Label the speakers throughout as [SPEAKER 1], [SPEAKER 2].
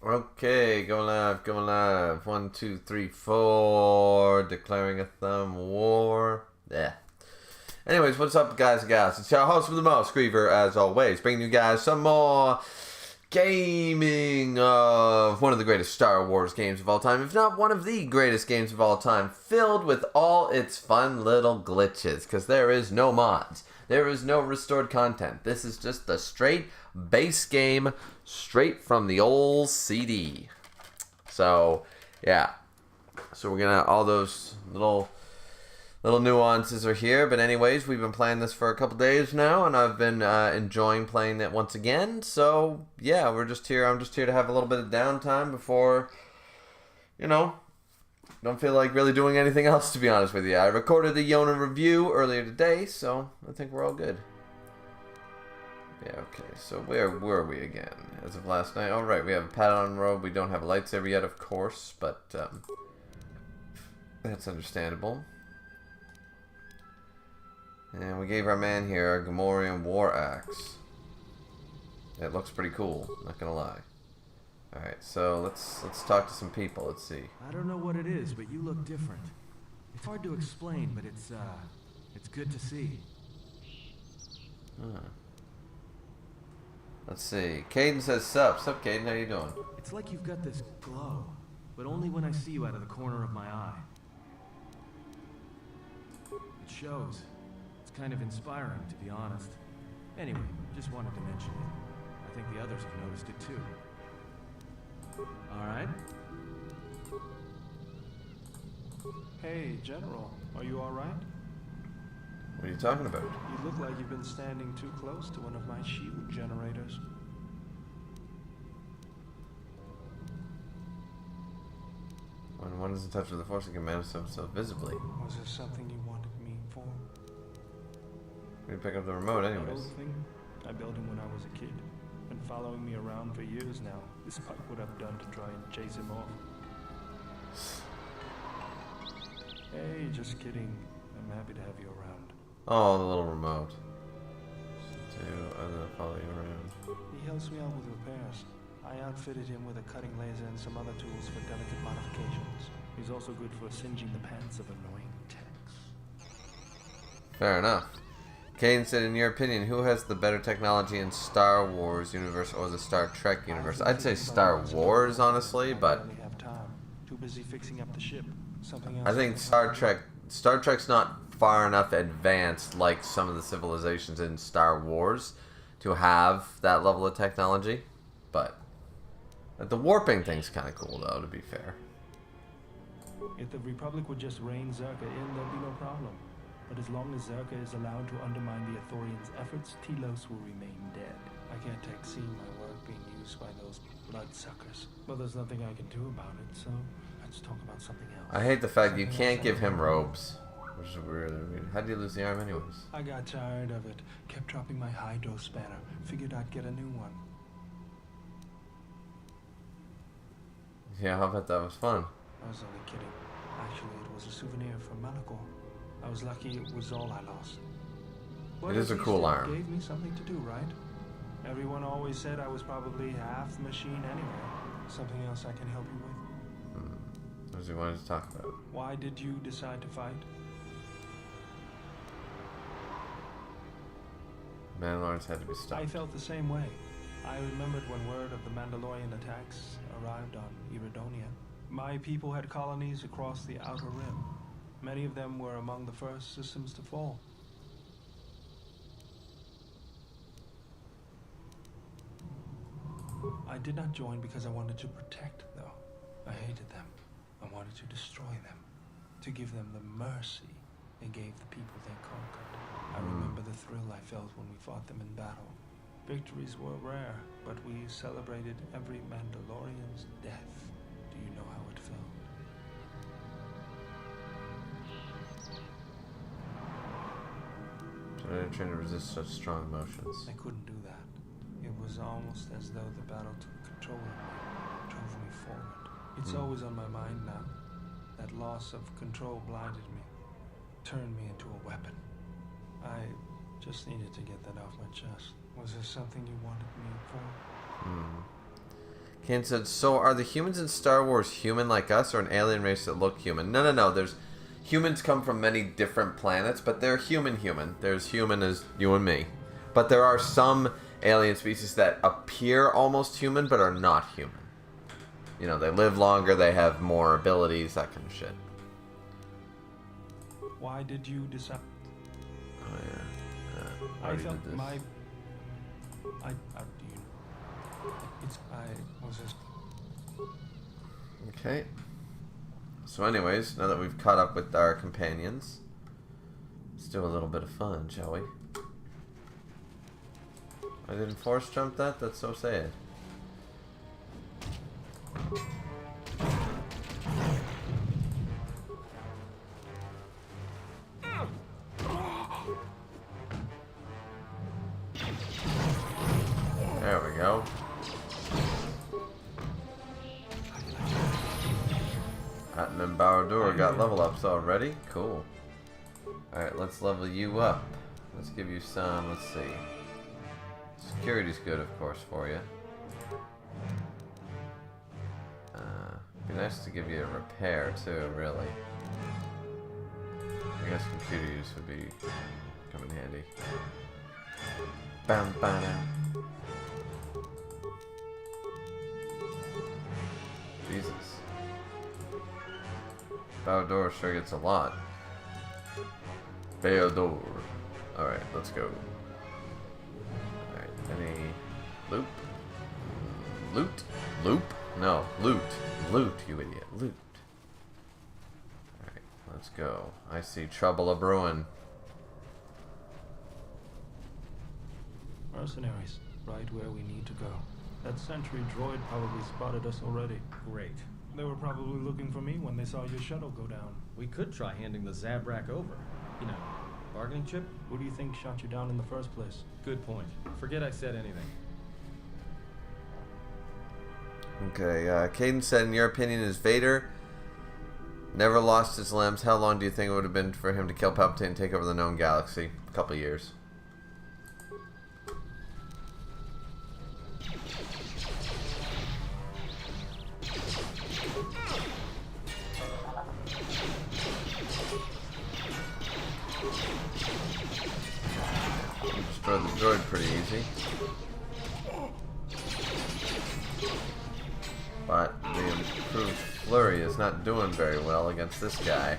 [SPEAKER 1] Okay, going live, going live. 1, 2, 3, 4. Declaring a thumb war. Yeah. Anyways, what's up, guys and gals? It's your host with the most, Griever, as always, bringing you guys some more gaming of one of the greatest Star Wars games of all time, if not one of the greatest games of all time, filled with all its fun little glitches, because there is no mods. There is no restored content. This is just the straight base game, straight from the old CD. So, yeah. So we're gonna, all those little nuances are here, but anyways, we've been playing this for a couple days now, and I've been enjoying playing it once again. So yeah, we're just here. I'm just here to have a little bit of downtime before, don't feel like really doing anything else, to be honest with you. I recorded the Yona review earlier today, so I think we're all good. Yeah, okay. So where were we again as of last night? All right, we have a pad-on robe. We don't have a lightsaber yet, of course, but that's understandable. And we gave our man here a Gamorrean war axe. It looks pretty cool, not gonna lie. Alright, so let's talk to some people. Let's see.
[SPEAKER 2] I don't know what it is, but you look different. It's hard to explain, but it's good to see.
[SPEAKER 1] Huh. Let's see. Caden says sup. Sup, Caden, how you doing?
[SPEAKER 2] It's like you've got this glow, but only when I see you out of the corner of my eye. It shows. Kind of inspiring, to be honest. Anyway, just wanted to mention it. I think the others have noticed it too. All right?
[SPEAKER 3] Hey, General. Are you all right?
[SPEAKER 1] What are you talking about?
[SPEAKER 3] You look like you've been standing too close to one of my shield generators.
[SPEAKER 1] When one is in touch with the Force, it can manifest himself visibly.
[SPEAKER 3] Was there something you wanted me for?
[SPEAKER 1] We pick up the remote anyways.
[SPEAKER 3] That old thing? I built him when I was a kid. Been following me around for years now, despite what I've done to try and chase him off. Hey, just kidding. I'm happy to have you around.
[SPEAKER 1] Oh, the little remote. To follow you around.
[SPEAKER 3] He helps me out with repairs. I outfitted him with a cutting laser and some other tools for delicate modifications. He's also good for singeing the pants of annoying techs.
[SPEAKER 1] Fair enough. Caden said, in your opinion, who has the better technology in Star Wars universe or the Star Trek universe? I'd say Star Wars, honestly, but
[SPEAKER 3] I barely have time. Too busy fixing up the ship. Something else.
[SPEAKER 1] I think Star Trek's not far enough advanced like some of the civilizations in Star Wars to have that level of technology. But the warping thing's kind of cool, though, to be fair.
[SPEAKER 3] If the Republic would just rein Zerka in, there'd be no problem. But as long as Zerka is allowed to undermine the Ithorians' efforts, Telos will remain dead. I can't take seeing my work being used by those bloodsuckers. Well, there's nothing I can do about it, so let's talk about something else.
[SPEAKER 1] I hate the fact you can't give him robes. Which is weird. How'd you lose the arm anyways?
[SPEAKER 3] I got tired of it. Kept dropping my hydro spanner. Figured I'd get a new one.
[SPEAKER 1] Yeah, how about that was fun?
[SPEAKER 3] I was only kidding. Actually, it was a souvenir from Malachor. I was lucky it was all I lost.
[SPEAKER 1] It is a cool arm.
[SPEAKER 3] Gave me something to do, right? Everyone always said I was probably half machine anyway. Something else I can help you with?
[SPEAKER 1] What does he want to talk about?
[SPEAKER 3] Why did you decide to fight?
[SPEAKER 1] Mandalorians had to be stopped.
[SPEAKER 3] I felt the same way. I remembered when word of the Mandalorian attacks arrived on Iridonia. My people had colonies across the Outer Rim. Many of them were among the first systems to fall. I did not join because I wanted to protect, though. I hated them. I wanted to destroy them. To give them the mercy they gave the people they conquered. I remember the thrill I felt when we fought them in battle. Victories were rare, but we celebrated every Mandalorian's death. Do you know how it felt?
[SPEAKER 1] I'm trying to resist such strong emotions.
[SPEAKER 3] I couldn't do that. It was almost as though the battle took control of me, drove me forward. It's always on my mind now. That loss of control blinded me, turned me into a weapon. I just needed to get that off my chest. Was there something you wanted me for?
[SPEAKER 1] Kane said, so are the humans in Star Wars human like us or an alien race that look human? No. There's humans come from many different planets, but they're human. There's human as you and me. But there are some alien species that appear almost human but are not human. You know, they live longer, they have more abilities, that kind of shit.
[SPEAKER 3] Why did you decide?
[SPEAKER 1] Oh, yeah. I
[SPEAKER 3] I
[SPEAKER 1] already
[SPEAKER 3] felt
[SPEAKER 1] did this.
[SPEAKER 3] I was just.
[SPEAKER 1] Okay. So anyways, now that we've caught up with our companions, let's do a little bit of fun, shall we? I didn't force jump that? That's so sad. There we go. Hatton and Baradur got level ups already. Cool. Alright, let's level you up. Let's give you some, let's see. Security's good, of course, for you. Be nice to give you a repair, too, really. I guess computer use would be come in handy. Bam, bam. Jesus. Baldor sure gets a lot. Baldor. Alright, let's go. Alright, any loop? Loot? Loop? No, loot. Loot, you idiot. Loot. Alright, let's go. I see trouble a-brewing.
[SPEAKER 3] Mercenaries, right where we need to go. That sentry droid probably spotted us already.
[SPEAKER 2] Great.
[SPEAKER 3] They were probably looking for me when they saw your shuttle go down.
[SPEAKER 2] We could try handing the Zabrak over. You know, bargaining chip?
[SPEAKER 3] Who do you think shot you down in the first place?
[SPEAKER 2] Good point. Forget I said anything.
[SPEAKER 1] Okay, Caden said, in your opinion, is Vader never lost his limbs? How long do you think it would have been for him to kill Palpatine and take over the known galaxy? A couple years. Destroy the droid pretty easy. But the improved flurry is not doing very well against this guy.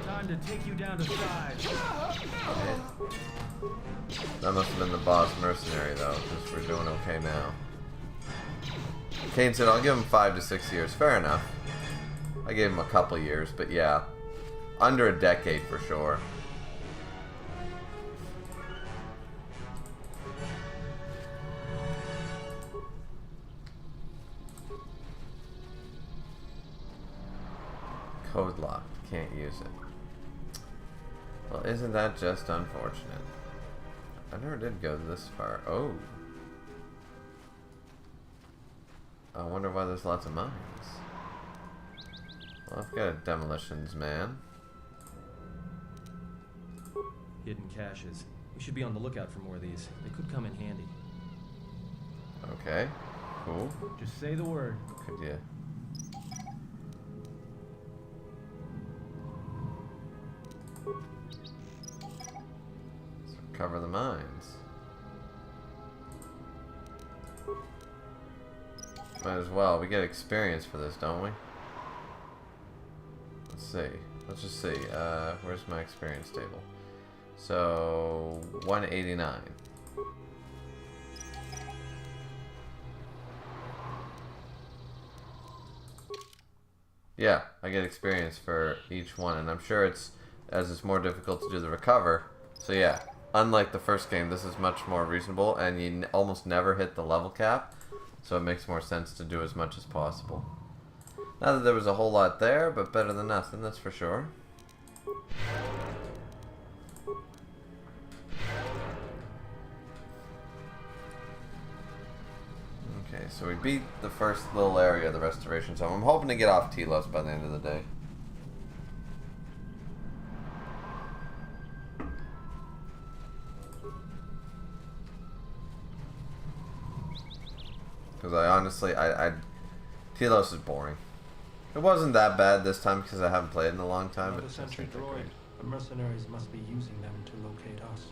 [SPEAKER 2] Time to take you down to size.
[SPEAKER 1] That must have been the boss mercenary though, because we're doing okay now. Kane said, I'll give him 5 to 6 years. Fair enough. I gave him a couple years, but yeah. Under a decade for sure. Code locked. Can't use it. Well, isn't that just unfortunate? I never did go this far. Oh. I wonder why there's lots of mines. Well, I've got a demolitions man.
[SPEAKER 2] Hidden caches. We should be on the lookout for more of these. They could come in handy.
[SPEAKER 1] Okay. Cool.
[SPEAKER 2] Just say the word.
[SPEAKER 1] Could you? So cover the mines. Might as well. We get experience for this, don't we? Let's see. Let's just see. Where's my experience table? So 189. Yeah, I get experience for each one, and I'm sure it's as it's more difficult to do the recover. So yeah, unlike the first game, this is much more reasonable, and you almost never hit the level cap, so it makes more sense to do as much as possible. Not that there was a whole lot there, but better than nothing, that's for sure. Okay, so we beat the first little area of the restoration zone. I'm hoping to get off Telos by the end of the day. Because I honestly, Telos is boring. It wasn't that bad this time because I haven't played in a long time.
[SPEAKER 3] Another
[SPEAKER 1] But
[SPEAKER 3] sentry droid. The mercenaries must be using them to locate us.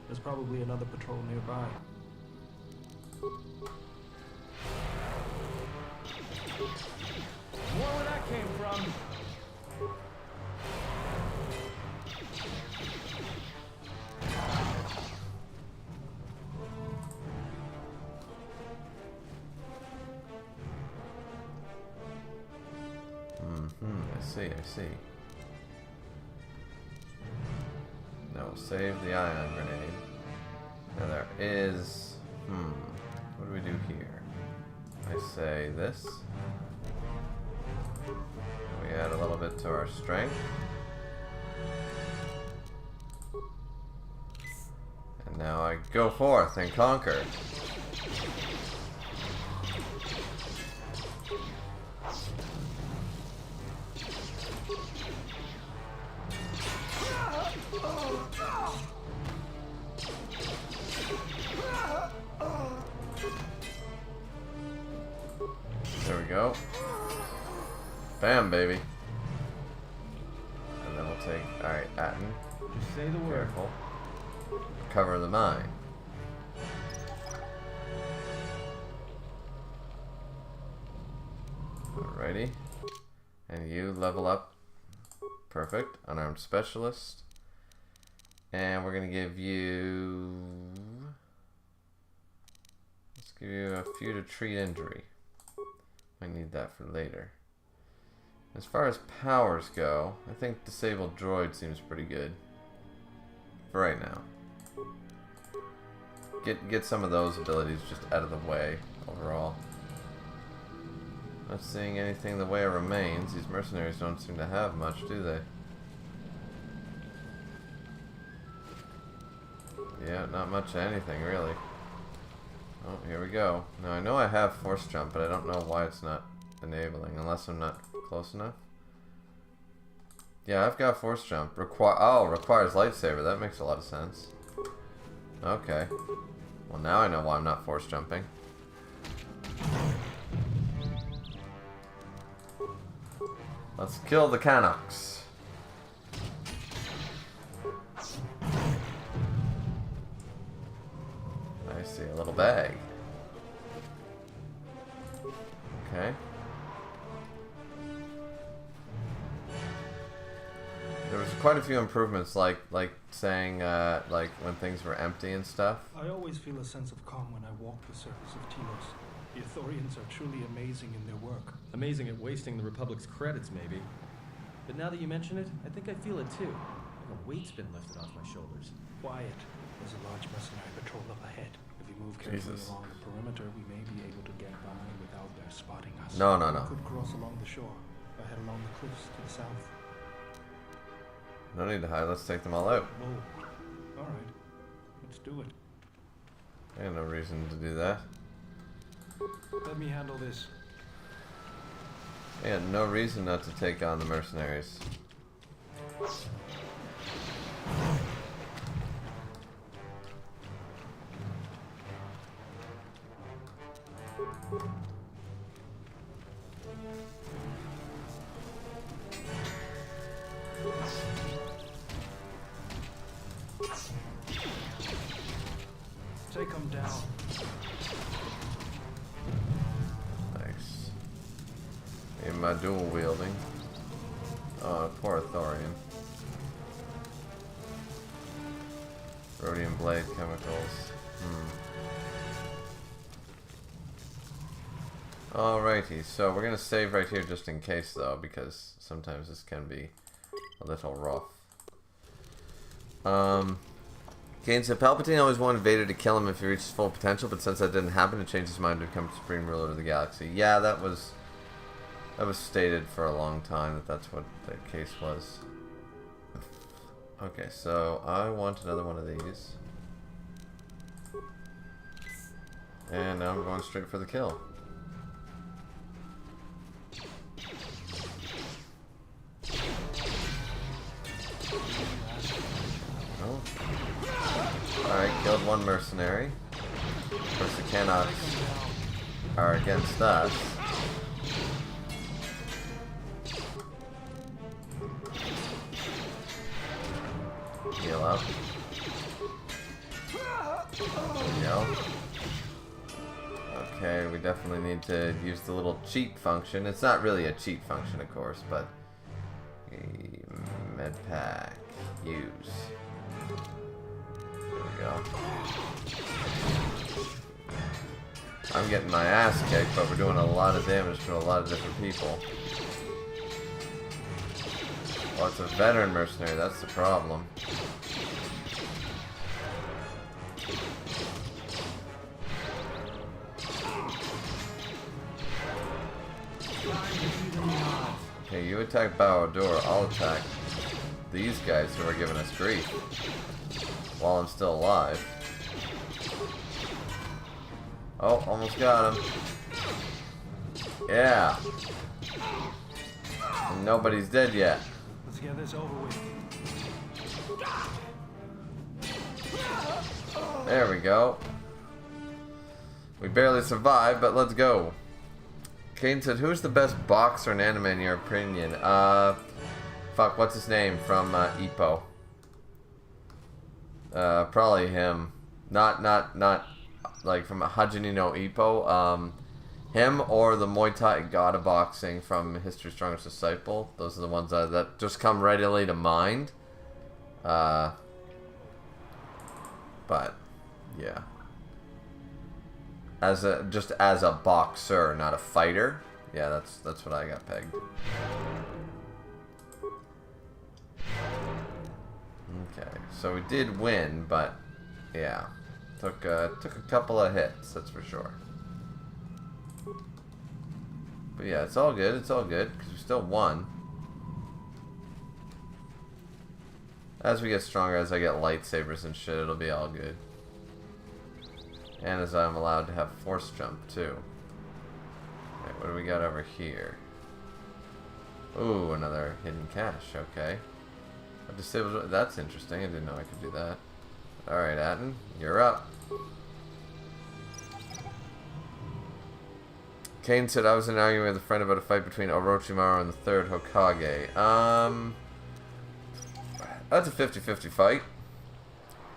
[SPEAKER 3] There's probably another patrol nearby.
[SPEAKER 2] More where that came from.
[SPEAKER 1] I see. No, save the ion grenade. Now there is... what do we do here? I say this. We add a little bit to our strength. And now I go forth and conquer. There we go. Bam, baby. And then we'll take... Alright, Atten.
[SPEAKER 2] Just say the word.
[SPEAKER 1] Careful. Cover the mine. Alrighty. And you level up. Perfect. Unarmed specialist. And we're going to give you... Let's give you a few to treat injury. I need that for later. As far as powers go, I think disabled droid seems pretty good. For right now. Get some of those abilities just out of the way overall. Not seeing anything in the way of remains. These mercenaries don't seem to have much, do they? Yeah, not much of anything, really. Oh, here we go. Now, I know I have force jump, but I don't know why it's not enabling, unless I'm not close enough. Yeah, I've got force jump. Requires lightsaber. That makes a lot of sense. Okay. Well, now I know why I'm not force jumping. Let's kill the Canucks. I see a little bag. Okay. There was quite a few improvements, like saying like when things were empty and stuff.
[SPEAKER 3] I always feel a sense of calm when I walk the surface of Telos. The Ithorians are truly amazing in their work.
[SPEAKER 2] Amazing at wasting the Republic's credits, maybe. But now that you mention it, I think I feel it too. Like a weight's been lifted off my shoulders.
[SPEAKER 3] Quiet. There's a large mercenary patrol up ahead. If we move carefully along the perimeter, we may be able to get by without their spotting us.
[SPEAKER 1] No.
[SPEAKER 3] We could cross along the shore, or head along the cliffs to the south.
[SPEAKER 1] No need to hide. Let's take them all out.
[SPEAKER 3] Whoa. Alright. Let's do it.
[SPEAKER 1] I have no reason to do that.
[SPEAKER 3] Let me handle this.
[SPEAKER 1] I had no reason not to take on the mercenaries.
[SPEAKER 3] Take them down.
[SPEAKER 1] Nice. In my dual wielding. Oh, poor Thorian. Rhodium blade chemicals. Alrighty, so we're gonna save right here just in case though, because sometimes this can be a little rough. Kane said Palpatine always wanted Vader to kill him if he reached his full potential, but since that didn't happen, he changed his mind to become supreme ruler of the galaxy. Yeah, that was stated for a long time that that's what the case was. Okay, so I want another one of these. And now I'm going straight for the kill. Oh. Alright, killed one mercenary. Of course, the Canucks are against us. Heal up. There we go. Okay, we definitely need to use the little cheat function. It's not really a cheat function, of course, but med pack use. There we go. I'm getting my ass kicked, but we're doing a lot of damage to a lot of different people. Well, it's a veteran mercenary, that's the problem. Okay, you attack Baodur, I'll attack these guys who are giving us grief while I'm still alive. Oh, almost got him. Yeah. And nobody's dead yet.
[SPEAKER 2] Let's get this over with.
[SPEAKER 1] There we go. We barely survived, but let's go. Kane said, who's the best boxer in anime in your opinion? Fuck, what's his name from Ippo? Probably him. Not like from Hajime no Ippo. Him or the Muay Thai God of Boxing from History's Strongest Disciple. Those are the ones that just come readily to mind. But yeah. Just as a boxer, not a fighter. Yeah, that's what I got pegged. Okay, so we did win, but yeah, took a couple of hits, that's for sure. But yeah, it's all good. It's all good because we still won. As we get stronger, as I get lightsabers and shit, it'll be all good. And as I'm allowed to have force jump too. Okay, what do we got over here? Ooh, another hidden cache. Okay. That's interesting. I didn't know I could do that. Alright, Atten, you're up. Kane said, I was in an argument with a friend about a fight between Orochimaru and the third Hokage. That's a 50-50 fight.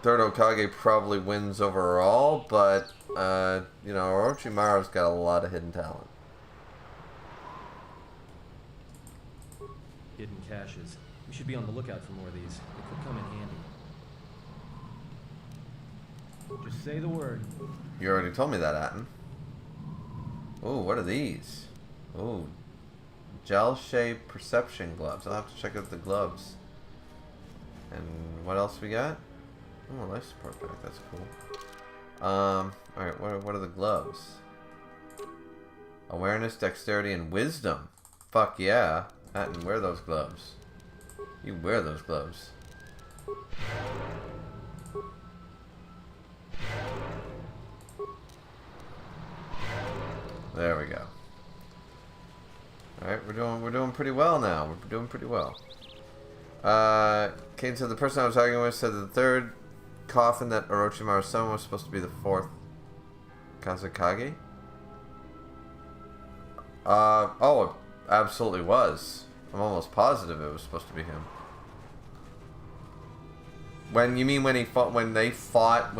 [SPEAKER 1] Third Hokage probably wins overall, but, you know, Orochimaru's got a lot of hidden talent.
[SPEAKER 2] Hidden caches. We should be on the lookout for more of these. They could come in handy. Just say the word.
[SPEAKER 1] You already told me that, Atten. Ooh, what are these? Ooh, gel shaped perception gloves. I'll have to check out the gloves. And what else we got? Oh, life support pack. That's cool. Alright, what are the gloves? Awareness, dexterity, and wisdom. Fuck yeah. Atten, wear those gloves. You wear those gloves. There we go. Alright, we're doing pretty well now. We're doing pretty well. Kane said the person I was arguing with said that the third coffin that Orochimaru summoned was supposed to be the fourth Kazekage. Oh, it absolutely was. I'm almost positive it was supposed to be him. When you mean when he fought, when they fought,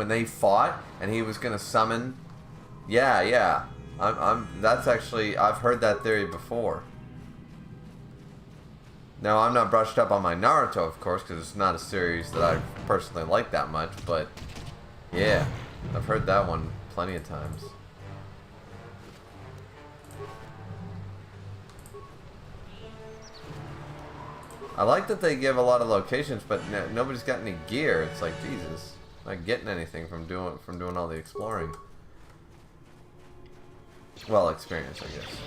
[SPEAKER 1] and he was gonna summon? Yeah. That's actually, I've heard that theory before. Now, I'm not brushed up on my Naruto, of course, because it's not a series that I personally like that much, but yeah, I've heard that one plenty of times. I like that they give a lot of locations, but nobody's got any gear. It's like, Jesus, not getting anything from doing all the exploring. Well, experience, I guess.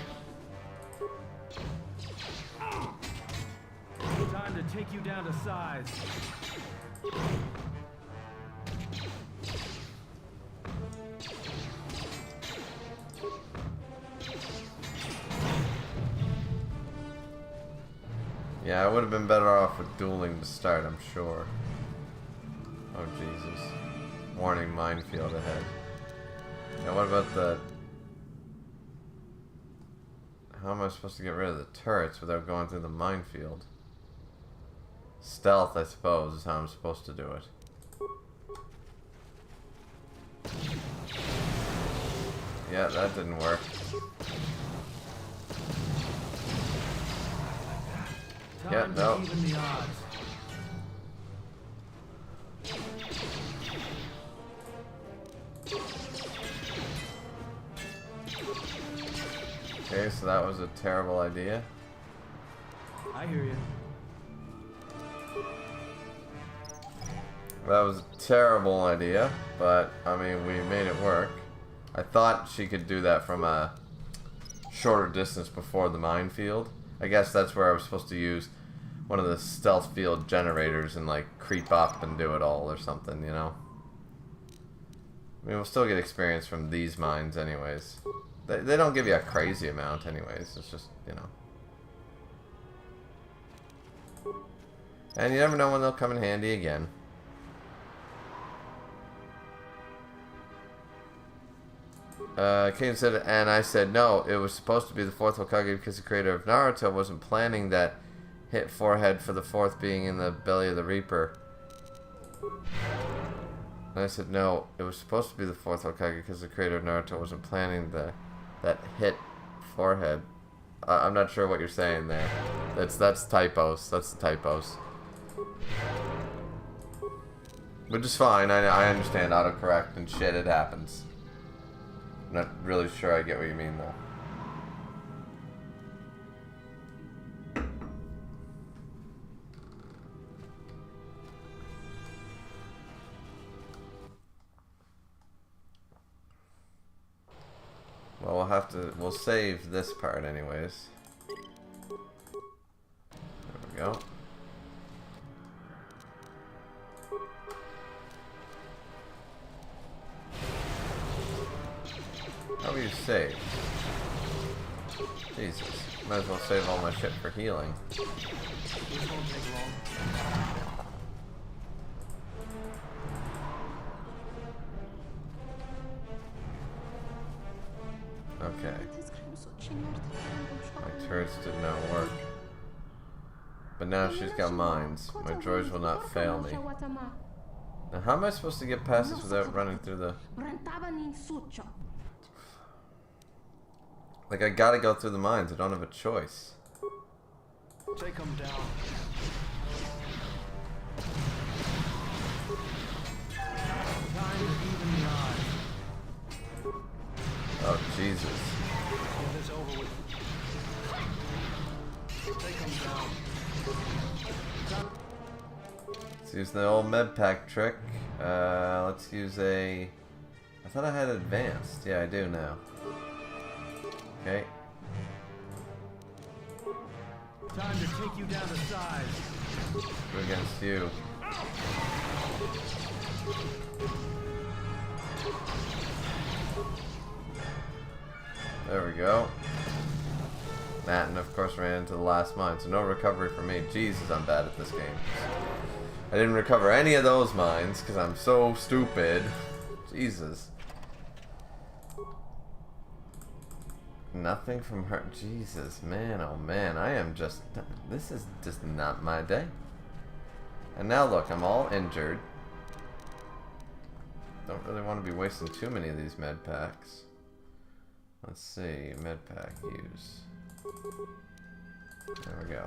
[SPEAKER 2] Time to take you down to size.
[SPEAKER 1] Yeah, I would have been better off with dueling to start, I'm sure. Oh, Jesus. Warning, minefield ahead. Now, what about the How am I supposed to get rid of the turrets without going through the minefield? Stealth, I suppose, is how I'm supposed to do it. Yeah, that didn't work. Yeah, no. Okay, so that was a terrible idea.
[SPEAKER 2] I hear you.
[SPEAKER 1] That was a terrible idea, but I mean, we made it work. I thought she could do that from a shorter distance before the minefield. I guess that's where I was supposed to use one of the stealth field generators and like creep up and do it all or something, you know? I mean, we'll still get experience from these mines anyways. They don't give you a crazy amount anyways, it's just, you know. And you never know when they'll come in handy again. Kane said, and I said, no, it was supposed to be the fourth Hokage because the creator of Naruto wasn't planning that hit forehead for the fourth being in the belly of the Reaper. And I said, no, it was supposed to be the fourth Hokage because the creator of Naruto wasn't planning that hit forehead. I'm not sure what you're saying there. That's typos. That's the typos. Which is fine. I understand autocorrect and shit. It happens. I'm not really sure I get what you mean though. Well, we'll save this part anyways. There we go. How are you saved? Jesus. Might as well save all my shit for healing.
[SPEAKER 2] This won't take long.
[SPEAKER 1] Okay. My turrets did not work. But now she's got mines. My droids will not fail me. Now how am I supposed to get past this without running through the... Like, I gotta go through the mines. I don't have a choice.
[SPEAKER 2] Take them down. Time to even the odds.
[SPEAKER 1] Oh, Jesus.
[SPEAKER 2] Get this over with. Take them down.
[SPEAKER 1] Let's use the old med pack trick. Let's use a... I thought I had advanced. Yeah, I do now. Okay.
[SPEAKER 2] Time to take you down to size.
[SPEAKER 1] Go against you. There we go. That, and of course ran into the last mine, so no recovery for me. Jesus, I'm bad at this game. I didn't recover any of those mines because I'm so stupid. Jesus. Nothing from her. Jesus, man, oh man, I am just... This is just not my day. And now look, I'm all injured. Don't really want to be wasting too many of these med packs. Let's see, med pack use. There we go.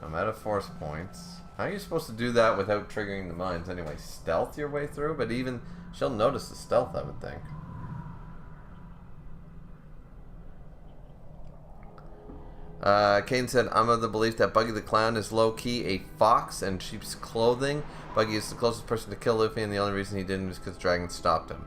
[SPEAKER 1] I'm out of force points. How are you supposed to do that without triggering the mines anyway? Stealth your way through? But even... She'll notice the stealth, I would think. Kane said, I'm of the belief that Buggy the Clown is low-key a fox in sheep's clothing. Buggy is the closest person to kill Luffy, and the only reason he didn't was because Dragon stopped him.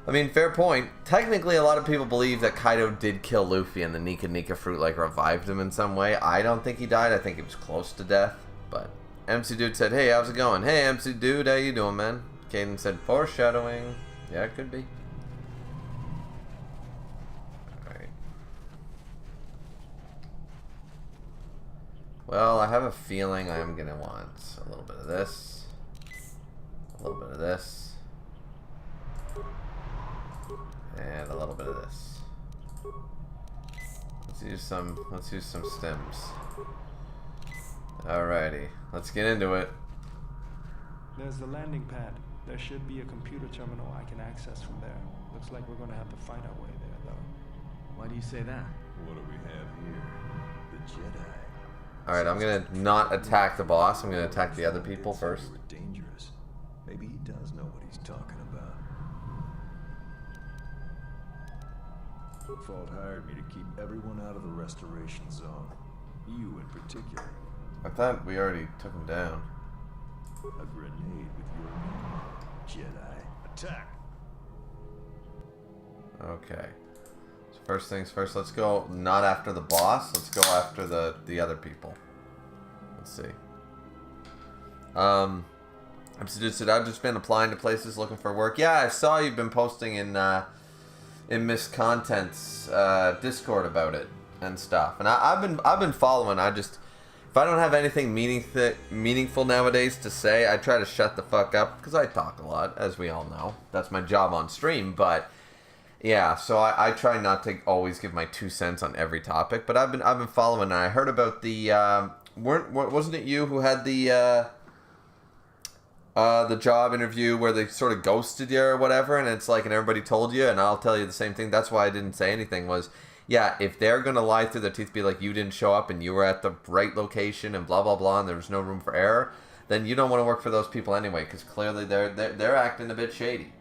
[SPEAKER 1] I mean, fair point. Technically, a lot of people believe that Kaido did kill Luffy, and the Nika Nika fruit, like, revived him in some way. I don't think he died. I think he was close to death. But MC Dude said, hey, how's it going? Hey, MC Dude, how you doing, man? Caden said, foreshadowing. Yeah, it could be. Well, I have a feeling I am going to want a little bit of this, a little bit of this, and a little bit of this. use some stims. Alrighty, let's get into it.
[SPEAKER 3] There's the landing pad. There should be a computer terminal I can access from there. Looks like we're gonna have to find our way there, though.
[SPEAKER 2] Why do you say that?
[SPEAKER 4] What do we have here? The Jedi.
[SPEAKER 1] Alright, I'm gonna not attack the boss. I'm gonna attack the other people first.
[SPEAKER 4] Were dangerous. Maybe he does know what he's talking about. Fault hired me to keep everyone out of the restoration zone. You in particular.
[SPEAKER 1] I thought we already took him down.
[SPEAKER 4] A grenade with your name. Jedi. Attack!
[SPEAKER 1] Okay. So first things first, let's go not after the boss. Let's go after the other people. Let's see. I've just been applying to places looking for work. Yeah, I saw you've been posting in Miss Content's Discord about it and stuff. And I've been following. If I don't have anything meaningful nowadays to say, I try to shut the fuck up because I talk a lot, as we all know. That's my job on stream. But yeah, so I try not to always give my 2 cents on every topic. But I've been following. And I heard about the wasn't it you who had the job interview where they sort of ghosted you or whatever, and it's like, and everybody told you, and I'll tell you the same thing. That's why I didn't say anything. Was, yeah, if they're gonna lie through their teeth, be like, you didn't show up and you were at the right location and blah blah blah, and there was no room for error, then you don't want to work for those people anyway, because clearly they're acting a bit shady.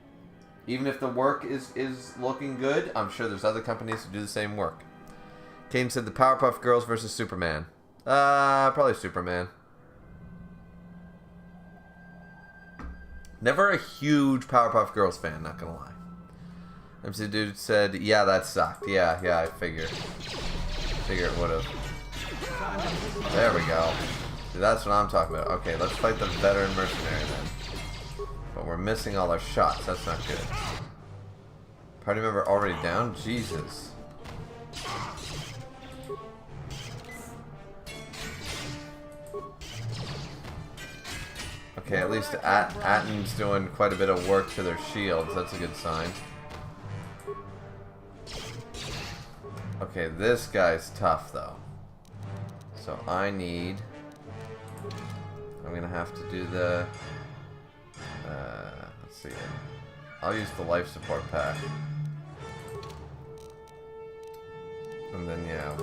[SPEAKER 1] Even if the work is looking good, I'm sure there's other companies who do the same work. Kane said the Powerpuff Girls versus Superman. Probably Superman. Never a huge Powerpuff Girls fan, not gonna lie. MC Dude said, yeah, that sucked. Yeah, I figure it would've. There we go. See, that's what I'm talking about. Okay, let's fight the veteran mercenary then. But we're missing all our shots. That's not good. Party member already down? Jesus. Okay, at least Atten's doing quite a bit of work to their shields. That's a good sign. Okay, this guy's tough though. So I'm gonna have to do the let's see. I'll use the life support pack. And then yeah,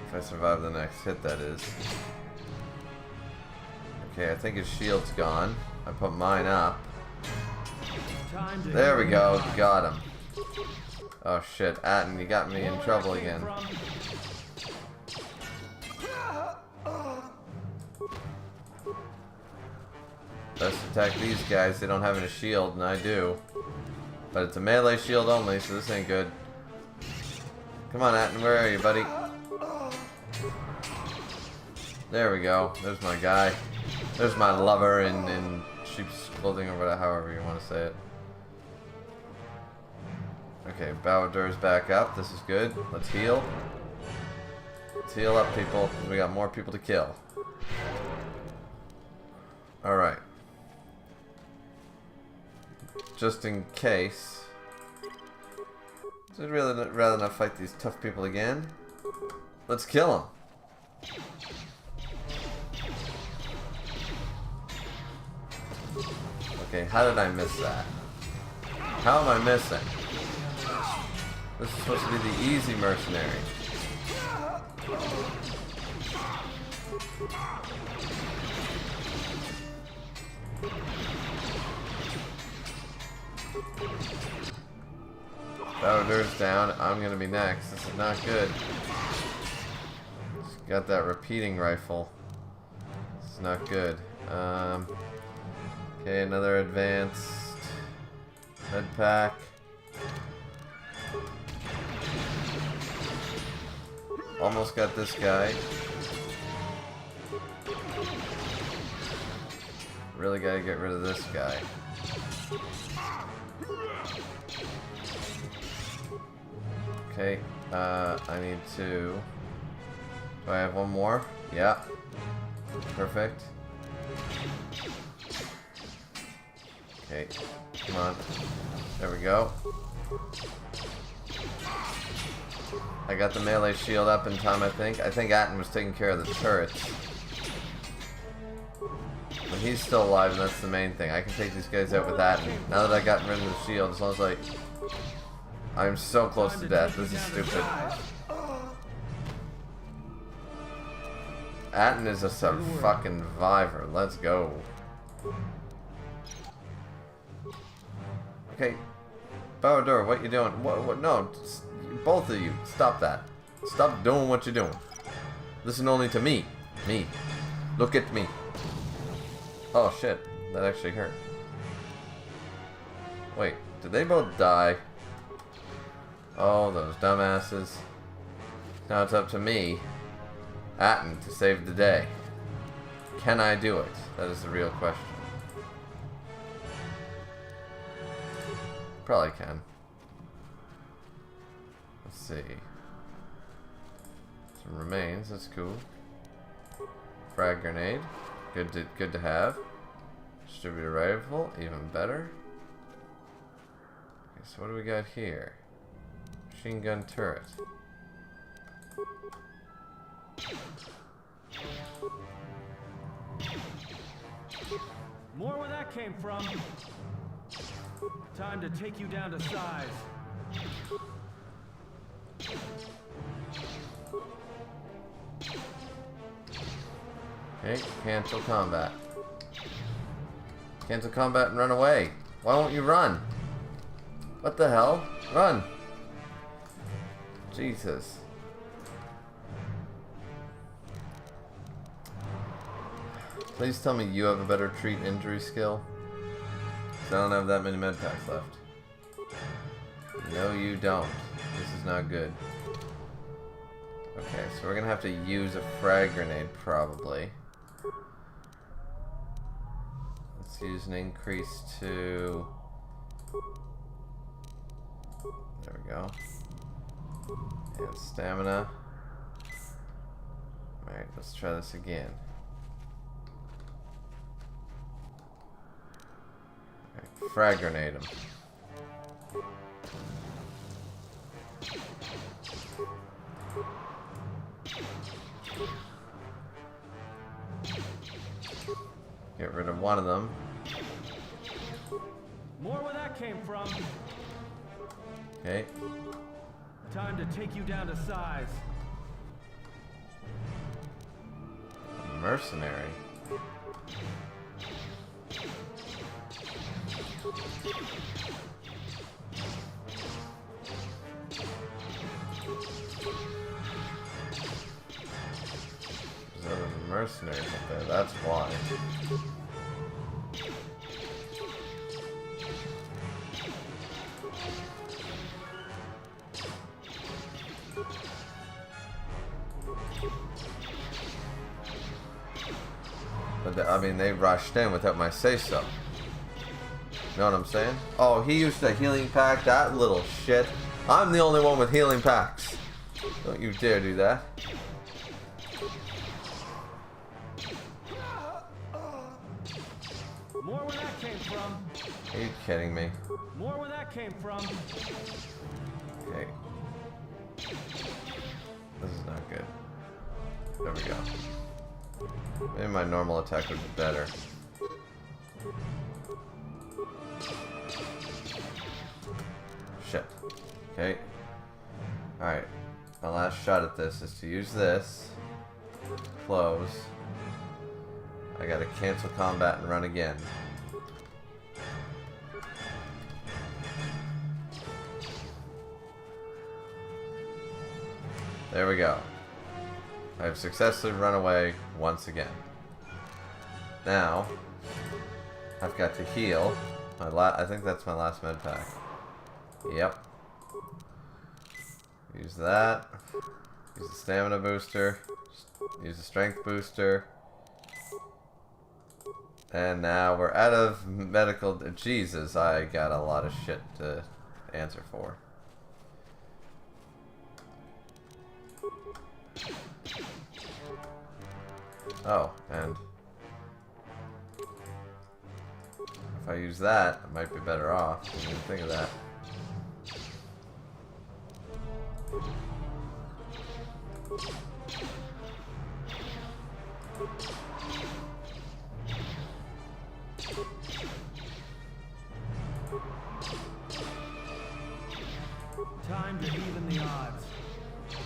[SPEAKER 1] if I survive the next hit, that is. Okay, I think his shield's gone. I put mine up. There we go. Got him. Oh shit, Atten, you got me in trouble again. Let's attack these guys. They don't have any shield, and I do. But it's a melee shield only, so this ain't good. Come on, Atten, where are you, buddy? There we go. There's my guy. There's my lover in sheep's clothing, or whatever, however you want to say it. Okay, Bowdur's back up. This is good. Let's heal. Let's heal up, people. We got more people to kill. Alright. Just in case. I'd rather not fight these tough people again. Let's kill them. Okay, how did I miss that? How am I missing? This is supposed to be the easy mercenary. Bowdur's down. I'm gonna be next. This is not good. Just got that repeating rifle. This is not good. Okay, another advanced head pack. Almost got this guy. Really gotta get rid of this guy. Okay, I need to... Do I have one more? Yeah. Perfect. Okay, come on. There we go. I got the melee shield up in time, I think. I think Atten was taking care of the turrets. But he's still alive, and that's the main thing. I can take these guys out with Atten. Now that I got rid of the shield, as long as I... I'm so close to death. This is stupid. Atten is just a fucking viver. Let's go. Okay. Bowdor, what you doing? What? No. Both of you. Stop that. Stop doing what you're doing. Listen only to me. Me. Look at me. Oh shit. That actually hurt. Wait. Did they both die? Oh, those dumbasses. Now it's up to me, Atten, to save the day. Can I do it? That is the real question. Probably can. Let's see. Some remains, that's cool. Frag grenade. Good to have. Distributor rifle, even better. Okay, so what do we got here? Machine gun turret.
[SPEAKER 2] More where that came from. Time to take you down to size.
[SPEAKER 1] Okay, cancel combat. Cancel combat and run away. Why won't you run? What the hell? Run! Jesus. Please tell me you have a better treat injury skill. 'Cause I don't have that many med packs left. No, you don't. This is not good. Okay, so we're gonna have to use a frag grenade probably. Let's use an increase to... There we go. And stamina. Alright, let's try this again. Alright, frag grenade him. Get rid of one of them.
[SPEAKER 2] More where that came from.
[SPEAKER 1] Okay.
[SPEAKER 2] Time to take you down to size.
[SPEAKER 1] Mercenary. There's other mercenaries up there, that's why. But I mean, they rushed in without my say-so. You know what I'm saying? Oh, he used a healing pack? That little shit. I'm the only one with healing packs. Don't you dare do that.
[SPEAKER 2] More where that came from.
[SPEAKER 1] Are you kidding me?
[SPEAKER 2] More where that came from.
[SPEAKER 1] Okay. This is not good. There we go. Maybe my normal attack would be better. Shit. Okay. Alright. My last shot at this is to use this. Close. I gotta cancel combat and run again. There we go. I have successfully run away once again. Now, I've got to heal. I think that's my last med pack. Yep. Use that. Use the stamina booster. Use the strength booster. And now we're out of medical... Jesus, I got a lot of shit to answer for. Oh, and... I If I use that, I might be better off. I didn't think of that.
[SPEAKER 2] Time to even the odds.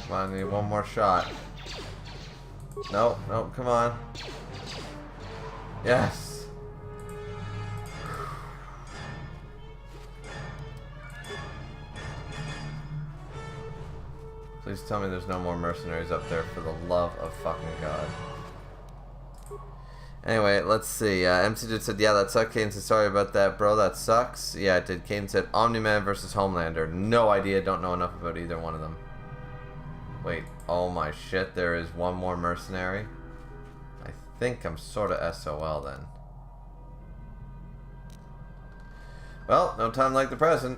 [SPEAKER 1] Come on, I need one more shot. No, no, come on. Yes. Please tell me there's no more mercenaries up there, for the love of fucking God. Anyway, let's see. MC Dude said, yeah, that sucked. Kane said, sorry about that, bro. That sucks. Yeah, it did. Kane said, Omni-Man versus Homelander. No idea. Don't know enough about either one of them. Wait. Oh my shit. There is one more mercenary. I think I'm sort of SOL then. Well, no time like the present.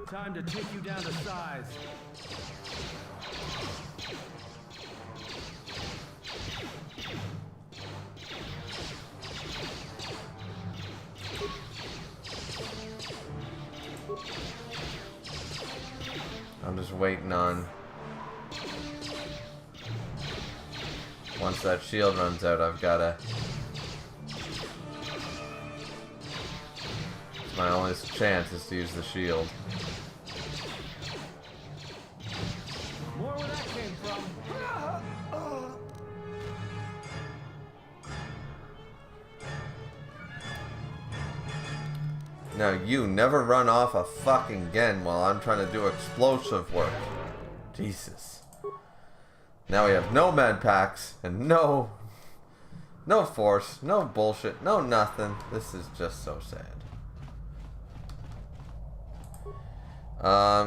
[SPEAKER 2] Time to take you down to size.
[SPEAKER 1] I'm just waiting on... Once that shield runs out, I've gotta... My only chance is to use the shield.
[SPEAKER 2] More where that came from.
[SPEAKER 1] Now you never run off a fucking again while I'm trying to do explosive work. Jesus. Now we have no med packs and no force, no bullshit, no nothing. This is just so sad.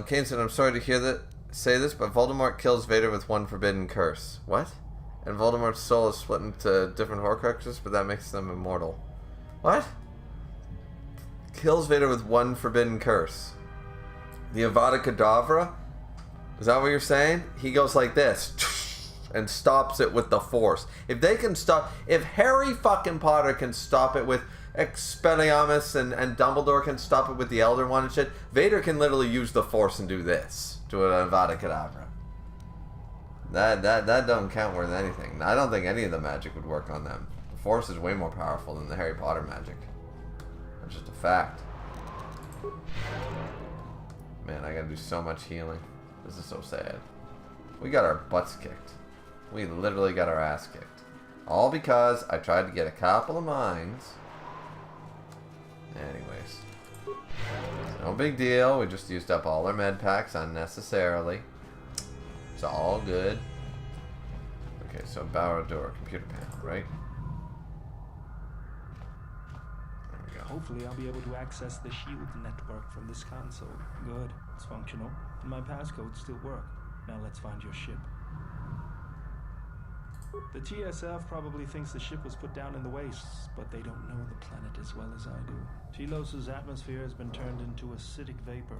[SPEAKER 1] Kane said, I'm sorry to hear that say this, but Voldemort kills Vader with one forbidden curse. What? And Voldemort's soul is split into different Horcruxes, but that makes them immortal. What? Kills Vader with one forbidden curse. The Avada Kedavra? Is that what you're saying? He goes like this and stops it with the Force. If they can stop, if Harry fucking Potter can stop it with Expelliarmus and Dumbledore can stop it with the Elder One and shit, Vader can literally use the Force and do this to an Avada Kedavra. That don't count worth anything. I don't think any of the magic would work on them. The Force is way more powerful than the Harry Potter magic. That's just a fact. Man, I gotta do so much healing. This is so sad. We got our butts kicked. We literally got our ass kicked. All because I tried to get a couple of mines. Anyways. No big deal. We just used up all our med packs unnecessarily. It's all good. Okay, so Bower Door, computer panel, right? There we go.
[SPEAKER 3] Hopefully I'll be able to access the shield network from this console. Good, it's functional. And my passcodes still work. Now let's find your ship. The TSF probably thinks the ship was put down in the wastes, but they don't know the planet as well as I do. Telos' atmosphere has been turned into acidic vapor.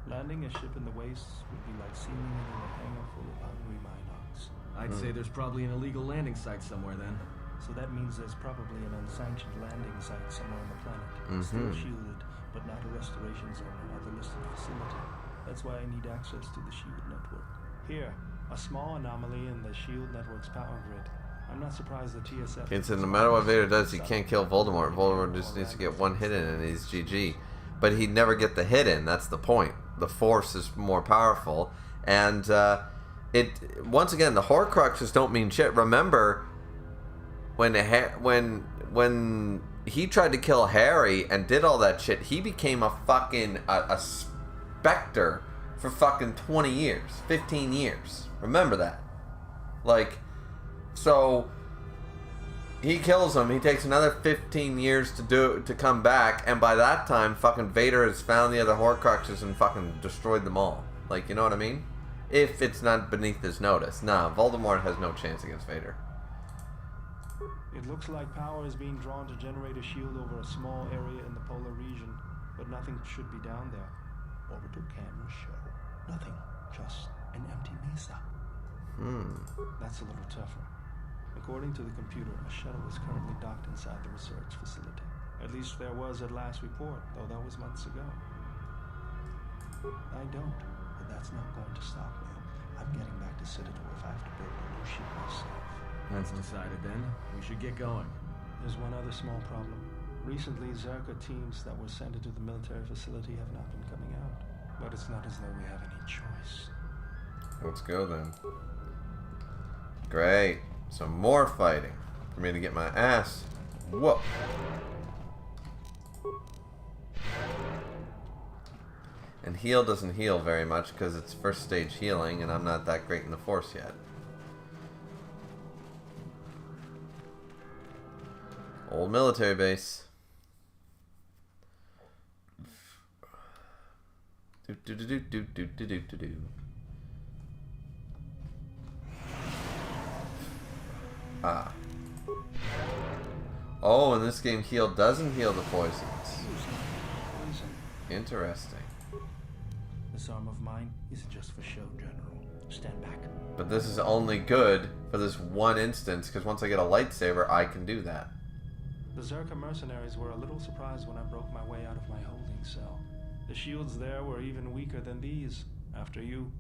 [SPEAKER 3] Landing a ship in the wastes would be like sealing it in a hangar full of hungry Minox.
[SPEAKER 2] I'd say there's probably an illegal landing site somewhere then.
[SPEAKER 3] So that means there's probably an unsanctioned landing site somewhere on the planet. Still shielded, but not a restoration zone or other listed facility. That's why I need access to the shield network. Here, a small anomaly in the shield network's power grid. I'm not surprised the TSF...
[SPEAKER 1] Kane said, no matter what Vader does, he can't kill Voldemort. Voldemort just needs to get one hit in and he's GG. But he'd never get the hit in, that's the point. The Force is more powerful. And once again, the Horcruxes don't mean shit. Remember, when he tried to kill Harry and did all that shit, he became a fucking a specter for fucking 20 years, 15 years. Remember that. Like, so he kills him. He takes another 15 years to come back, and by that time, fucking Vader has found the other Horcruxes and fucking destroyed them all. Like, you know what I mean? If it's not beneath his notice. Nah, Voldemort has no chance against Vader.
[SPEAKER 3] It looks like power is being drawn to generate a shield over a small area in the polar region, but nothing should be down there. Orbital cameras show nothing, just an empty mesa. That's a little tougher. According to the computer, a shuttle is currently docked inside the research facility. At least there was at last report, though that was months ago. I don't, but that's not going to stop me. I'm getting back to Citadel if I have to build a new ship myself.
[SPEAKER 2] That's decided then. We should get going.
[SPEAKER 3] There's one other small problem. Recently, Zerka teams that were sent into the military facility have not been coming out. But it's not as though we have any choice.
[SPEAKER 1] Let's go then. Great. Some more fighting for me to get my ass whooped. And heal doesn't heal very much because it's first stage healing and I'm not that great in the Force yet. Old military base. Do. Ah. Oh, and this game heal doesn't heal the poisons. Interesting.
[SPEAKER 3] This arm of mine isn't just for show, General. Stand back.
[SPEAKER 1] But this is only good for this one instance, because once I get a lightsaber, I can do that.
[SPEAKER 3] The Zerka mercenaries were a little surprised when I broke my way out of my holding cell. The shields there were even weaker than these, after you.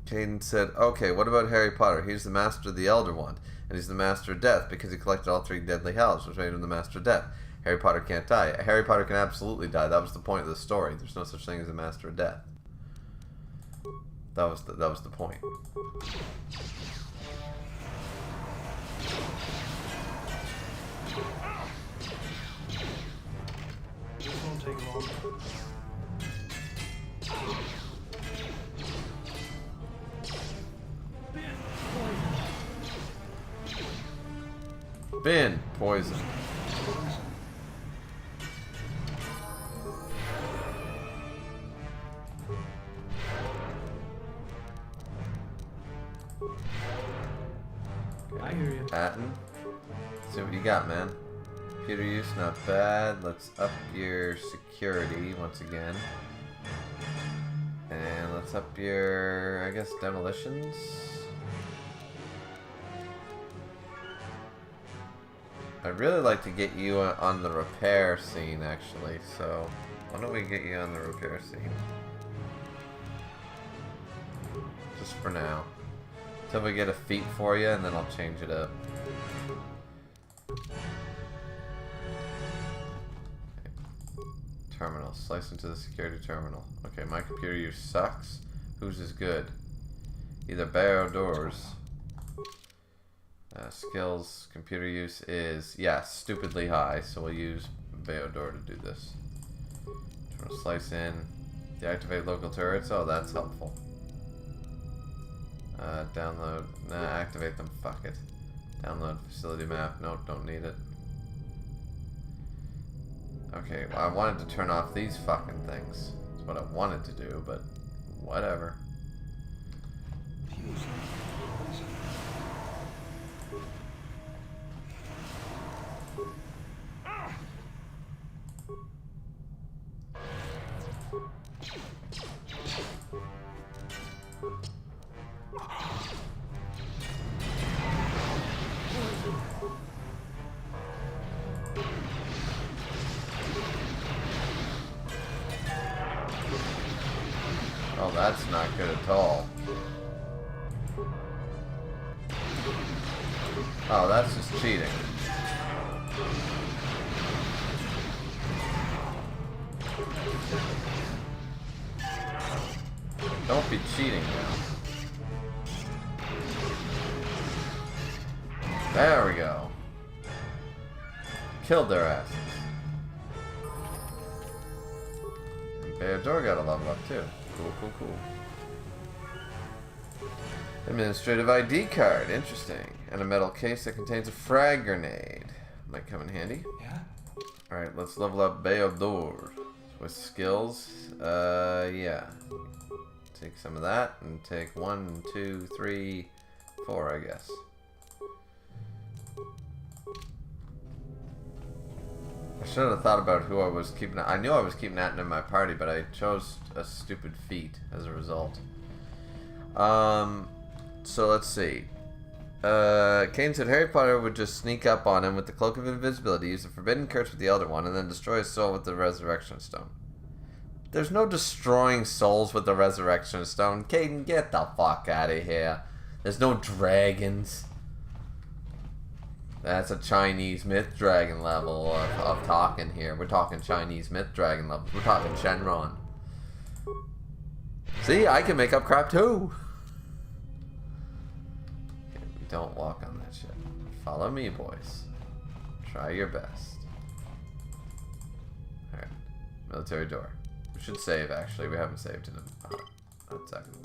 [SPEAKER 1] Caden said, okay, what about Harry Potter? He's the master of the Elder Wand, and he's the master of death because he collected all 3 deadly hallows, which made him the master of death. Harry Potter can't die. Harry Potter can absolutely die. That was the point of the story. There's no such thing as a master of death. That was the point.
[SPEAKER 3] This won't take long.
[SPEAKER 1] Bin poison.
[SPEAKER 2] I hear you.
[SPEAKER 1] Atten. See what you got, man. Computer use, not bad. Let's up your security once again. And let's up your, I guess, demolitions. I'd really like to get you on the repair scene, actually. So, why don't we get you on the repair scene? Just for now. Until we get a feat for you, and then I'll change it up. Terminal. Slice into the security terminal. Okay, my computer use sucks. Whose is good? Either Bay or Doors. Skills, computer use is, yeah, stupidly high, so we'll use Beodor to do this. Terminal slice in. Deactivate local turrets. Oh, that's helpful. Download. Nah, activate them. Fuck it. Download facility map. Nope, don't need it. Okay, well, I wanted to turn off these fucking things. That's what I wanted to do, but whatever. Oh, that's not good at all. Oh, that's just cheating. Don't be cheating now. There we go. Killed their asses. And Beodor got a level up too. Cool. Administrative ID card, interesting. And a metal case that contains a frag grenade. Might come in handy.
[SPEAKER 3] Yeah?
[SPEAKER 1] Alright, let's level up Beodor. With skills, yeah. Take some of that and take 1, 2, 3, 4, I guess. I should have thought about who I was keeping. I knew I was keeping Atten in my party, but I chose a stupid feat as a result. So let's see. Kane said Harry Potter would just sneak up on him with the Cloak of Invisibility, use the Forbidden Curse with the Elder One, and then destroy his soul with the Resurrection Stone. There's no destroying souls with the Resurrection Stone. Caden, get the fuck out of here. There's no dragons. That's a Chinese myth dragon level of talking here. We're talking Chinese myth dragon levels. We're talking Shenron. See, I can make up crap too. Okay, we don't walk on that shit. Follow me, boys. Try your best. Alright. Military door. We should save, actually. We haven't saved in a second.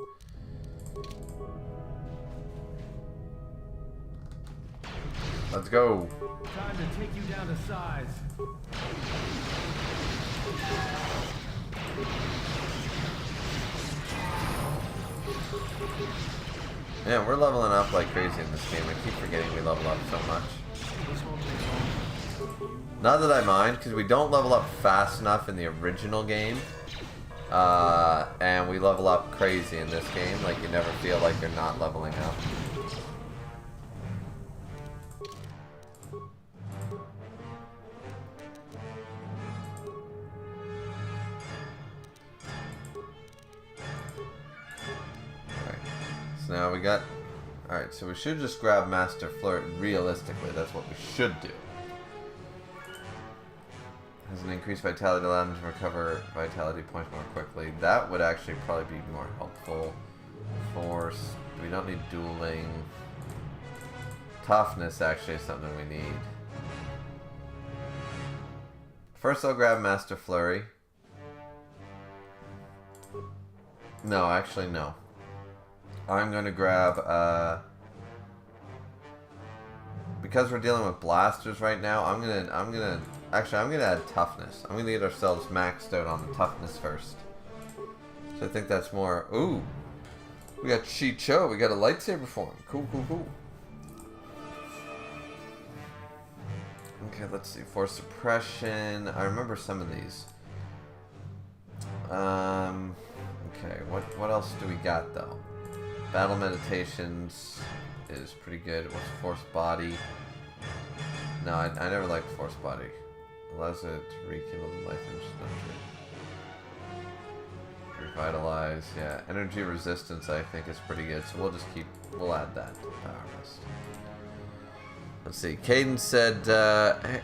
[SPEAKER 1] Let's go.
[SPEAKER 2] Time to take you down to size.
[SPEAKER 1] Yeah, we're leveling up like crazy in this game. I keep forgetting we level up so much. Not that I mind, because we don't level up fast enough in the original game. And we level up crazy in this game. Like, you never feel like you're not leveling up. So now we got... Alright, so we should just grab Master Flirt. Realistically, that's what we should do. Has an increased vitality, allowing them to recover vitality points more quickly. That would actually probably be more helpful. Force. We don't need dueling. Toughness actually is something we need. First I'll grab Master Flurry. No, actually no. I'm gonna grab because we're dealing with blasters right now, I'm gonna add toughness. I'm gonna get ourselves maxed out on the toughness first. So I think that's more. Ooh, we got Chi Cho. We got a lightsaber form. Cool, cool, cool. Okay, let's see. Force suppression. I remember some of these. Okay, what else do we got though? Battle meditations is pretty good. What's force body? No, I never liked force body. Allows it to rekindle the life energy. Revitalize, yeah. Energy resistance I think is pretty good, so we'll add that to Power Rest. Let's see. Caden said,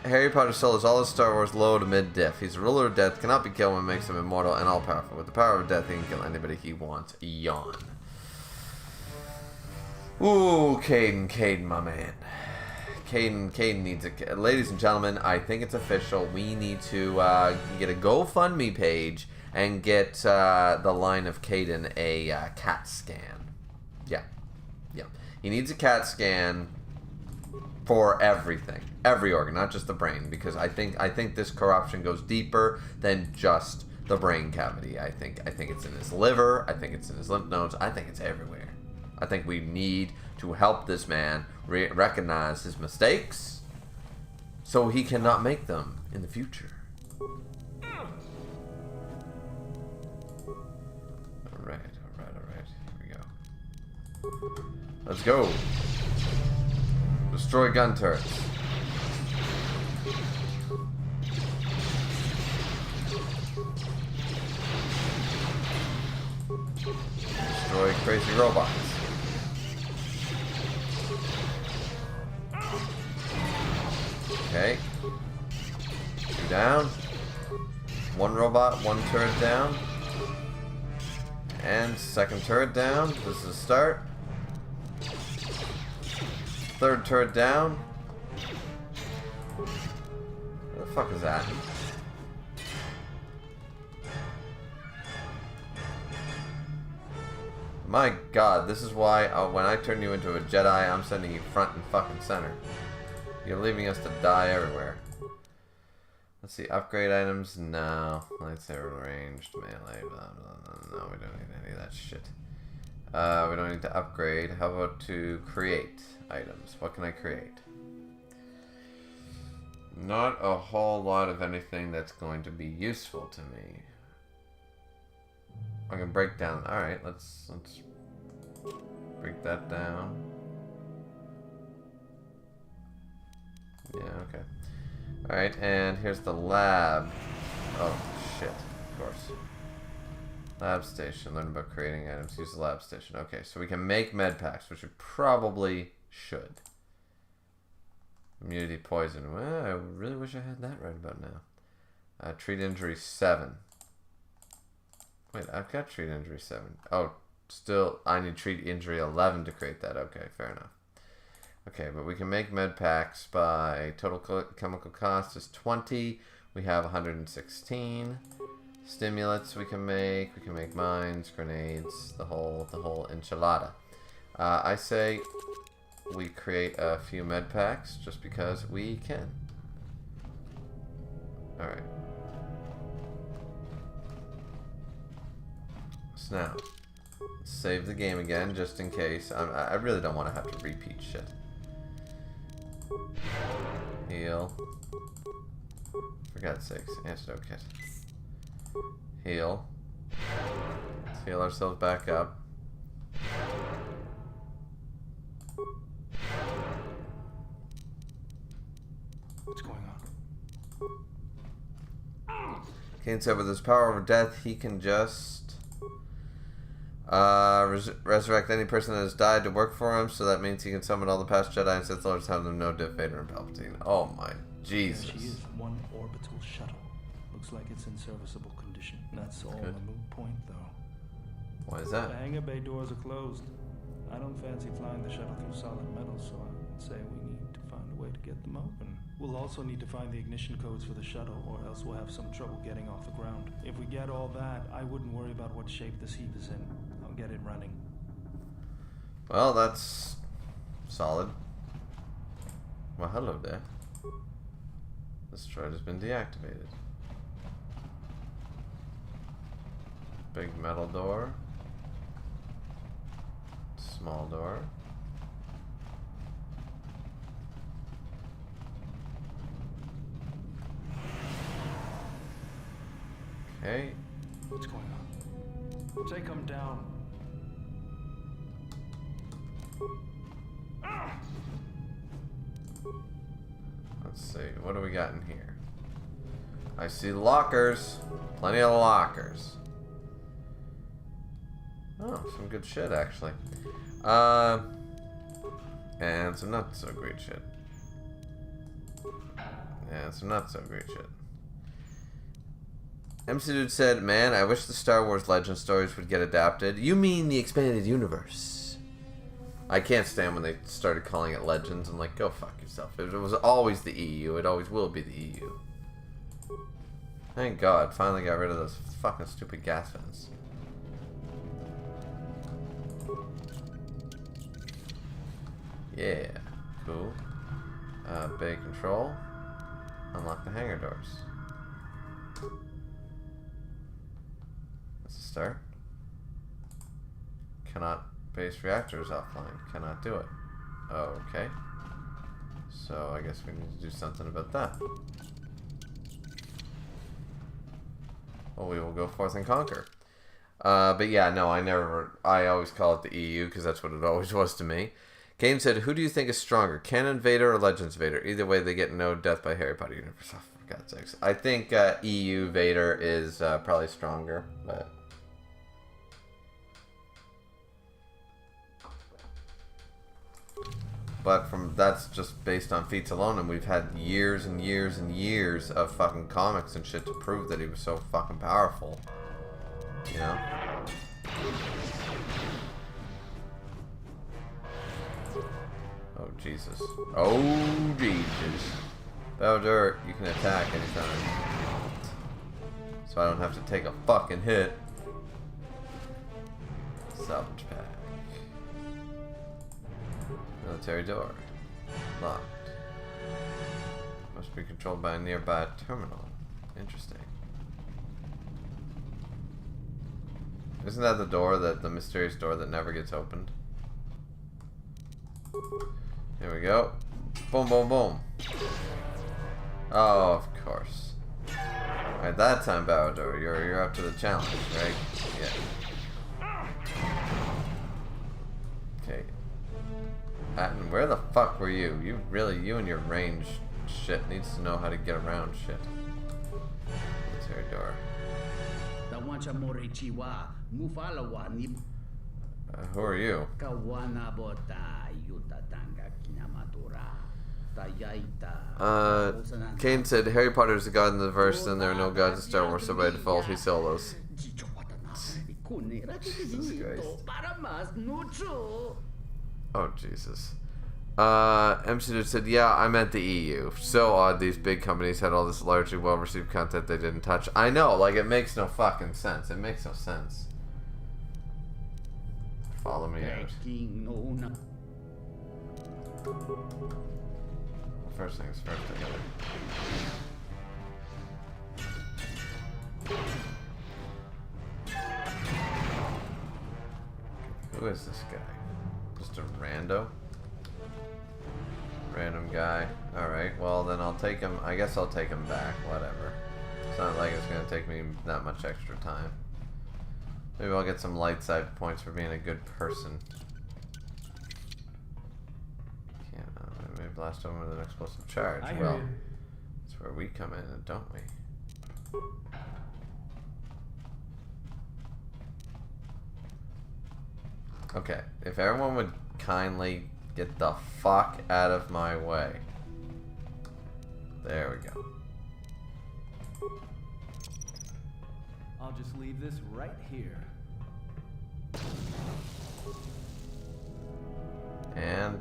[SPEAKER 1] Harry Potter's soul is all his Star Wars low to mid diff. He's a ruler of death, cannot be killed when it makes him immortal and all powerful. With the power of death, he can kill anybody he wants. Yawn. Ooh, Caden, my man. Caden needs a... Ladies and gentlemen, I think it's official. We need to get a GoFundMe page and get the line of Caden a CAT scan. Yeah. He needs a CAT scan for everything. Every organ, not just the brain. Because I think this corruption goes deeper than just the brain cavity. I think it's in his liver. I think it's in his lymph nodes. I think it's everywhere. I think we need to help this man recognize his mistakes so he cannot make them in the future. Alright. Here we go. Let's go. Destroy gun turrets. Destroy crazy robots. Okay. 2 down. 1 robot, 1 turret down. And second turret down. This is a start. 3rd turret down. What the fuck is that? My god, this is why when I turn you into a Jedi, I'm sending you front and fucking center. You're leaving us to die everywhere. Let's see, upgrade items? No. Lightsaber ranged, melee, blah, blah, blah. No, we don't need any of that shit. We don't need to upgrade. How about to create items? What can I create? Not a whole lot of anything that's going to be useful to me. I can break down. Alright, let's Break that down. Yeah, okay. Alright, and here's the lab. Oh, shit. Of course. Lab station. Learn about creating items. Use the lab station. Okay, so we can make med packs, which we probably should. Immunity poison. Well, I really wish I had that right about now. Treat injury 7. Wait, I've got treat injury 7. Oh, still, I need treat injury 11 to create that. Okay, fair enough. Okay, but we can make med packs by total chemical cost is 20. We have 116. Stimulants we can make mines, grenades, the whole enchilada. I say we create a few med packs just because we can. Alright. So now, let's save the game again just in case. I really don't want to have to repeat shit. Heal. For God's sakes, antidote kit. Heal. Let's heal ourselves back up.
[SPEAKER 3] What's going on?
[SPEAKER 1] Kane said with his power over death, he can just resurrect any person that has died to work for him, so that means he can summon all the past Jedi and Sith Lords, have them know Darth Vader and Palpatine. Oh my Jesus.
[SPEAKER 3] There she is, one orbital shuttle. Looks like it's in serviceable condition. That's all
[SPEAKER 1] Good.
[SPEAKER 3] a moot point, though.
[SPEAKER 1] Why is
[SPEAKER 3] The
[SPEAKER 1] that?
[SPEAKER 3] hangar bay doors are closed. I don't fancy flying the shuttle through solid metal, so I'd say we need to find a way to get them open. We'll also need to find the ignition codes for the shuttle, or else we'll have some trouble getting off the ground. If we get all that, I wouldn't worry about what shape this heap is in. I'll get it running.
[SPEAKER 1] Well, that's solid. Well, hello there. This droid has been deactivated. Big metal door. Small door. Okay.
[SPEAKER 3] What's going on? Take them down.
[SPEAKER 1] Let's see. What do we got in here? I see lockers. Plenty of lockers. Oh, some good shit, actually. And some not so great shit. And some not so great shit. MC Dude said, man, I wish the Star Wars Legend stories would get adapted. You mean the expanded universe? I can't stand when they started calling it Legends. I'm like, go fuck yourself. It was always the EU. It always will be the EU. Thank God, finally got rid of those fucking stupid gas vents. Yeah, cool. Bay control. Unlock the hangar doors. That's a start. Cannot base reactors offline. Cannot do it. Okay. So I guess we need to do something about that. Well, we will go forth and conquer. But yeah, no, I always call it the EU because that's what it always was to me. Kane said, who do you think is stronger, Canon Vader or Legends Vader? Either way, they get no death by Harry Potter universe. Oh, for God's sakes. I think EU Vader is probably stronger, but that's just based on feats alone, and we've had years and years and years of fucking comics and shit to prove that he was so fucking powerful. You know? Oh, Jesus. Oh, Jesus. Bowder, you can attack anytime. So I don't have to take a fucking hit. Salvage pack. Military door. Locked. Must be controlled by a nearby terminal. Interesting. Isn't that the door, the mysterious door that never gets opened? Here we go. Boom, boom, boom. Oh, of course. Alright, that time, Bowder, you're up to the challenge, right? Yeah. Okay. Atten, where the fuck were you? You and your range shit needs to know how to get around shit. Military door. Who are you? Kane said Harry Potter is the god in the verse, and there are no gods in Star Wars, so by default he solos. Jesus Christ. Oh, Jesus. MC Dude said, yeah, I meant the EU. So odd these big companies had all this largely well-received content they didn't touch. I know, like, it makes no fucking sense. It makes no sense. Follow me out. First things first, I gotta... Who is this guy? Just a rando? Random guy. Alright, well then I'll take him. I guess I'll take him back. Whatever. It's not like it's gonna take me that much extra time. Maybe I'll get some light side points for being a good person. Can't. Maybe blast over with an explosive charge. Well, that's where we come in, don't we? Okay, if everyone would kindly get the fuck out of my way. There we go.
[SPEAKER 2] I'll just leave this right here.
[SPEAKER 1] And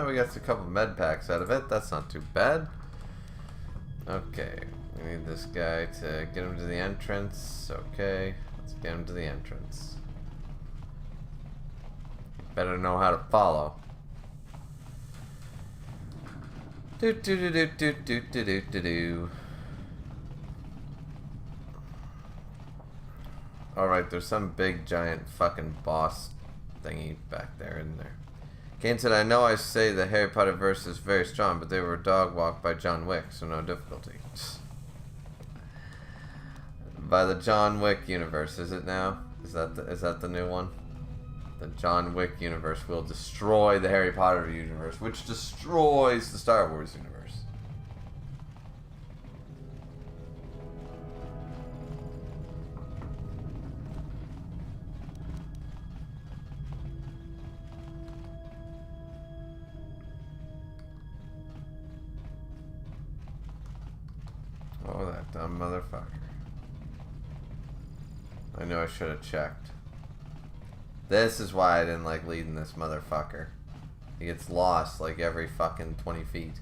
[SPEAKER 1] we got a couple med packs out of it. That's not too bad. Okay, we need this guy to get him to the entrance. Okay, let's get him to the entrance. Better know how to follow. Do do do do do do do do do do. Alright, there's some big giant fucking boss thingy back there, isn't there? Kane said, I know I say the Harry Potter verse is very strong, but they were dog walked by John Wick, so no difficulty. By the John Wick universe, is it now? Is that the new one? The John Wick universe will destroy the Harry Potter universe, which destroys the Star Wars universe. Oh, that dumb motherfucker. I knew I should have checked. This is why I didn't like leading this motherfucker. He gets lost like every fucking 20 feet.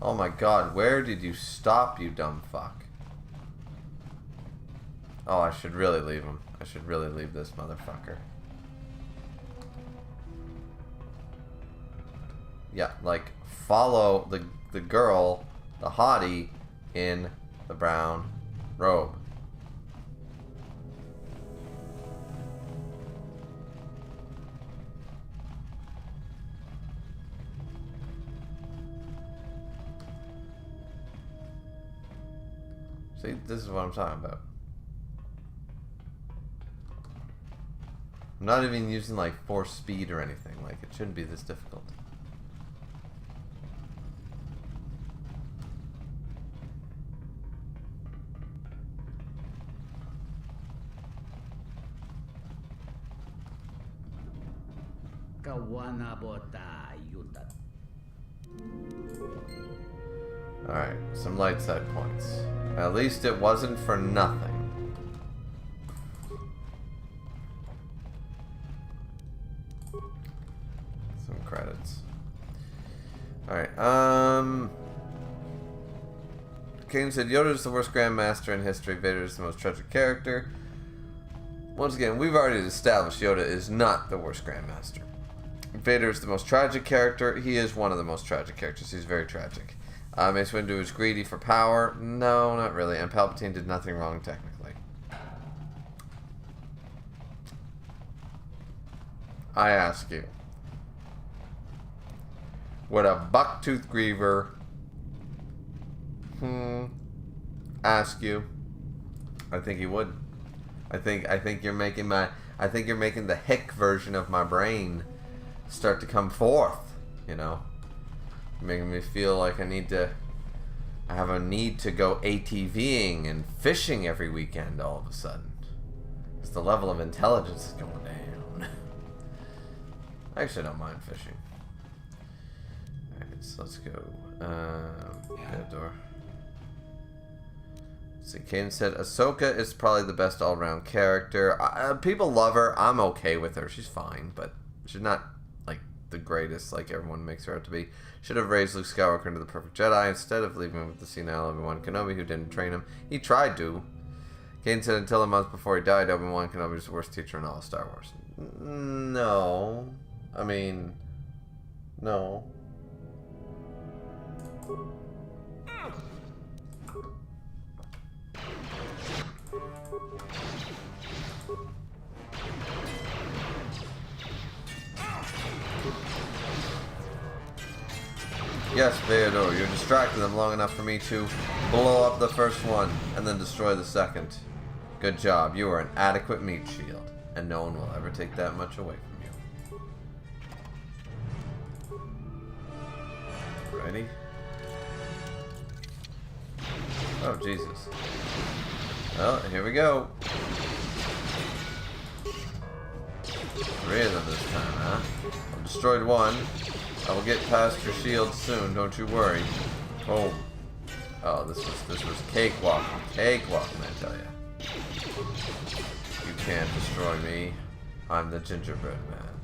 [SPEAKER 1] Oh my god, where did you stop, you dumb fuck? Oh, I should really leave him. I should really leave this motherfucker. Yeah, like, follow the girl, the hottie, in the brown robe. See, this is what I'm talking about. I'm not even using like force speed or anything. Like, it shouldn't be this difficult. Alright, some light side points. At least it wasn't for nothing. Some credits. Alright, Kane said Yoda is the worst Grandmaster in history. Vader is the most tragic character. Once again, we've already established Yoda is not the worst Grandmaster. Vader is the most tragic character. He is one of the most tragic characters. He's very tragic. Mace Windu is greedy for power. No, not really. And Palpatine did nothing wrong, technically. I ask you. Would a buck-toothed Griever ask you? I think he would. I think you're making the hick version of my brain start to come forth. You know, making me feel like I have a need to go ATVing and fishing every weekend all of a sudden. Because the level of intelligence is going down. I actually don't mind fishing. Alright, so let's go. Door. So Kane said Ahsoka is probably the best all-round character. People love her. I'm okay with her. She's fine, but she's not like the greatest like everyone makes her out to be. Should have raised Luke Skywalker into the perfect Jedi instead of leaving him with the senile Obi-Wan Kenobi who didn't train him. He tried to. Kane said until a month before he died, Obi-Wan Kenobi was the worst teacher in all of Star Wars. No. I mean, no. Yes, Theodore, you distracted them long enough for me to blow up the first one and then destroy the second. Good job. You are an adequate meat shield, and no one will ever take that much away from you. Ready? Oh, Jesus. Well, here we go. 3 of them this time, huh? I destroyed one. I will get past your shield soon, don't you worry. Boom. Oh, this was cakewalk. Cakewalk, I tell ya. You can't destroy me. I'm the gingerbread man.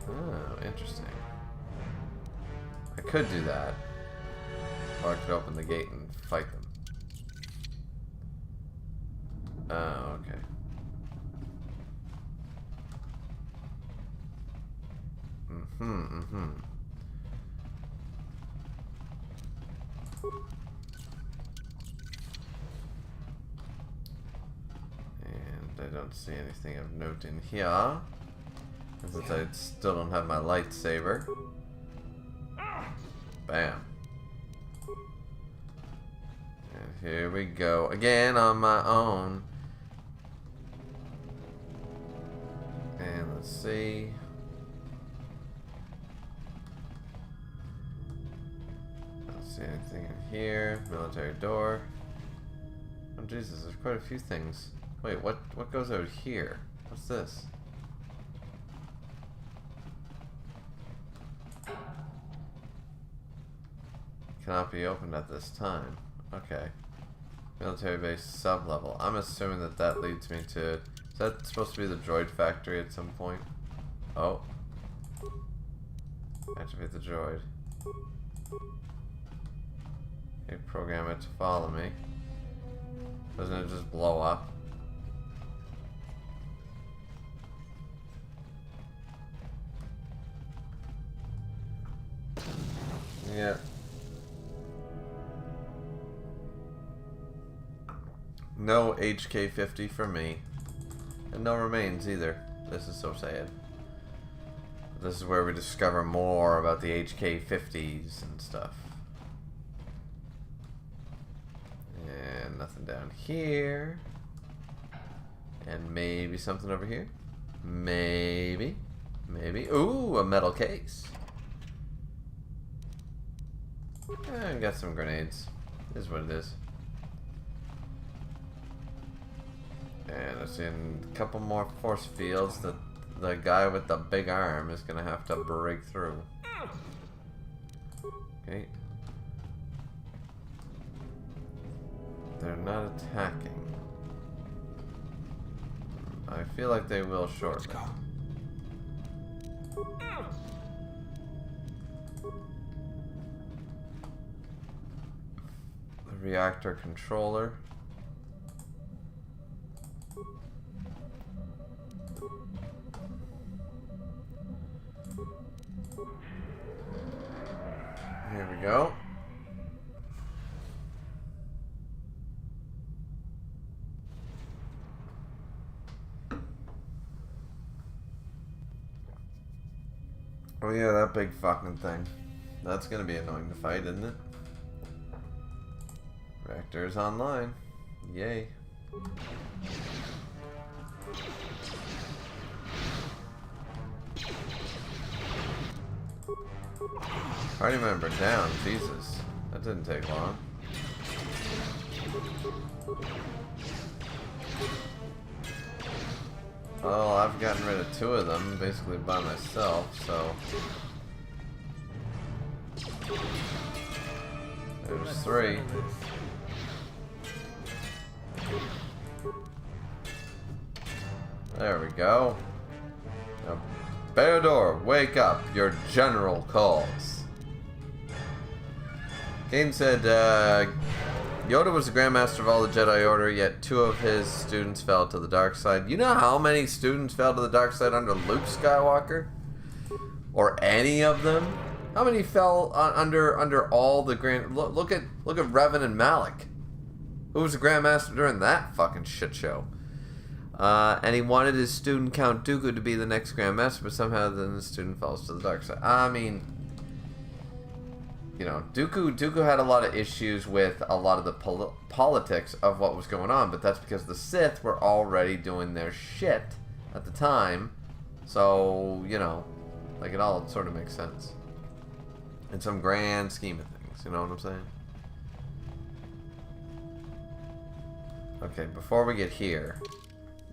[SPEAKER 1] Oh, interesting. I could do that. Or I could open the gate and fight them. Oh, okay. And I don't see anything of note in here. And since I still don't have my lightsaber. Bam. And here we go. Again on my own. And let's see. See anything in here? Military door. Oh Jesus, there's quite a few things. Wait, what goes out here? What's this? Cannot be opened at this time. Okay. Military base sub-level. I'm assuming that leads me to... Is that supposed to be the droid factory at some point? Oh. Activate the droid. Okay, program it to follow me. Doesn't it just blow up? Yeah. No HK-50 for me. And no remains either. This is so sad. This is where we discover more about the HK-50s and stuff. And nothing down here. And maybe something over here. Maybe. Maybe. Ooh, a metal case. And got some grenades. Is what it is. And I've seen a couple more force fields that the guy with the big arm is gonna have to break through. Okay. They're not attacking. I feel like they will shortly.
[SPEAKER 3] Let's go.
[SPEAKER 1] The reactor controller. Here we go. Oh yeah, that big fucking thing. That's gonna be annoying to fight, isn't it? Reactor is online. Yay. Party member down. Jesus. That didn't take long. Well, I've gotten rid of 2 of them, basically by myself, so... There's 3. There we go. Now, Beodor, wake up. Your general calls. Game said, Yoda was the Grandmaster of all the Jedi Order, yet 2 of his students fell to the dark side. You know how many students fell to the dark side under Luke Skywalker? Or any of them? How many fell under all the Grand... Look at Revan and Malik. Who was the Grandmaster during that fucking shit show? And he wanted his student Count Dooku to be the next Grandmaster, but somehow then the student falls to the dark side. I mean... You know, Dooku had a lot of issues with a lot of the politics of what was going on, but that's because the Sith were already doing their shit at the time. So, you know, like it all sort of makes sense. In some grand scheme of things, you know what I'm saying? Okay, before we get here,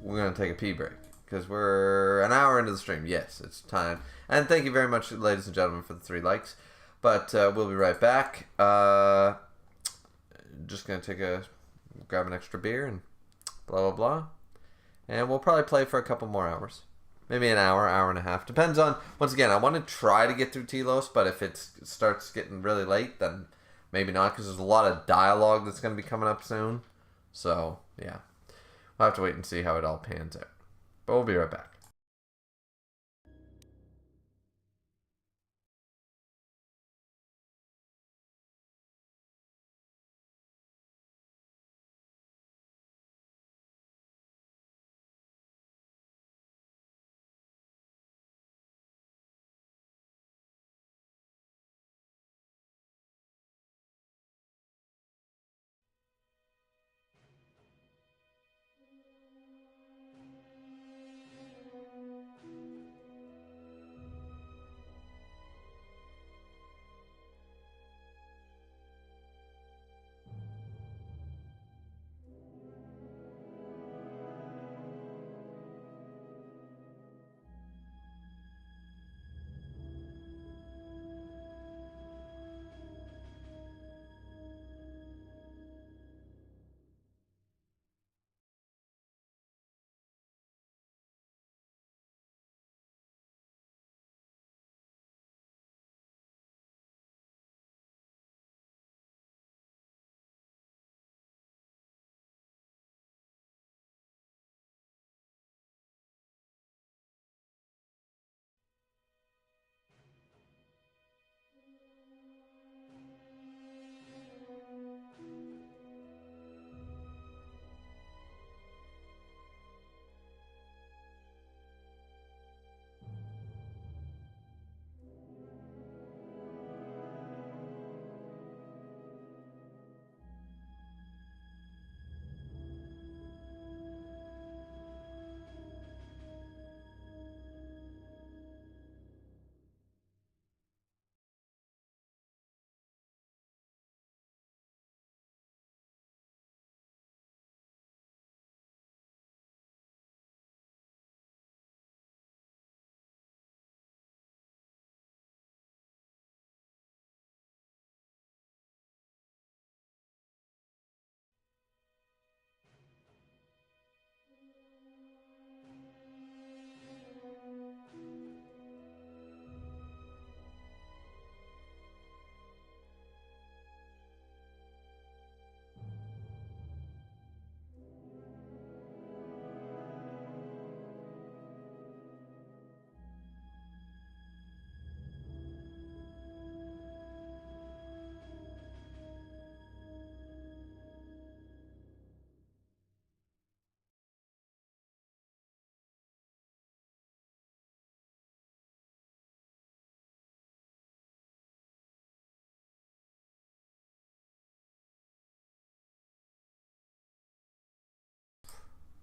[SPEAKER 1] we're going to take a pee break. Because we're an hour into the stream. Yes, it's time. And thank you very much, ladies and gentlemen, for the 3 likes. But we'll be right back. Just going to grab an extra beer and blah, blah, blah. And we'll probably play for a couple more hours. Maybe an hour, hour and a half. Depends on, once again, I want to try to get through Telos, but if it starts getting really late, then maybe not, because there's a lot of dialogue that's going to be coming up soon. So, yeah. We'll have to wait and see how it all pans out. But we'll be right back.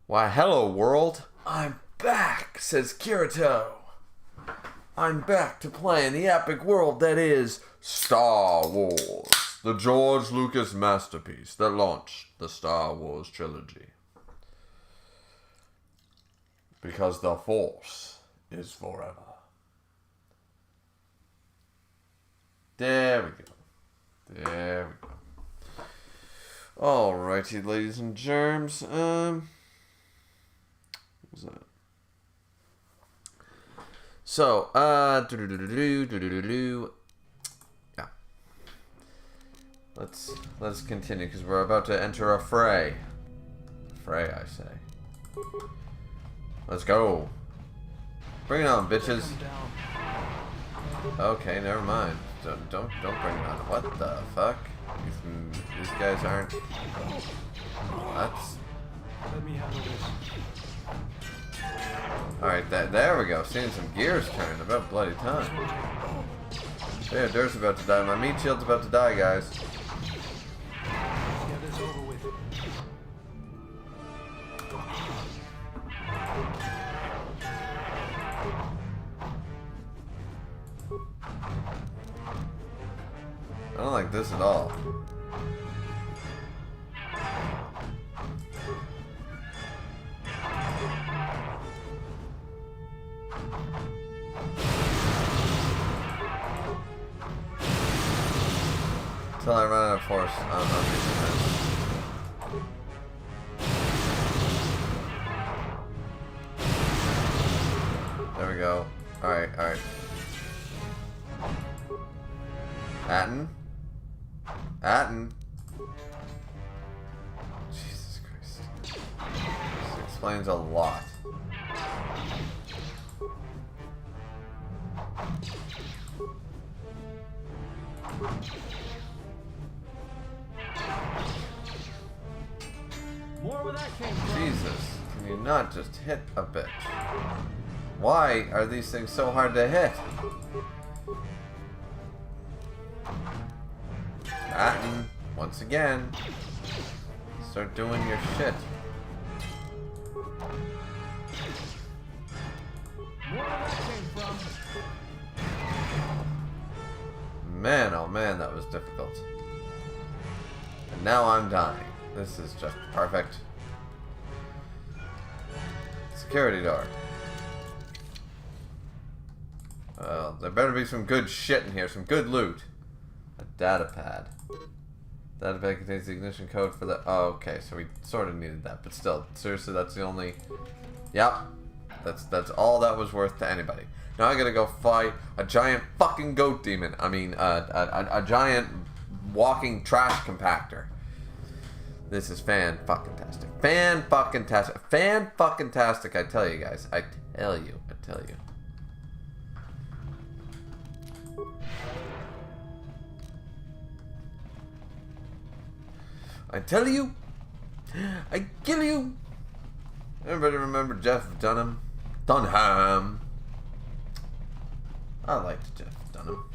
[SPEAKER 1] Why, hello, world. I'm back, says Kirito. I'm back to play in the epic world that is Star Wars, the George Lucas masterpiece that launched the Star Wars trilogy. Because the Force is forever. There we go. There we go. Alrighty, ladies and germs. What was that? So, yeah. Let's continue because we're about to enter a fray. Fray, I say. Let's go. Bring it on, bitches. Okay, never mind. Don't bring it on. What the fuck? These guys aren't. That's.
[SPEAKER 2] Let me handle this.
[SPEAKER 1] Alright, there we go. Seeing some gears turn. About bloody time. Yeah, Dur's about to die. My meat shield's about to die, guys.
[SPEAKER 2] Get this over with.
[SPEAKER 1] I don't like this at all. Until I run out of force, I'm not using that. There we go. Alright, alright. Atten? Atten? Jesus Christ. This explains a lot.
[SPEAKER 2] More where that came from.
[SPEAKER 1] Jesus, can you not just hit a bitch? Why are these things so hard to hit? Atten, once again, start doing your shit.
[SPEAKER 2] More where that came from.
[SPEAKER 1] Man, oh man, that was difficult. And now I'm dying. This is just perfect. Security door. Well, there better be some good shit in here, some good loot. A data pad. Data pad contains the ignition code for the... Oh, okay, so we sort of needed that, but still, seriously, that's the only... Yep, that's all that was worth to anybody. Now I gotta go fight a giant fucking goat demon. I mean, a giant walking trash compactor. This is fan-fucking-tastic. Fan-fucking-tastic. Fan-fucking-tastic, I tell you guys. I tell you. I tell you. I kill you. Everybody remember Jeff Dunham? Dunham. I liked Jeff Dunham.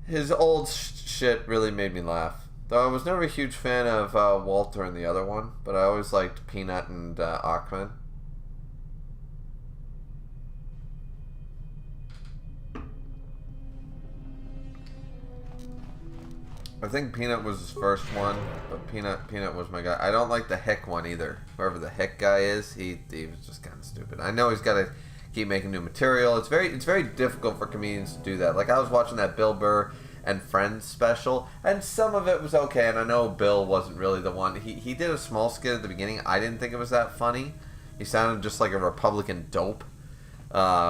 [SPEAKER 1] His old shit really made me laugh. Though I was never a huge fan of Walter and the other one, but I always liked Peanut and Aquaman. I think Peanut was his first one, but Peanut was my guy. I don't like the Hick one either. Whoever the Hick guy is, he was just kind of stupid. I know he's got to keep making new material. It's very difficult for comedians to do that. Like I was watching that Bill Burr and Friends special, and some of it was okay. And I know Bill wasn't really the one. He did a small skit at the beginning. I didn't think it was that funny. He sounded just like a Republican dope,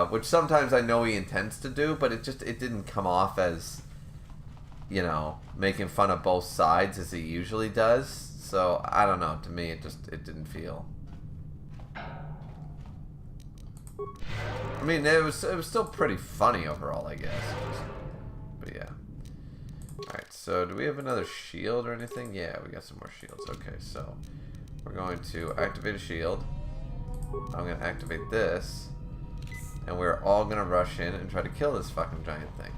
[SPEAKER 1] which sometimes I know he intends to do, but it didn't come off as, you know, making fun of both sides as he usually does. So I don't know. To me, it didn't feel. I mean, it was still pretty funny overall, I guess. But yeah. All right. So do we have another shield or anything? Yeah, we got some more shields. Okay, so we're going to activate a shield. I'm gonna activate this, and we're all gonna rush in and try to kill this fucking giant thing.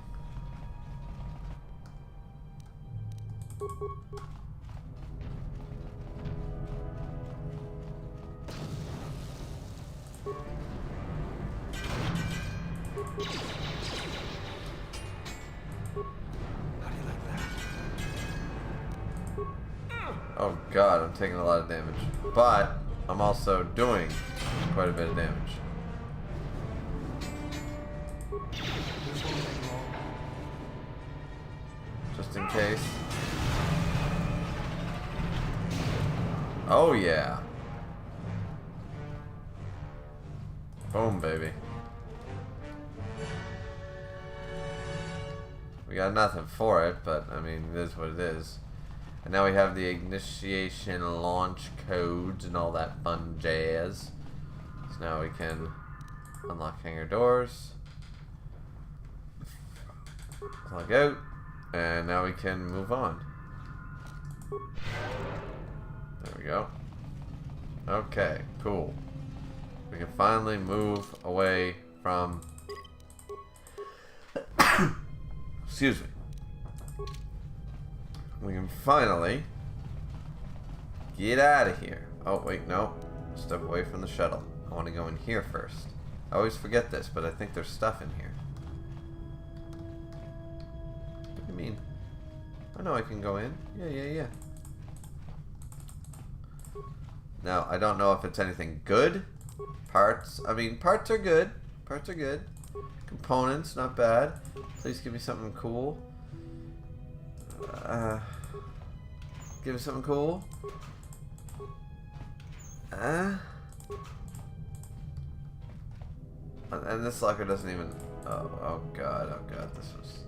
[SPEAKER 3] How do you like that?
[SPEAKER 1] Oh god, I'm taking a lot of damage. But I'm also doing quite a bit of damage.
[SPEAKER 3] This won't take long.
[SPEAKER 1] Just in case. Oh yeah. Boom, baby. We got nothing for it, but I mean, it is what it is. And now we have the initiation launch codes and all that fun jazz. So now we can unlock hangar doors. Log out. And now we can move on. There we go. Okay, cool. We can finally move away from... Excuse me. We can finally get out of here. Oh, wait, no. Step away from the shuttle. I want to go in here first. I always forget this, but I think there's stuff in here. What do you mean? I know I can go in. Yeah. Now, I don't know if it's anything good. Parts. I mean, parts are good. Parts are good. Components, not bad. Please give me something cool. Give me something cool. And this locker doesn't even... Oh god, this was...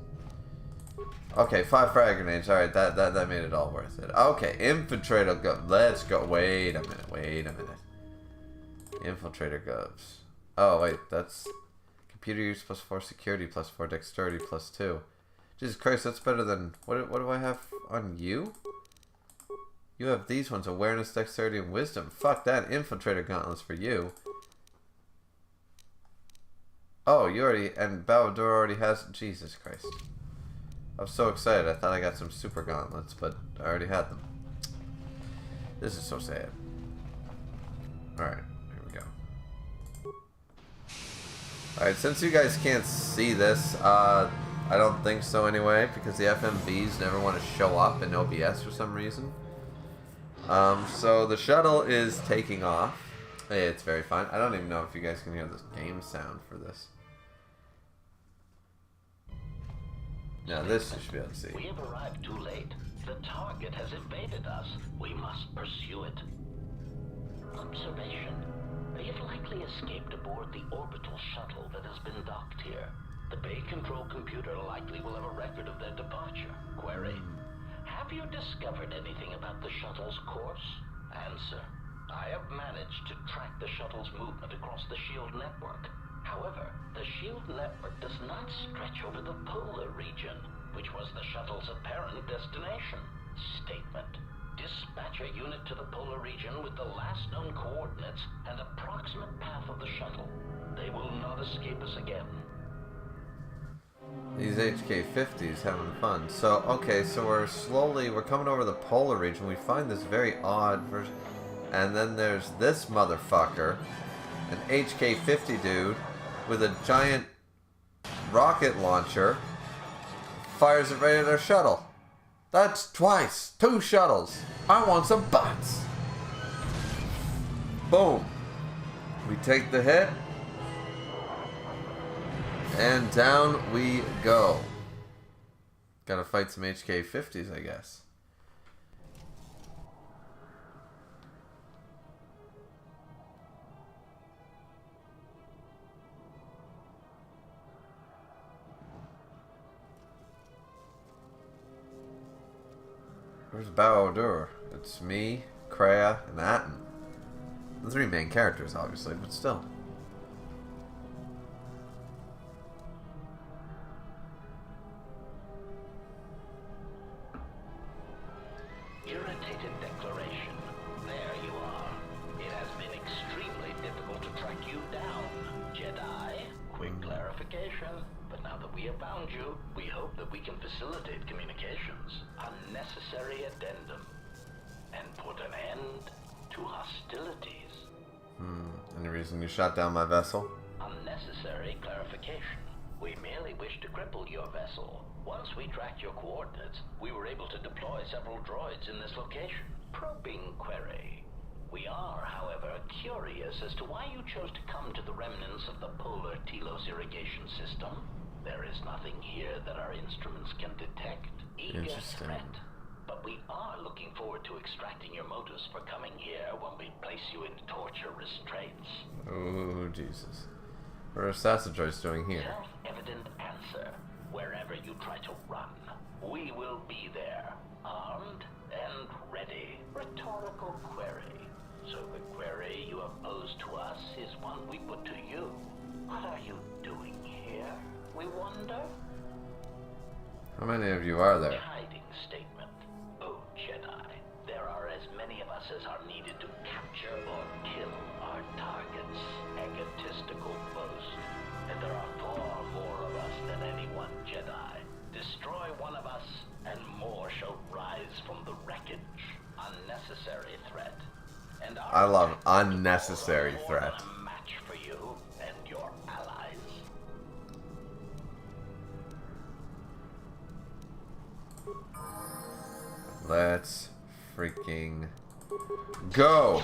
[SPEAKER 1] Okay, 5 frag grenades. Alright, that made it all worth it. Okay, infiltrator go. Let's go. Wait a minute. Infiltrator gloves. Oh, wait, that's... Computer use +4 security, +4 dexterity, +2. Jesus Christ, that's better than... What do I have on you? You have these ones, awareness, dexterity, and wisdom. Fuck that, infiltrator gauntlets for you. Oh, you already... And Balador already has... Jesus Christ. I was so excited, I thought I got some super gauntlets, but I already had them. This is so sad. Alright, here we go. Alright, since you guys can't see this, I don't think so anyway, because the FMVs never want to show up in OBS for some reason. So the shuttle is taking off. It's very fine. I don't even know if you guys can hear this game sound for this. Now this you should be able to see.
[SPEAKER 5] We have arrived too late. The target has evaded us. We must pursue it. Observation. You've likely escaped aboard the orbital shuttle that has been docked here. The bay control computer likely will have a record of their departure. Query. Have you discovered anything about the shuttle's course? Answer. I have managed to track the shuttle's movement across the SHIELD network. However, the SHIELD network does not stretch over the polar region, which was the shuttle's apparent destination. Statement. Dispatch a unit to the polar region with the last known coordinates and approximate path of the shuttle. They will not escape us again.
[SPEAKER 1] These HK-50s having fun. So, okay, so we're coming over the polar region. We find this very odd version. And then there's this motherfucker, an HK-50 dude, with a giant rocket launcher, fires it right at our shuttle. That's twice. 2 shuttles. I want some butts. Boom. We take the hit. And down we go. Gotta fight some HK-50s, I guess. Where's Bao-Dur? It's me, Kreia, and Atten. The 3 main characters, obviously, but still.
[SPEAKER 5] Irritated declaration. There you are. It has been extremely difficult to track you down, Jedi. Quick clarification. But now that we have found you, we hope that we can facilitate communications. Unnecessary addendum. And put an end to hostilities.
[SPEAKER 1] Any reason you shot down my vessel?
[SPEAKER 5] Unnecessary clarification. We merely wish to cripple your vessel. Once we tracked your coordinates, we were able to deploy several droids in this location. Probing query. We are, however, curious as to why you chose to come to the remnants of the polar Telos irrigation system. There is nothing here that our instruments can detect. Eager threat. But we are looking forward to extracting your motives for coming here when we place you in torture restraints.
[SPEAKER 1] Oh, Jesus. What are assassin droids doing here?
[SPEAKER 5] Self-evident answer. Wherever you try to run, we will be there, armed and ready. Rhetorical query. So the query you have posed to us is one we put to you. What are you doing here, we wonder?
[SPEAKER 1] How many of you are there?
[SPEAKER 5] Hiding statement. Oh, Jedi. There are as many of us as are needed to capture or kill our targets. Egotistical boast. And there are far more of us than any one Jedi. Destroy one of us, and more shall rise from the wreckage. Unnecessary threat. And
[SPEAKER 1] I love unnecessary threat.
[SPEAKER 5] A match for you and your allies.
[SPEAKER 1] Let's freaking go!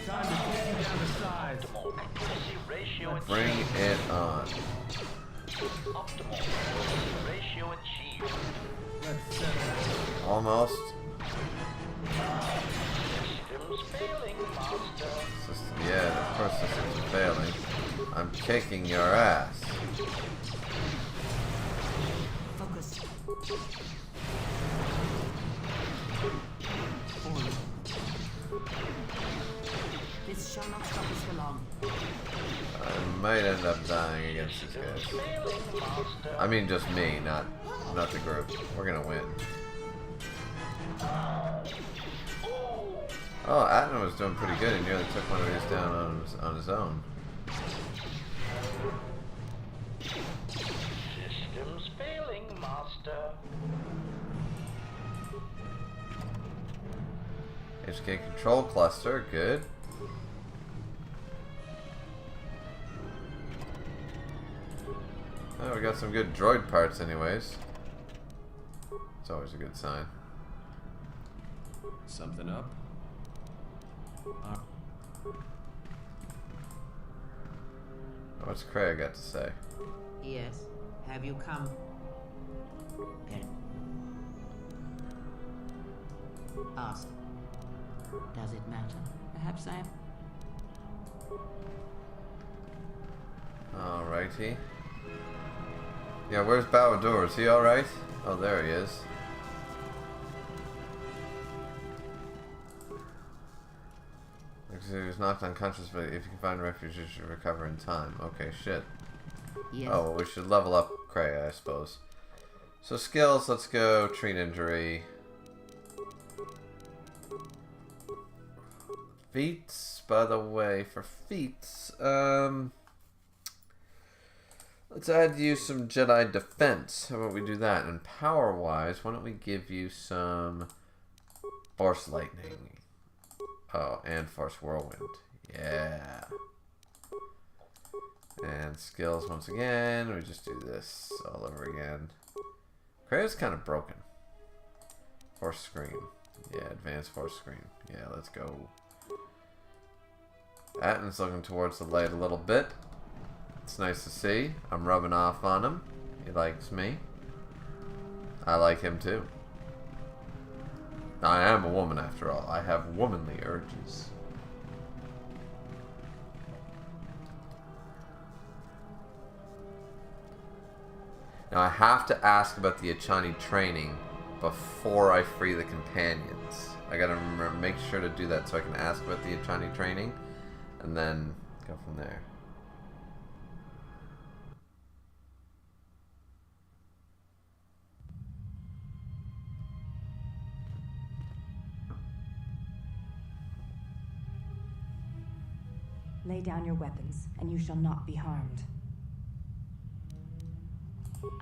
[SPEAKER 2] Time to take you down the sides.
[SPEAKER 5] Optimal accuracy ratio
[SPEAKER 1] Bring it on.
[SPEAKER 5] Optimal accuracy ratio achieved.
[SPEAKER 2] Let's settle it.
[SPEAKER 1] Almost.
[SPEAKER 5] Systems failing, Master.
[SPEAKER 1] System, yeah, of course systems are failing. I'm kicking your ass.
[SPEAKER 6] Focus. This shall not stop us for long.
[SPEAKER 1] I might end up dying against these guys.
[SPEAKER 5] Failing, Master.
[SPEAKER 1] I mean just me, not the group. We're gonna win. Oh, Atton was doing pretty good. He nearly took one of these down on his own.
[SPEAKER 5] Systems failing, Master.
[SPEAKER 1] HK control cluster, good. Oh, we got some good droid parts anyways. It's always a good sign.
[SPEAKER 2] Something up?
[SPEAKER 1] What's Craig got to say?
[SPEAKER 6] Yes. Have you come? Good. Ask. Does it matter? Perhaps I am.
[SPEAKER 1] Alrighty. Yeah, where's Bawadur? Is he alright? Oh, there he is. He was knocked unconscious, but if you can find refuge, you should recover in time. Okay, shit.
[SPEAKER 6] Yes.
[SPEAKER 1] Oh, well, we should level up Cray, I suppose. So skills, let's go treat injury. Feats, by the way, for feats, let's add you some Jedi defense. How about we do that? And power-wise, why don't we give you some Force Lightning? Oh, and Force Whirlwind. Yeah. And skills once again. We just do this all over again. Cray's kind of broken. Force Scream. Yeah, Advanced Force Scream. Yeah, let's go. Atton's looking towards the light a little bit. It's nice to see. I'm rubbing off on him. He likes me. I like him too. I am a woman after all. I have womanly urges. Now I have to ask about the Achani training before I free the companions. I gotta remember, make sure to do that so I can ask about the Achani training and then go from there.
[SPEAKER 7] Lay down your weapons, and you shall not be harmed.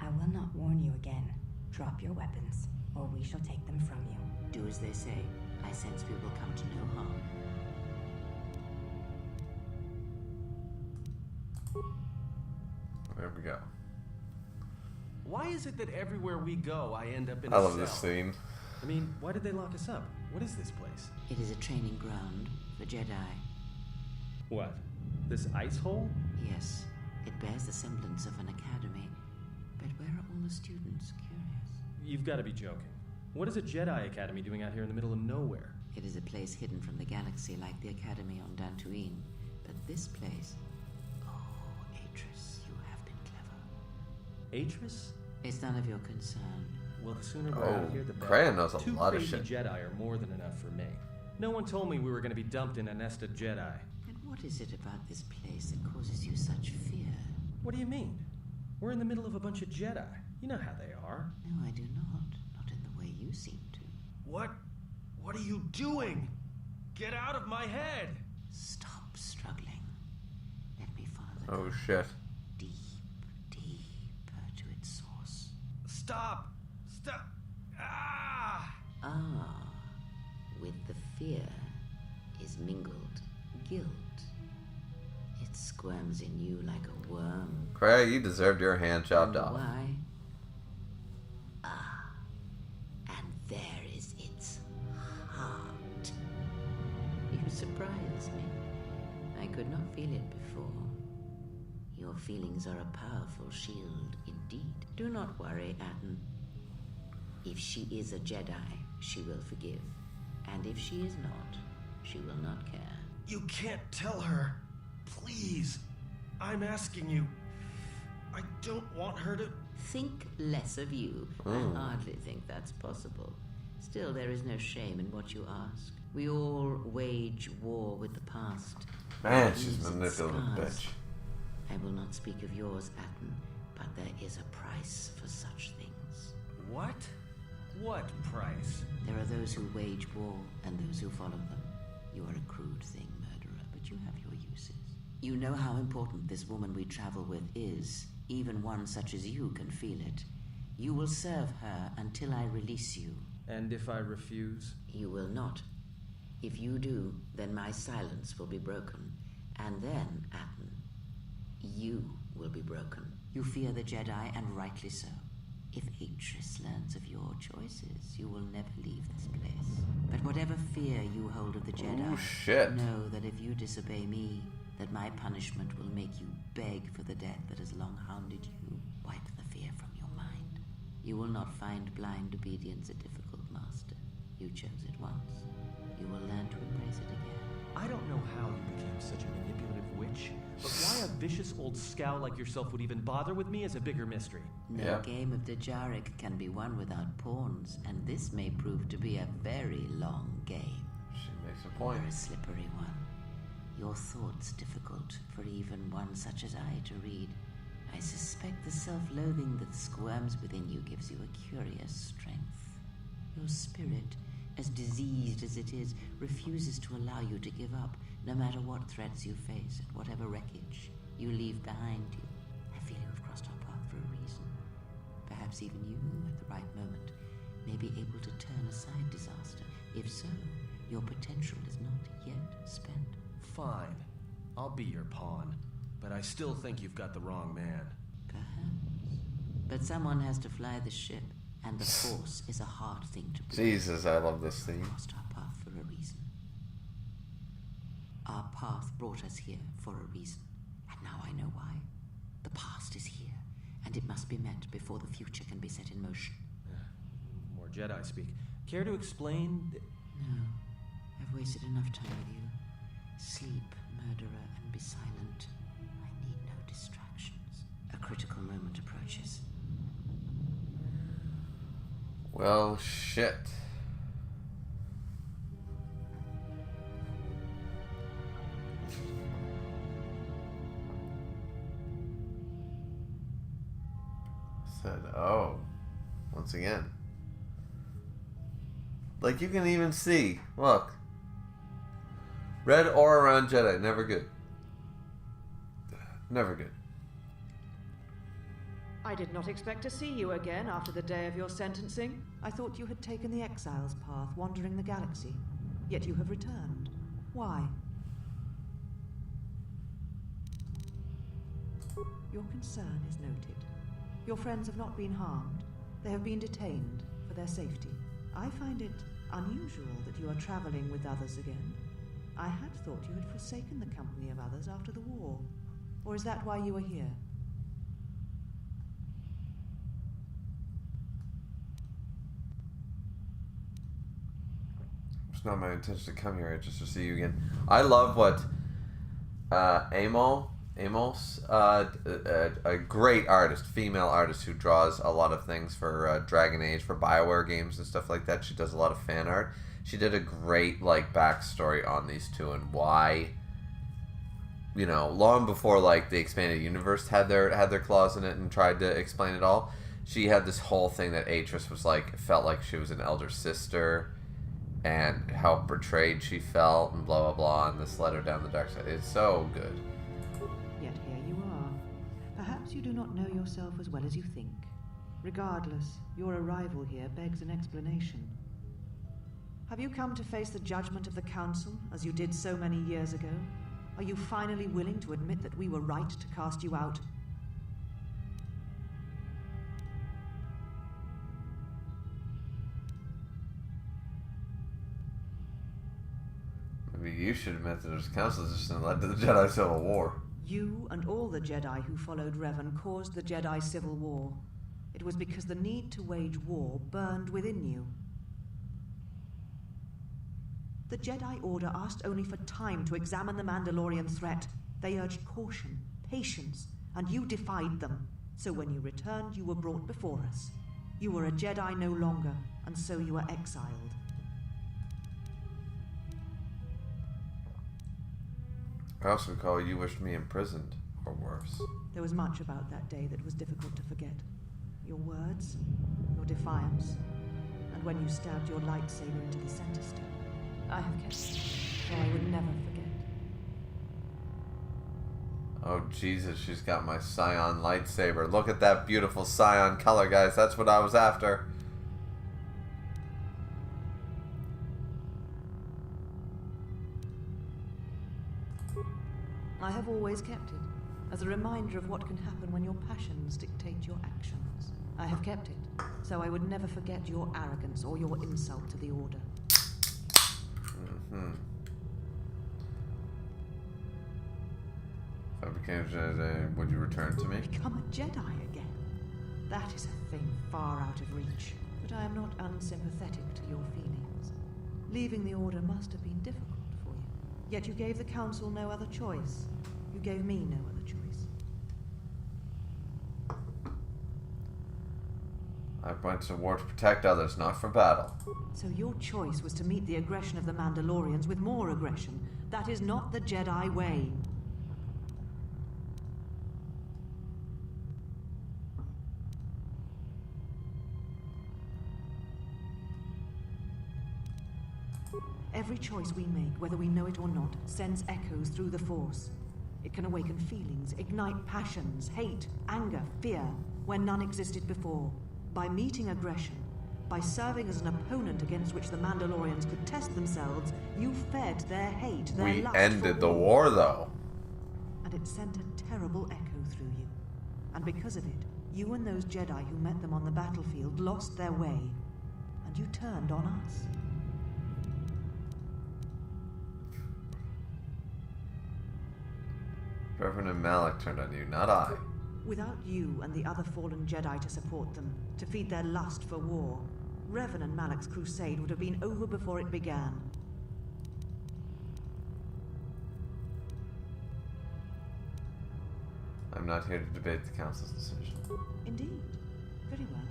[SPEAKER 7] I will not warn you again. Drop your weapons, or we shall take them from you.
[SPEAKER 6] Do as they say. I sense we will come to no harm.
[SPEAKER 1] There we go.
[SPEAKER 2] Why is it that everywhere we go, I end up in
[SPEAKER 1] I
[SPEAKER 2] a
[SPEAKER 1] love
[SPEAKER 2] cell?
[SPEAKER 1] this scene.
[SPEAKER 2] I mean, why did they lock us up? What is this place?
[SPEAKER 6] It is a training ground for Jedi.
[SPEAKER 2] What? This ice hole?
[SPEAKER 6] Yes, it bears the semblance of an academy. But where are all the students? Curious.
[SPEAKER 2] You've got to be joking. What is a Jedi Academy doing out here in the middle of nowhere?
[SPEAKER 6] It is a place hidden from the galaxy like the academy on Dantooine. But this place... Oh, Atris, you have been clever.
[SPEAKER 2] Atris?
[SPEAKER 6] It's none of your concern.
[SPEAKER 2] Well, the sooner we're out of here, the better.
[SPEAKER 1] Kreia knows a
[SPEAKER 2] Two
[SPEAKER 1] lot of
[SPEAKER 2] crazy
[SPEAKER 1] shit.
[SPEAKER 2] Jedi are more than enough for me. No one told me we were going to be dumped in a nest of Jedi.
[SPEAKER 6] And what is it about this place that causes you such fear?
[SPEAKER 2] What do you mean? We're in the middle of a bunch of Jedi. You know how they are.
[SPEAKER 6] No, I do not. Not in the way you seem to.
[SPEAKER 2] What? What are you doing? Get out of my head!
[SPEAKER 6] Stop struggling. Let me follow the
[SPEAKER 1] Oh
[SPEAKER 6] current
[SPEAKER 1] shit.
[SPEAKER 6] deep, deeper to its source.
[SPEAKER 2] Stop! Stop! Ah!
[SPEAKER 6] Ah, with the fear is mingled guilt. It squirms in you like a worm.
[SPEAKER 1] Kreia, you deserved your hand chopped
[SPEAKER 6] And
[SPEAKER 1] off.
[SPEAKER 6] why? Ah, and there is its heart. You surprise me. I could not feel it before. Your feelings are a powerful shield indeed. Do not worry, Atten. If she is a Jedi, she will forgive. And if she is not, she will not care.
[SPEAKER 2] You can't tell her. Please. I'm asking you. I don't want her to...
[SPEAKER 6] Think less of you. I hardly think that's possible. Still, there is no shame in what you ask. We all wage war with the past.
[SPEAKER 1] Man, she's
[SPEAKER 6] Leaves its
[SPEAKER 1] manipulative
[SPEAKER 6] scars.
[SPEAKER 1] bitch.
[SPEAKER 6] I will not speak of yours, Atten, but there is a price for such things.
[SPEAKER 2] What? What price?
[SPEAKER 6] There are those who wage war and those who follow them. You are a crude thing, murderer, but you have your uses. You know how important this woman we travel with is. Even one such as you can feel it. You will serve her until I release you.
[SPEAKER 2] And if I refuse?
[SPEAKER 6] You will not. If you do, then my silence will be broken. And then, Atten, you will be broken. You fear the Jedi, and rightly so. If Atris learns of your choices, you will never leave this place. But whatever fear you hold of the Jedi,
[SPEAKER 1] Oh shit.
[SPEAKER 6] know that if you disobey me, that my punishment will make you beg for the death that has long hounded you. Wipe the fear from your mind. You will not find blind obedience a difficult master. You chose it once. You will learn to embrace it again.
[SPEAKER 2] I don't know how you became such a manipulative witch, but why a vicious old scowl like yourself would even bother with me is a bigger mystery.
[SPEAKER 6] No
[SPEAKER 1] Yeah.
[SPEAKER 6] game of Dajaric can be won without pawns, and this may prove to be a very long game.
[SPEAKER 1] She makes a point.
[SPEAKER 6] You're a slippery one. Your thoughts difficult for even one such as I to read. I suspect the self-loathing that squirms within you gives you a curious strength. Your spirit, as diseased as it is, refuses to allow you to give up, no matter what threats you face and whatever wreckage you leave behind you. I feel you have crossed our path for a reason. Perhaps even you, at the right moment, may be able to turn aside disaster. If so, your potential is not yet spent.
[SPEAKER 2] Fine. I'll be your pawn. But I still think you've got the wrong man.
[SPEAKER 6] Perhaps. But someone has to fly the ship, and the Force is a hard thing to break.
[SPEAKER 1] Jesus, I love this theme.
[SPEAKER 6] Crossed our path for a reason. Our path brought us here for a reason. And now I know why. The past is here, and it must be met before the future can be set in motion.
[SPEAKER 2] More Jedi speak. Care to explain?
[SPEAKER 6] No. I've wasted enough time with you. Sleep, murderer, and be silent. I need no distractions. A critical moment approaches.
[SPEAKER 1] Well, shit. Said, oh, once again. Like you can even see, look. Red aura around Jedi, never good. Never good.
[SPEAKER 8] I did not expect to see you again after the day of your sentencing.
[SPEAKER 9] I thought you had taken the exile's path, wandering the galaxy. Yet you have returned. Why? Your concern is noted. Your friends have not been harmed. They have been detained for their safety. I find it unusual that you are traveling with others again. I had thought you had forsaken the company of others after the war. Or is that why you are here?
[SPEAKER 1] It's not my intention to come here just to see you again. I love what Amos, a great artist, female artist who draws a lot of things for Dragon Age, for BioWare games and stuff like that. She does a lot of fan art. She did a great backstory on these two and why, long before the expanded universe had their claws in it and tried to explain it all. She had this whole thing that Atris was felt like she was an elder sister, and how betrayed she felt, and blah blah blah, and this led her down the dark side. It's so good.
[SPEAKER 9] Yet here you are. Perhaps you do not know yourself as well as you think. Regardless, your arrival here begs an explanation. Have you come to face the judgment of the Council, as you did so many years ago? Are you finally willing to admit that we were right to cast you out?
[SPEAKER 1] Maybe you should admit that this council decision led to the Jedi Civil War.
[SPEAKER 9] You and all the Jedi who followed Revan caused the Jedi Civil War. It was because the need to wage war burned within you. The Jedi Order asked only for time to examine the Mandalorian threat. They urged caution, patience, and you defied them. So when you returned, you were brought before us. You were a Jedi no longer, and so you were exiled.
[SPEAKER 1] I also recall you wished me imprisoned, or worse.
[SPEAKER 9] There was much about that day that was difficult to forget. Your words, your defiance, and when you stabbed your lightsaber into the center stone. I have kept it, so I would never forget.
[SPEAKER 1] Oh Jesus, she's got my Scion lightsaber. Look at that beautiful Scion color, guys. That's what I was after.
[SPEAKER 9] I have always kept it, as a reminder of what can happen when your passions dictate your actions. I have kept it, so I would never forget your arrogance or your insult to the Order.
[SPEAKER 1] If I became a Jedi, would you return to me?
[SPEAKER 9] Become a Jedi again? That is a thing far out of reach. But I am not unsympathetic to your feelings. Leaving the Order must have been difficult for you. Yet you gave the Council no other choice. You gave me no other choice.
[SPEAKER 1] I went to war to protect others, not for battle.
[SPEAKER 9] So your choice was to meet the aggression of the Mandalorians with more aggression. That is not the Jedi way. Every choice we make, whether we know it or not, sends echoes through the Force. It can awaken feelings, ignite passions, hate, anger, fear, where none existed before. By meeting aggression, by serving as an opponent against which the Mandalorians could test themselves, you fed their hate, their lust
[SPEAKER 1] We ended
[SPEAKER 9] for
[SPEAKER 1] the war, though.
[SPEAKER 9] And it sent a terrible echo through you. And because of it, you and those Jedi who met them on the battlefield lost their way. And you turned on us.
[SPEAKER 1] Reverend and Malak turned on you, not I.
[SPEAKER 9] Without you and the other fallen Jedi to support them, to feed their lust for war, Revan and Malak's crusade would have been over before it began.
[SPEAKER 1] I'm not here to debate the Council's decision.
[SPEAKER 9] Indeed. Very well.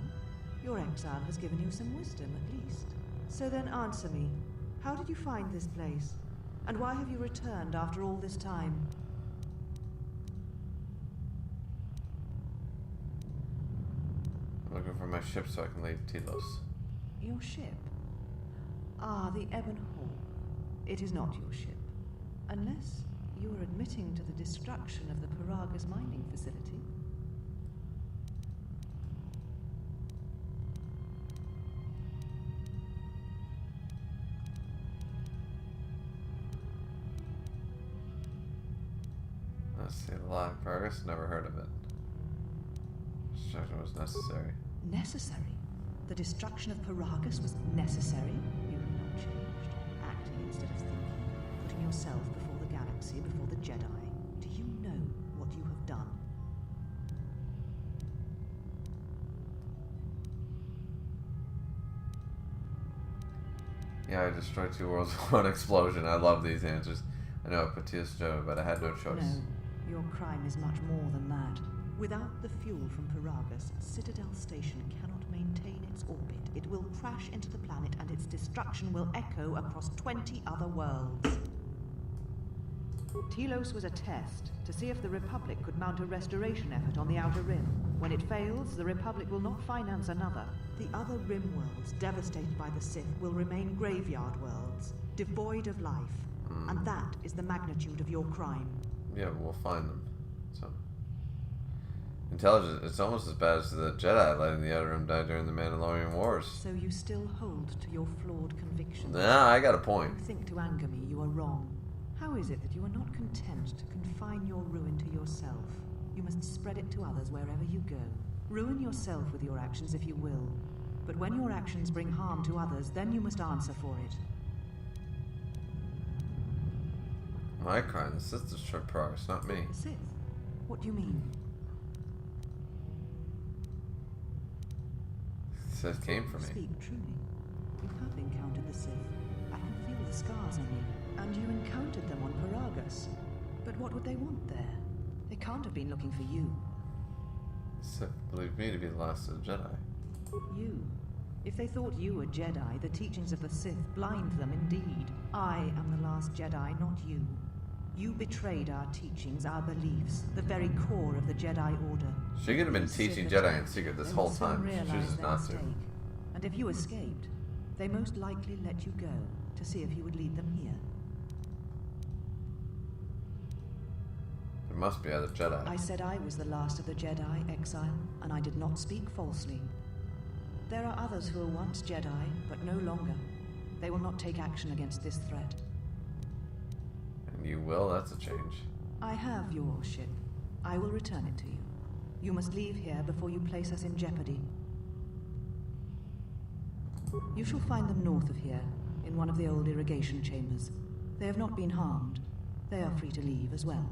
[SPEAKER 9] Your exile has given you some wisdom, at least. So then answer me. How did you find this place? And why have you returned after all this time?
[SPEAKER 1] I'm looking for my ship so I can leave Telos.
[SPEAKER 9] Your ship? Ah, the Ebon Hawk. It is not your ship. Unless you are admitting to the destruction of the Paragas mining facility.
[SPEAKER 1] See the line of progress? Never heard of it. Destruction was necessary.
[SPEAKER 9] Necessary? The destruction of Paragus was necessary? You have not changed. Acting instead of thinking. Putting yourself before the galaxy, before the Jedi. Do you know what you have done?
[SPEAKER 1] Yeah, I destroyed 2 worlds with 1 explosion. I love these answers. I know, Patia's Joe, but I had no choice.
[SPEAKER 9] No, your crime is much more than that. Without the fuel from Paragus, Citadel Station cannot maintain its orbit. It will crash into the planet and its destruction will echo across 20 other worlds. Telos was a test to see if the Republic could mount a restoration effort on the Outer Rim. When it fails, the Republic will not finance another. The other Rim worlds, devastated by the Sith, will remain graveyard worlds, devoid of life. And that is the magnitude of your crime.
[SPEAKER 1] Yeah, we'll find them. So, intelligence. It's almost as bad as the Jedi letting the Outer Rim die during the Mandalorian Wars.
[SPEAKER 9] So you still hold to your flawed convictions?
[SPEAKER 1] Nah, I got a point.
[SPEAKER 9] You think to anger me you are wrong. How is it that you are not content to confine your ruin to yourself? You must spread it to others wherever you go. Ruin yourself with your actions if you will. But when your actions bring harm to others, then you must answer for it.
[SPEAKER 1] My crime. The Sith destroyed progress, not me.
[SPEAKER 9] The Sith? What do you mean?
[SPEAKER 1] The Sith came for me.
[SPEAKER 9] Speak truly. You have encountered the Sith. I can feel the scars on you. And you encountered them on Paragus. But what would they want there? They can't have been looking for you.
[SPEAKER 1] The Sith believed me to be the last of the Jedi.
[SPEAKER 9] You. If they thought you were Jedi, the teachings of the Sith blind them indeed. I am the last Jedi, not you. You betrayed our teachings, our beliefs, the very core of the Jedi Order.
[SPEAKER 1] She could have been teaching Jedi in secret this whole time. She chooses not to.
[SPEAKER 9] And if you escaped, they most likely let you go to see if you would lead them here.
[SPEAKER 1] There must be other Jedi.
[SPEAKER 9] I said I was the last of the Jedi, Exile, and I did not speak falsely. There are others who were once Jedi, but no longer. They will not take action against this threat.
[SPEAKER 1] And you will? That's a change.
[SPEAKER 9] I have your ship. I will return it to you. You must leave here before you place us in jeopardy. You shall find them north of here, in one of the old irrigation chambers. They have not been harmed. They are free to leave as well.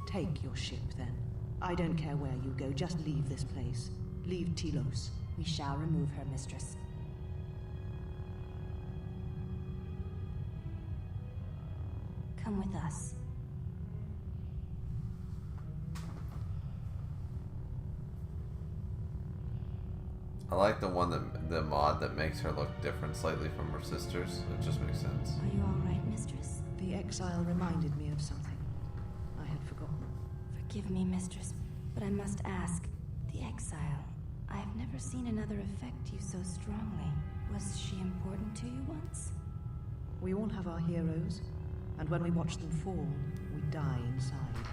[SPEAKER 9] Take your ship, then. I don't care where you go, just leave this place. Leave Telos.
[SPEAKER 7] We shall remove her, mistress. Come with us.
[SPEAKER 1] I like the one the mod that makes her look different slightly from her sisters. It just makes sense.
[SPEAKER 7] Are you all right, mistress?
[SPEAKER 9] The exile reminded me of something. I had forgotten.
[SPEAKER 7] Forgive me, mistress, but I must ask. The exile. I have never seen another affect you so strongly. Was she important to you once?
[SPEAKER 9] We all have our heroes, and when we watch them fall, we die inside.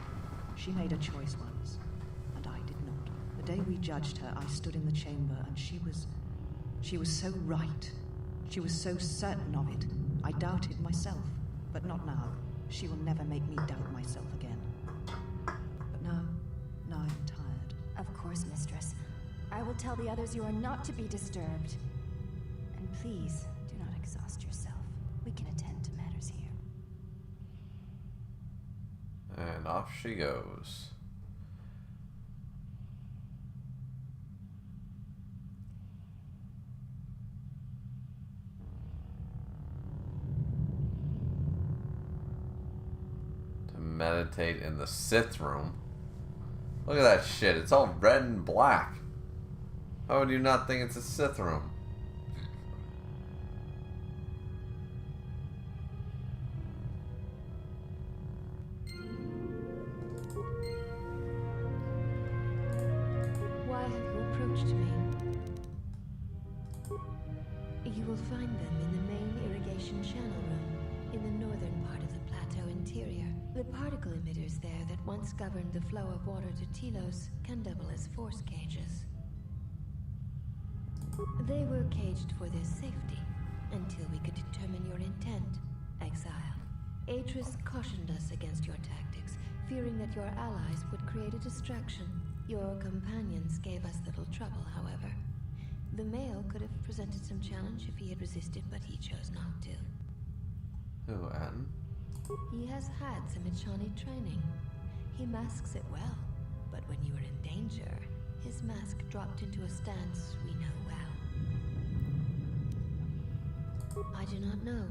[SPEAKER 9] She made a choice once, and I did not. The day we judged her, I stood in the chamber, and she was so right. She was so certain of it. I doubted myself, but not now. She will never make me doubt myself again. But now I'm tired.
[SPEAKER 7] Of course, mistress. I will tell the others you are not to be disturbed. And please, do not exhaust yourself. We can attend to matters here.
[SPEAKER 1] And off she goes. To meditate in the Sith room. Look at that shit. It's all red and black. How would you not think it's a Sith room?
[SPEAKER 10] Why have you approached me? You will find them in the main irrigation channel room, in the northern part of the plateau interior. The particle emitters there that once governed the flow of water to Telos can double as force cages. They were caged for their safety, until we could determine your intent, Exile. Atris cautioned us against your tactics, fearing that your allies would create a distraction. Your companions gave us little trouble, however. The male could have presented some challenge if he had resisted, but he chose not to.
[SPEAKER 1] Who, Atten?
[SPEAKER 10] He has had some Echani training. He masks it well, but when you are in danger, his mask dropped into a stance we know well. I do not know.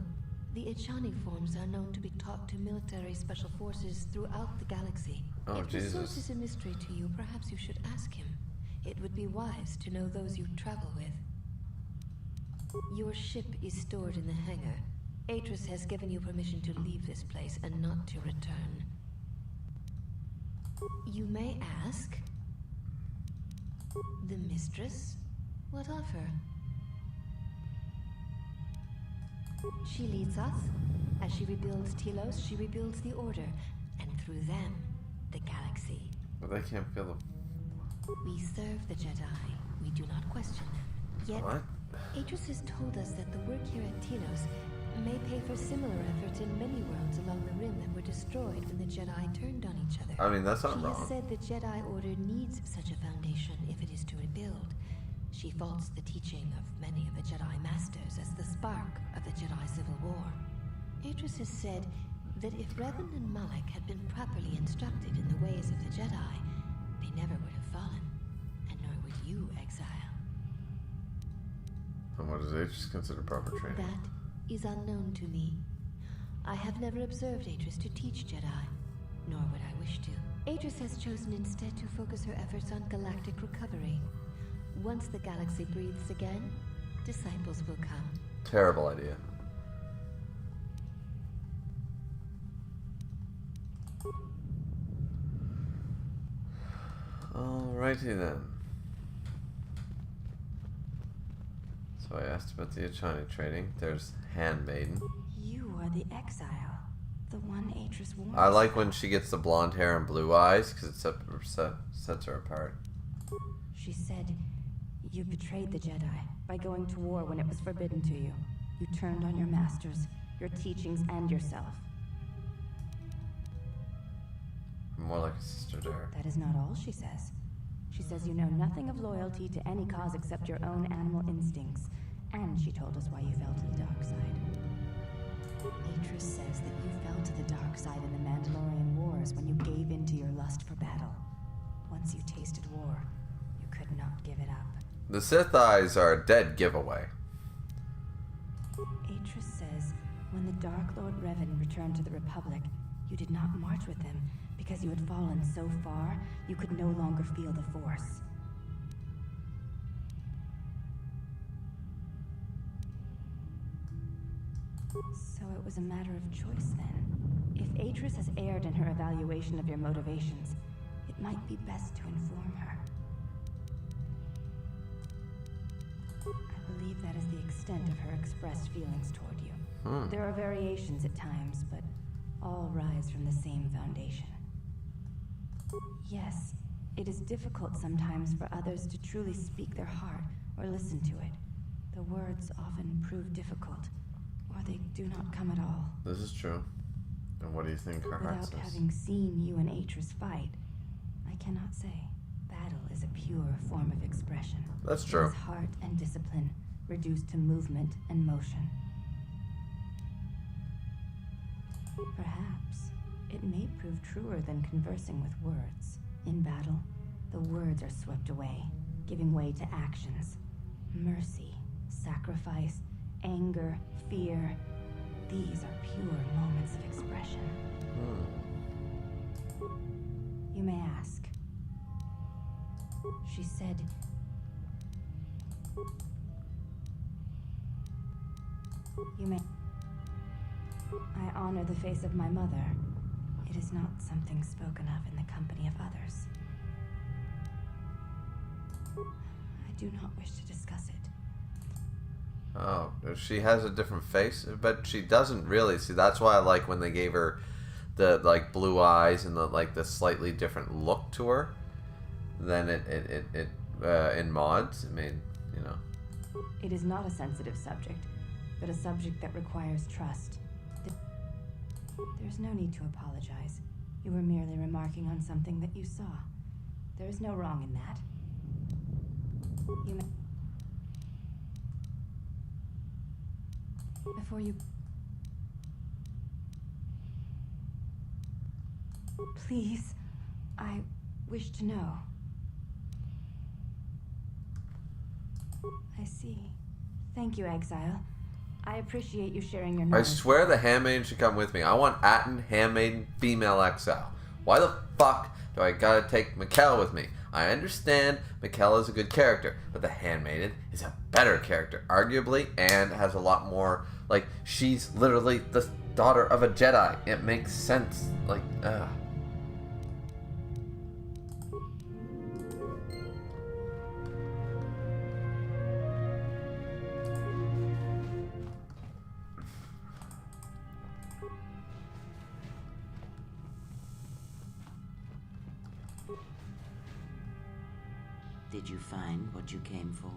[SPEAKER 10] The Echani forms are known to be taught to military special forces throughout the galaxy.
[SPEAKER 1] Oh,
[SPEAKER 10] if
[SPEAKER 1] Jesus.
[SPEAKER 10] the source is a mystery to you, perhaps you should ask him. It would be wise to know those you travel with. Your ship is stored in the hangar. Atris has given you permission to leave this place and not to return. You may ask... The mistress? What of her? She leads us. As she rebuilds Telos, she rebuilds the Order. And through them, the galaxy.
[SPEAKER 1] But they can't feel them.
[SPEAKER 10] We serve the Jedi. We do not question them. Yet,
[SPEAKER 1] What?
[SPEAKER 10] Atris has told us that the work here at Telos may pay for similar efforts in many worlds along the Rim that were destroyed when the Jedi turned on each other.
[SPEAKER 1] I mean, that's not
[SPEAKER 10] She
[SPEAKER 1] wrong.
[SPEAKER 10] has said the Jedi Order needs such a foundation if it is to rebuild. She faults the teaching of many of the Jedi Masters as the spark of the Jedi Civil War. Atris has said that if Revan and Malak had been properly instructed in the ways of the Jedi, they never would have fallen, and nor would you, Exile.
[SPEAKER 1] And what does Atris consider proper training?
[SPEAKER 10] That is unknown to me. I have never observed Atris to teach Jedi, nor would I wish to. Atris has chosen instead to focus her efforts on galactic recovery. Once the galaxy breathes again, disciples will come.
[SPEAKER 1] Terrible idea. Alrighty then. So I asked about the Echani training. There's Handmaiden.
[SPEAKER 7] You are the exile. The one Atris warned.
[SPEAKER 1] I like when she gets the blonde hair and blue eyes because it sets her apart.
[SPEAKER 7] She said, you betrayed the Jedi by going to war when it was forbidden to you. You turned on your masters, your teachings, and yourself.
[SPEAKER 1] More like a sister to her.
[SPEAKER 7] That is not all she says. She says you know nothing of loyalty to any cause except your own animal instincts. And she told us why you fell to the dark side. Atris says that you fell to the dark side in the Mandalorian Wars when you gave in to your lust for battle. Once you tasted war, you could not give it up.
[SPEAKER 1] The Sith eyes are a dead giveaway.
[SPEAKER 7] Atris says when the Dark Lord Revan returned to the Republic, you did not march with him because you had fallen so far you could no longer feel the Force. So it was a matter of choice then. If Atris has erred in her evaluation of your motivations, it might be best to inform her. I believe that is the extent of her expressed feelings toward you. There are variations at times, but all rise from the same foundation. Yes, it is difficult sometimes for others to truly speak their heart or listen to it. The words often prove difficult, or they do not come at all.
[SPEAKER 1] This is true. And what do you think her heart
[SPEAKER 7] Without
[SPEAKER 1] says?
[SPEAKER 7] having seen you and Atris fight, I cannot say. Battle is a pure form of expression.
[SPEAKER 1] That's
[SPEAKER 7] It
[SPEAKER 1] true.
[SPEAKER 7] is heart and discipline, reduced to movement and motion. Perhaps it may prove truer than conversing with words. In battle, the words are swept away, giving way to actions. Mercy, sacrifice, anger, fear. These are pure moments of expression. You may ask. She said... You may... I honor the face of my mother. It is not something spoken of in the company of others. I do not wish to discuss it.
[SPEAKER 1] Oh, she has a different face, but she doesn't really. See, that's why I like when they gave her the like blue eyes and the slightly different look to her than it in mods. I mean, you know.
[SPEAKER 7] It is not a sensitive subject, but a subject that requires trust. There's no need to apologize. You were merely remarking on something that you saw. There is no wrong in that. You may... Before you... Please, I wish to know. I see. Thank you, Exile. I appreciate you sharing your knowledge.
[SPEAKER 1] I swear the handmaiden should come with me. I want Atten, handmaiden, female exile. Why the fuck do I gotta take Mikkel with me? I understand Mikkel is a good character, but the handmaiden is a better character, arguably, and has a lot more, like, she's literally the daughter of a Jedi. It makes sense. Like,
[SPEAKER 6] Did you find what you came for?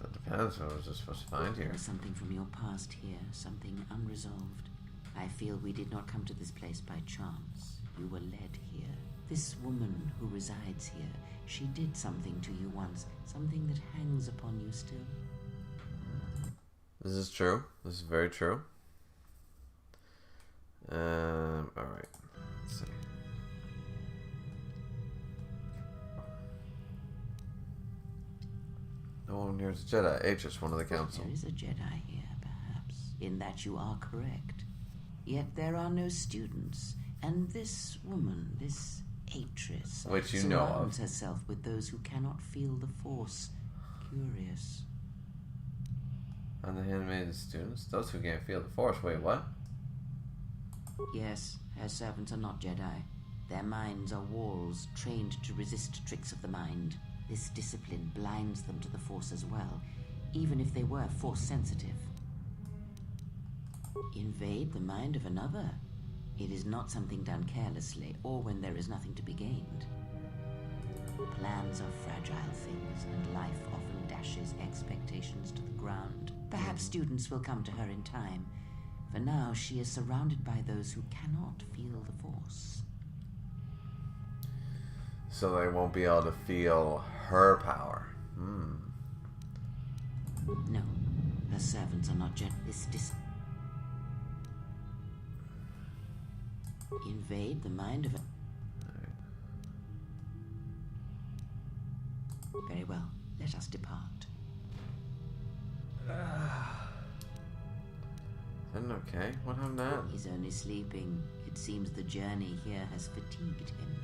[SPEAKER 1] that depends. What was I supposed to find
[SPEAKER 6] There
[SPEAKER 1] here?
[SPEAKER 6] was something from your past here, something unresolved. I feel we did not come to this place by chance. You were led here. This woman who resides here, she did something to you once, something that hangs upon you still.
[SPEAKER 1] This is true. This is very true. Alright. Let's see. No one here is a Jedi. Aegis, one of the council.
[SPEAKER 6] There is a Jedi here, perhaps, in that you are correct. Yet there are no students, and this woman, this Atrus,
[SPEAKER 1] which you know of,
[SPEAKER 6] surrounds herself with those who cannot feel the Force. Curious.
[SPEAKER 1] And the handmaiden students? Those who can't feel the Force. Wait, what?
[SPEAKER 6] Yes, her servants are not Jedi. Their minds are walls, trained to resist tricks of the mind. This discipline blinds them to the Force as well, even if they were Force sensitive. Invade the mind of another. It is not something done carelessly, or when there is nothing to be gained. Plans are fragile things, and life often dashes expectations to the ground. Perhaps students will come to her in time. For now, she is surrounded by those who cannot feel the Force.
[SPEAKER 1] So they won't be able to feel her power.
[SPEAKER 6] No, her servants are not invade the mind of a... Very well, let us depart.
[SPEAKER 1] Isn't okay? What happened to that?
[SPEAKER 6] He's only sleeping. It seems the journey here has fatigued him.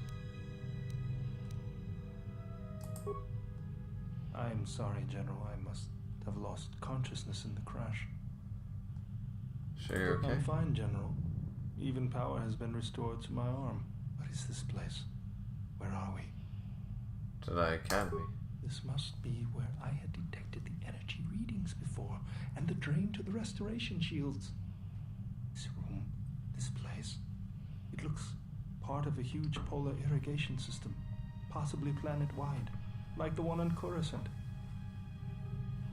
[SPEAKER 3] I'm sorry, General. I must have lost consciousness in the crash.
[SPEAKER 1] Sure you're okay?
[SPEAKER 3] I'm fine, General. Even power has been restored to my arm. What is this place? Where are we?
[SPEAKER 1] Jedi Academy.
[SPEAKER 3] This must be where I had detected the energy readings before, and the drain to the restoration shields. This room, this place, it looks part of a huge polar irrigation system, possibly planet-wide, like the one on Coruscant.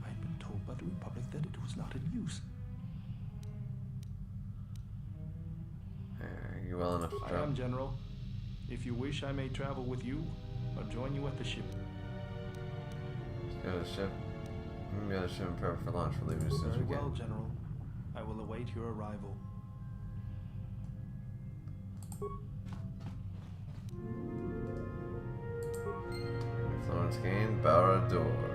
[SPEAKER 3] I had been told by the Republic that it was not in use.
[SPEAKER 1] Are you well enough to
[SPEAKER 3] I
[SPEAKER 1] travel?
[SPEAKER 3] am, General. If you wish, I may travel with you, or join you at the ship.
[SPEAKER 1] Let's go to the ship. I'm gonna go to the ship and prepare for launch. We'll leave as soon as
[SPEAKER 3] Very
[SPEAKER 1] we
[SPEAKER 3] well,
[SPEAKER 1] can.
[SPEAKER 3] General. I will await your arrival.
[SPEAKER 1] Influence gained, Barad-dûr.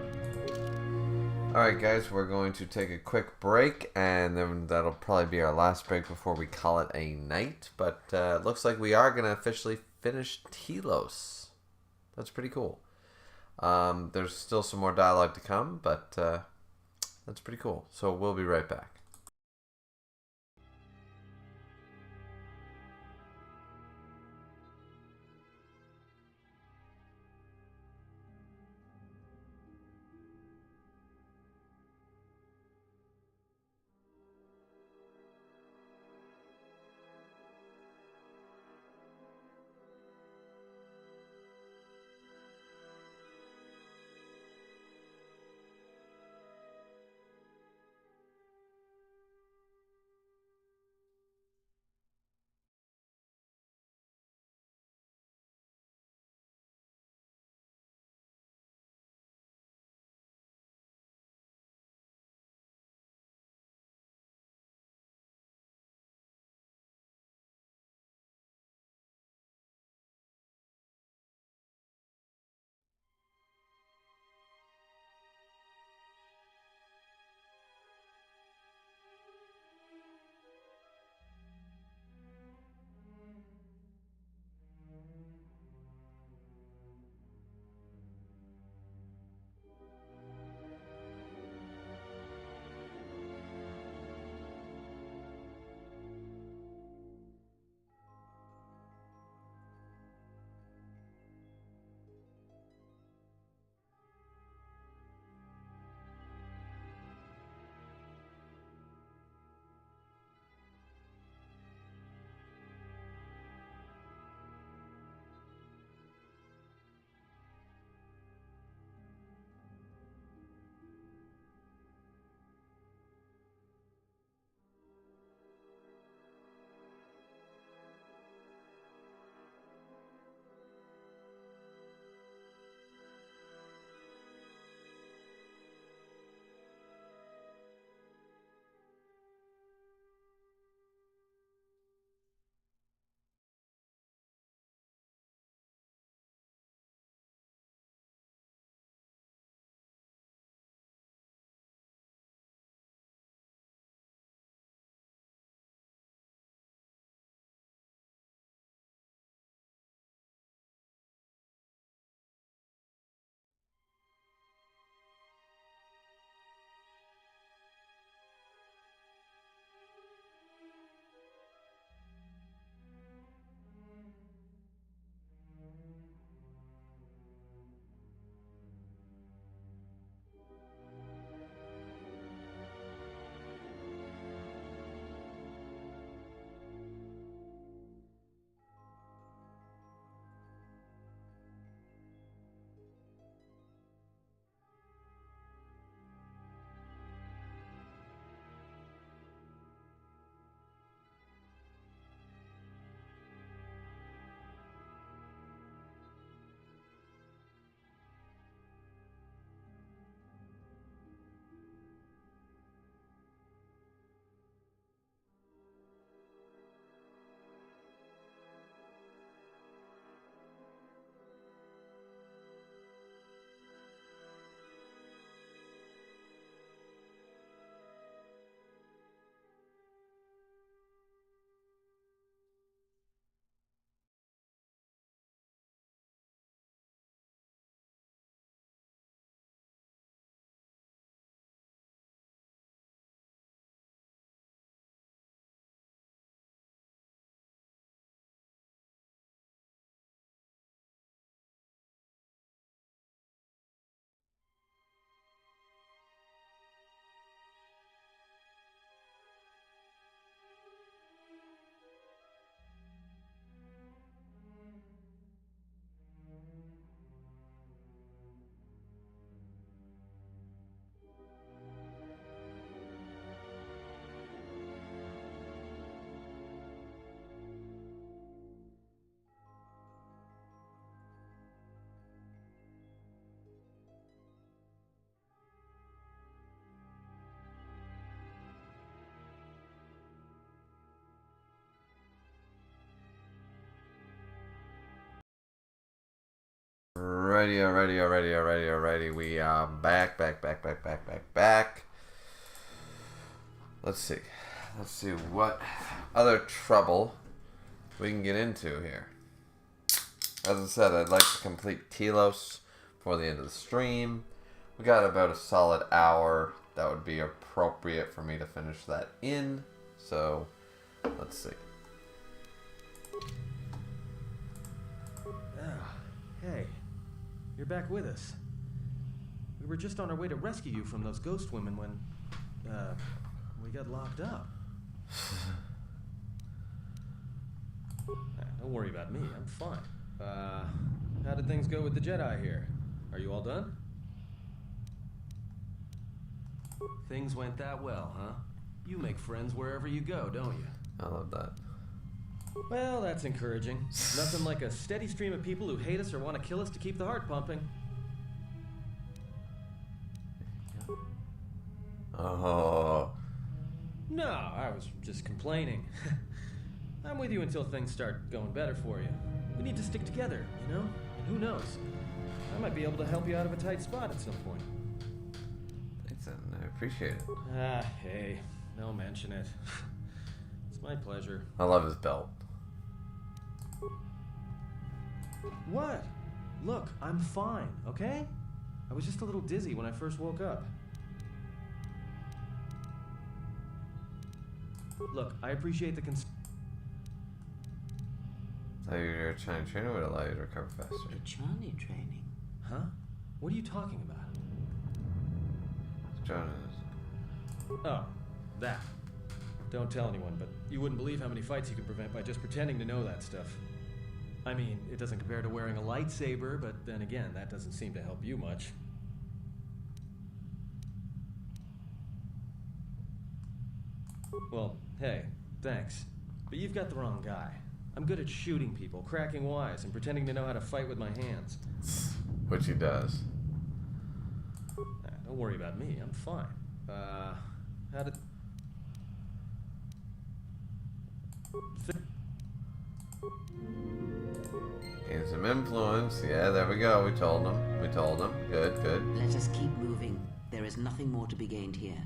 [SPEAKER 1] Alright guys, we're going to take a quick break, and then that'll probably be our last break before we call it a night. But it looks like we are going to officially finish Telos. That's pretty cool. There's still some more dialogue to come, but that's pretty cool. So we'll be right back. Alrighty. We are back. Let's see what other trouble we can get into here. As I said, I'd like to complete Telos before the end of the stream. We got about a solid hour. That would be appropriate for me to finish that in. So, let's see.
[SPEAKER 2] Hey, you're back with us. We were just on our way to rescue you from those ghost women when, we got locked up. Don't worry about me, I'm fine. How did things go with the Jedi here? Are you all done? Things went that well, huh? You make friends wherever you go, don't you?
[SPEAKER 1] I love that.
[SPEAKER 2] Well, that's encouraging. Nothing like a steady stream of people who hate us or want to kill us to keep the heart pumping.
[SPEAKER 1] Oh.
[SPEAKER 2] No, I was just complaining. I'm with you until things start going better for you. We need to stick together, you know? And who knows? I might be able to help you out of a tight spot at some point.
[SPEAKER 1] Thanks, and I appreciate it.
[SPEAKER 2] Hey, don't mention it. It's my pleasure.
[SPEAKER 1] I love his belt.
[SPEAKER 2] What? Look, I'm fine, okay? I was just a little dizzy when I first woke up. Look, I appreciate the
[SPEAKER 1] So your Chani trainer would allow you to recover faster.
[SPEAKER 6] The Chani training?
[SPEAKER 2] Huh? What are you talking about?
[SPEAKER 1] Jonas.
[SPEAKER 2] Oh, that. Don't tell anyone, but you wouldn't believe how many fights you can prevent by just pretending to know that stuff. I mean, it doesn't compare to wearing a lightsaber, but then again, that doesn't seem to help you much. Well, hey, thanks. But you've got the wrong guy. I'm good at shooting people, cracking wise, and pretending to know how to fight with my hands.
[SPEAKER 1] Which he does.
[SPEAKER 2] Don't worry about me, I'm fine. How did...
[SPEAKER 1] Gain some influence. Yeah, there we go. We told him. Good.
[SPEAKER 6] Let us keep moving. There is nothing more to be gained here.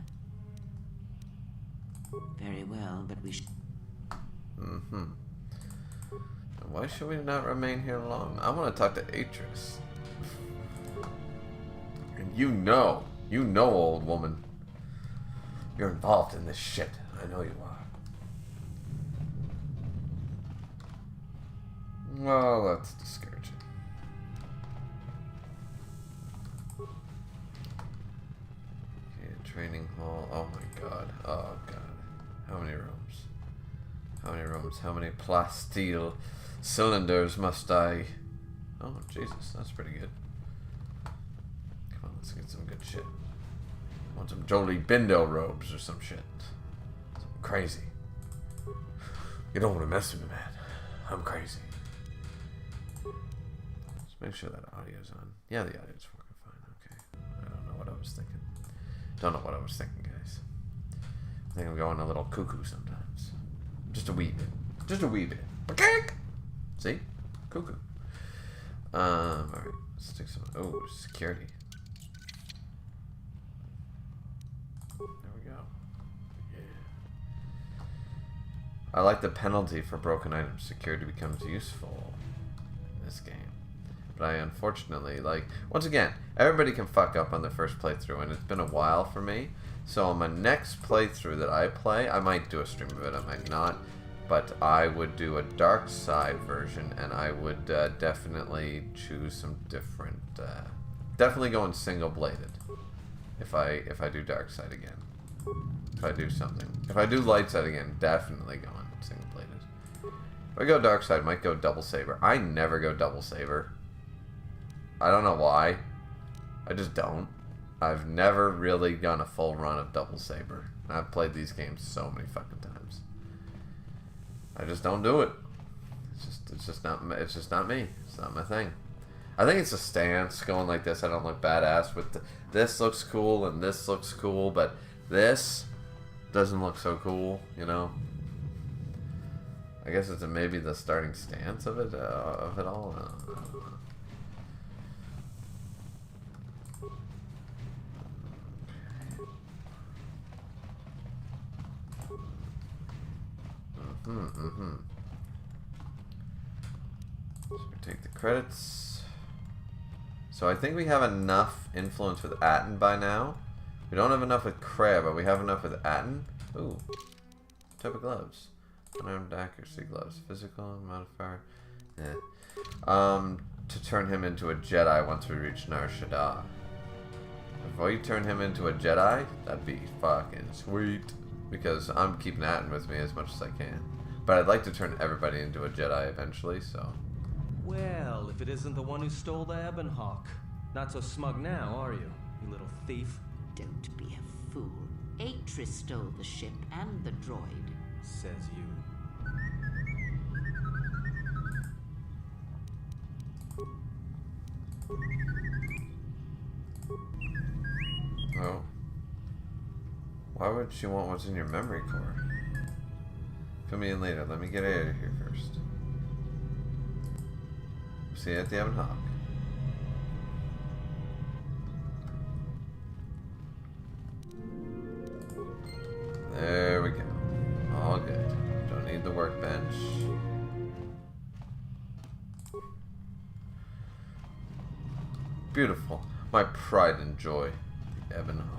[SPEAKER 6] Very well, but we should...
[SPEAKER 1] Why should we not remain here long? I want to talk to Atris. And you know, old woman. You're involved in this shit. I know you are. Well, that's discouraging. Okay, training hall. Oh my god. Oh god. How many rooms? How many plasteel cylinders must I... Oh, Jesus. That's pretty good. Come on, let's get some good shit. I want some Jolie Bindo robes or some shit. Something crazy. You don't want to mess with me, man. I'm crazy. Let's make sure that audio's on. Yeah, the audio's working fine. Okay. I don't know what I was thinking. Guys. I think I'm going a little cuckoo sometimes. Just a wee bit. Okay. See? Cuckoo. Alright. Let's take some... Oh, security. There we go. Yeah. I like the penalty for broken items. Security becomes useful in this game. But I unfortunately, like... Once again, everybody can fuck up on their first playthrough, and it's been a while for me. So on my next playthrough that I play, I might do a stream of it, I might not. But I would do a dark side version, and I would definitely choose some different... definitely going single-bladed if I do dark side again. If I do something. If I do light side again, definitely going single-bladed. If I go dark side, I might go double saber. I never go double saber. I don't know why. I just don't. I've never really done a full run of double saber. And I've played these games so many fucking times. I just don't do it. It's just not me. It's not my thing. I think it's a stance going like this. I don't look badass with this looks cool and this looks cool, but this doesn't look so cool, you know. I guess it's maybe the starting stance of it all. I don't know. So we take the credits. So I think we have enough influence with Atten by now. We don't have enough with Crab, but we have enough with Atten. Ooh. What type of gloves? Unarmed accuracy gloves. Physical modifier. Yeah. To turn him into a Jedi once we reach Nar Shaddaa. If we turn him into a Jedi, that'd be fucking sweet. Because I'm keeping Atten with me as much as I can. But I'd like to turn everybody into a Jedi eventually, so...
[SPEAKER 2] Well, if it isn't the one who stole the Ebon Hawk. Not so smug now, are you, you little thief?
[SPEAKER 6] Don't be a fool. Atris stole the ship and the droid.
[SPEAKER 2] Says you.
[SPEAKER 1] Oh. Why would she want what's in your memory core? Fill me in later. Let me get out of here first. See you at the Ebon Hawk. There we go. All good. Don't need the workbench. Beautiful. My pride and joy. The Ebon Hawk.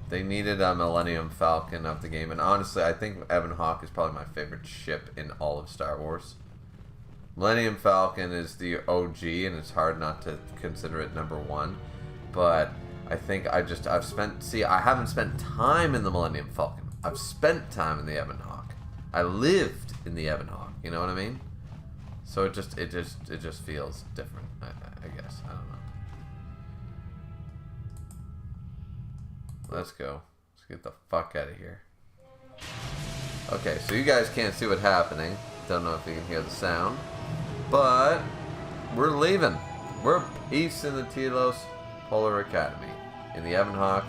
[SPEAKER 1] They needed a Millennium Falcon of the game, and honestly, I think Ebon Hawk is probably my favorite ship in all of Star Wars. Millennium Falcon is the OG, and it's hard not to consider it #1. But I think I haven't spent time in the Millennium Falcon. I've spent time in the Ebon Hawk. I lived in the Ebon Hawk. You know what I mean? So it just feels different. I guess I don't know. Let's go. Let's get the fuck out of here. Okay, so you guys can't see what's happening. Don't know if you can hear the sound. But we're leaving. We're east in the Telos Polar Academy in the Ebon Hawk.